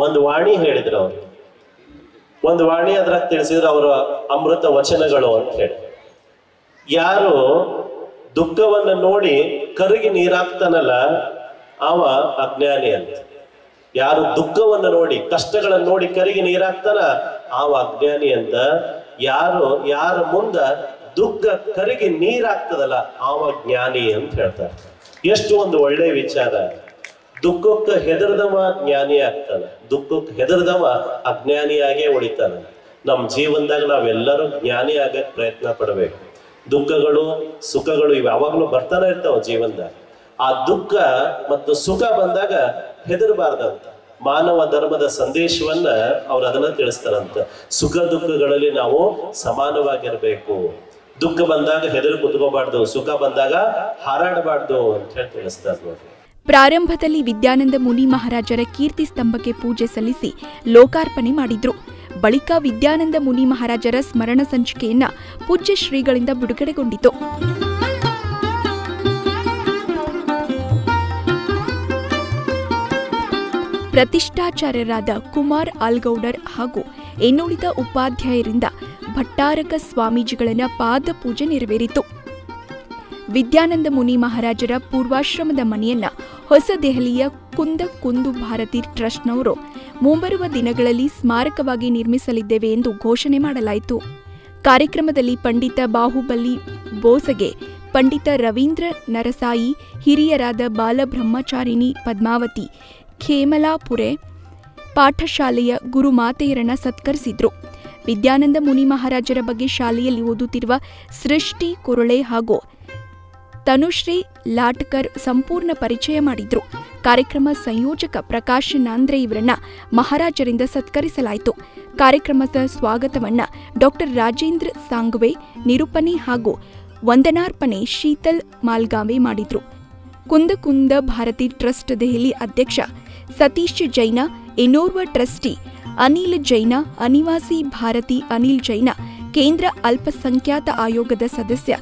ಒಂದು ವಾಣಿ ಹೇಳಿದ್ರು ಅವ್ರು, ಒಂದು ವಾಣಿ ಅದ್ರಾಗ ತಿಳಿಸಿದ್ರು ಅವರ ಅಮೃತ ವಚನಗಳು ಅಂತ ಹೇಳಿ. ಯಾರು ದುಃಖವನ್ನ ನೋಡಿ ಕರಗಿ ನೀರಾಗ್ತಾನಲ್ಲ ಅವ ಅಜ್ಞಾನಿ ಅಂತ. ಯಾರು ದುಃಖವನ್ನ ನೋಡಿ ಕಷ್ಟಗಳನ್ನ ನೋಡಿ ಕರಗಿ ನೀರಾಗ್ತಾನ ಅವ ಅಜ್ಞಾನಿ ಅಂತ. ಯಾರ ಮುಂದ ದುಃಖ ಕರಗಿ ನೀರಾಗ್ತದಲ್ಲ ಅವ ಜ್ಞಾನಿ ಅಂತ ಹೇಳ್ತಾರೆ. ಎಷ್ಟು ಒಂದು ಒಳ್ಳೆ ವಿಚಾರ. ದುಃಖಕ್ಕೆ ಹೆದರ್ದವ ಜ್ಞಾನಿ ಆಗ್ತಾನ, ದುಃಖಕ್ಕೆ ಹೆದರ್ದವ ಅಜ್ಞಾನಿಯಾಗೇ ಉಳಿತಾನ. ನಮ್ಮ ಜೀವನದಾಗ ನಾವೆಲ್ಲರೂ ಜ್ಞಾನಿ ಆಗಕ್ ಪ್ರಯತ್ನ ಪಡ್ಬೇಕು. ದುಃಖಗಳು ಸುಖಗಳು ಇವು ಯಾವಾಗ್ಲೂ ಬರ್ತಾನೆ ಇರ್ತಾವ ಜೀವನದಾಗ. ಆ ದುಃಖ ಮತ್ತು ಸುಖ ಬಂದಾಗ ಹೆದರಬಾರ್ದಂತ ಮಾನವ ಧರ್ಮದ ಸಂದೇಶವನ್ನ ಅವ್ರು ಅದನ್ನ ತಿಳಿಸ್ತಾರಂತ. ಸುಖ ದುಃಖಗಳಲ್ಲಿ ನಾವು ಸಮಾನವಾಗಿರ್ಬೇಕು. ದುಃಖ ಬಂದಾಗ ಹೆದರು ಕುತ್ಕೋಬಾರ್ದು, ಸುಖ ಬಂದಾಗ ಹಾರಾಡಬಾರ್ದು ಅಂತ ಹೇಳಿ ತಿಳಿಸ್ತಾರೆ ನೋಡಿ. ಪ್ರಾರಂಭದಲ್ಲಿ ವಿದ್ಯಾನಂದ ಮುನಿ ಮಹಾರಾಜರ ಕೀರ್ತಿ ಸ್ತಂಭಕ್ಕೆ ಪೂಜೆ ಸಲ್ಲಿಸಿ ಲೋಕಾರ್ಪಣೆ ಮಾಡಿದ್ರು. ಬಳಿಕ ವಿದ್ಯಾನಂದ ಮುನಿ ಮಹಾರಾಜರ ಸ್ಮರಣ ಸಂಚಿಕೆಯನ್ನ ಪೂಜ್ಯ ಶ್ರೀಗಳಿಂದ ಬಿಡುಗಡೆಗೊಂಡಿತು. ಪ್ರತಿಷ್ಠಾಚಾರ್ಯರಾದ ಕುಮಾರ್ ಆಲ್ಗೌಡರ್ ಹಾಗೂ ಇನ್ನುಳಿದ ಉಪಾಧ್ಯಾಯರಿಂದ ಭಟ್ಟಾರಕ ಸ್ವಾಮೀಜಿಗಳನ್ನ ಪಾದ ಪೂಜೆ ನೆರವೇರಿತು. ವಿದ್ಯಾನಂದ ಮುನಿ ಮಹಾರಾಜರ ಪೂರ್ವಾಶ್ರಮದ ಮನೆಯನ್ನ ಹೊಸ ದೆಹಲಿಯ ಕುಂದು ಭಾರತಿ ಟ್ರಸ್ಟ್ನವರು ಮುಂಬರುವ ದಿನಗಳಲ್ಲಿ ಸ್ಮಾರಕವಾಗಿ ನಿರ್ಮಿಸಲಿದ್ದೇವೆ ಎಂದು ಘೋಷಣೆ ಮಾಡಲಾಯಿತು. ಕಾರ್ಯಕ್ರಮದಲ್ಲಿ ಪಂಡಿತ ಬಾಹುಬಲಿ ಬೋಸಗೆ, ಪಂಡಿತ ರವೀಂದ್ರ ನರಸಾಯಿ, ಹಿರಿಯರಾದ ಬಾಲಬ್ರಹ್ಮಚಾರಿಣಿ ಪದ್ಮಾವತಿ, ಖೇಮಲಾಪುರೆ ಪಾಠಶಾಲೆಯ ಗುರುಮಾತೆಯರನ್ನ ಸತ್ಕರಿಸಿದ್ರು. ವಿದ್ಯಾನಂದ ಮುನಿ ಮಹಾರಾಜರ ಬಗ್ಗೆ ಶಾಲೆಯಲ್ಲಿ ಓದುತ್ತಿರುವ ಸೃಷ್ಟಿ ಕುರುಳೆ ಹಾಗೂ ತನುಶ್ರೀ ಲಾಟ್ಕರ್ ಸಂಪೂರ್ಣ ಪರಿಚಯ ಮಾಡಿದ್ರು. ಕಾರ್ಯಕ್ರಮ ಸಂಯೋಜಕ ಪ್ರಕಾಶ್ ನಾಂದ್ರೆ ಇವರನ್ನ ಮಹಾರಾಜರಿಂದ ಸತ್ಕರಿಸಲಾಯಿತು. ಕಾರ್ಯಕ್ರಮದ ಸ್ವಾಗತವನ್ನ ಡಾಕ್ಟರ್ ರಾಜೇಂದ್ರ ಸಾಂಗ್ವೆ, ನಿರೂಪಣೆ ಹಾಗೂ ವಂದನಾರ್ಪಣೆ ಶೀತಲ್ ಮಾಲ್ಗಾವೆ ಮಾಡಿದ್ರು. ಕುಂದ ಭಾರತಿ ಟ್ರಸ್ಟ್ ದೆಹಲಿ ಅಧ್ಯಕ್ಷ ಸತೀಶ್ ಜೈನ, ಇನ್ನೋರ್ವ ಟ್ರಸ್ಟಿ ಅನಿಲ್ ಜೈನ, ಅನಿವಾಸಿ ಭಾರತಿ ಅನಿಲ್ ಜೈನ, ಕೇಂದ್ರ ಅಲ್ಪಸಂಖ್ಯಾತ ಆಯೋಗದ ಸದಸ್ಯ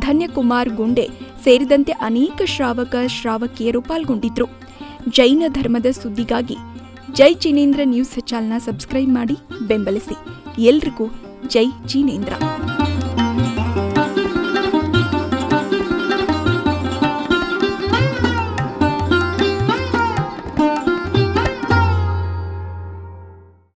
ಧನ್ಯಕುಮಾರ್ ಗುಂಡೆ ಸೇರಿದಂತೆ ಅನೇಕ ಶ್ರಾವಕಿಯರು ಪಾಲ್ಗೊಂಡಿದ್ರು. ಜೈನ ಧರ್ಮದ ಸುದ್ದಿಗಾಗಿ ಜೈ ಜಿನೇಂದ್ರ ನ್ಯೂಸ್ ಚಾನೆಲ್ನ ಸಬ್ಸ್ಕ್ರೈಬ್ ಮಾಡಿ ಬೆಂಬಲಿಸಿ. ಎಲ್ರಿಗೂ ಜೈ ಜಿನೇಂದ್ರ.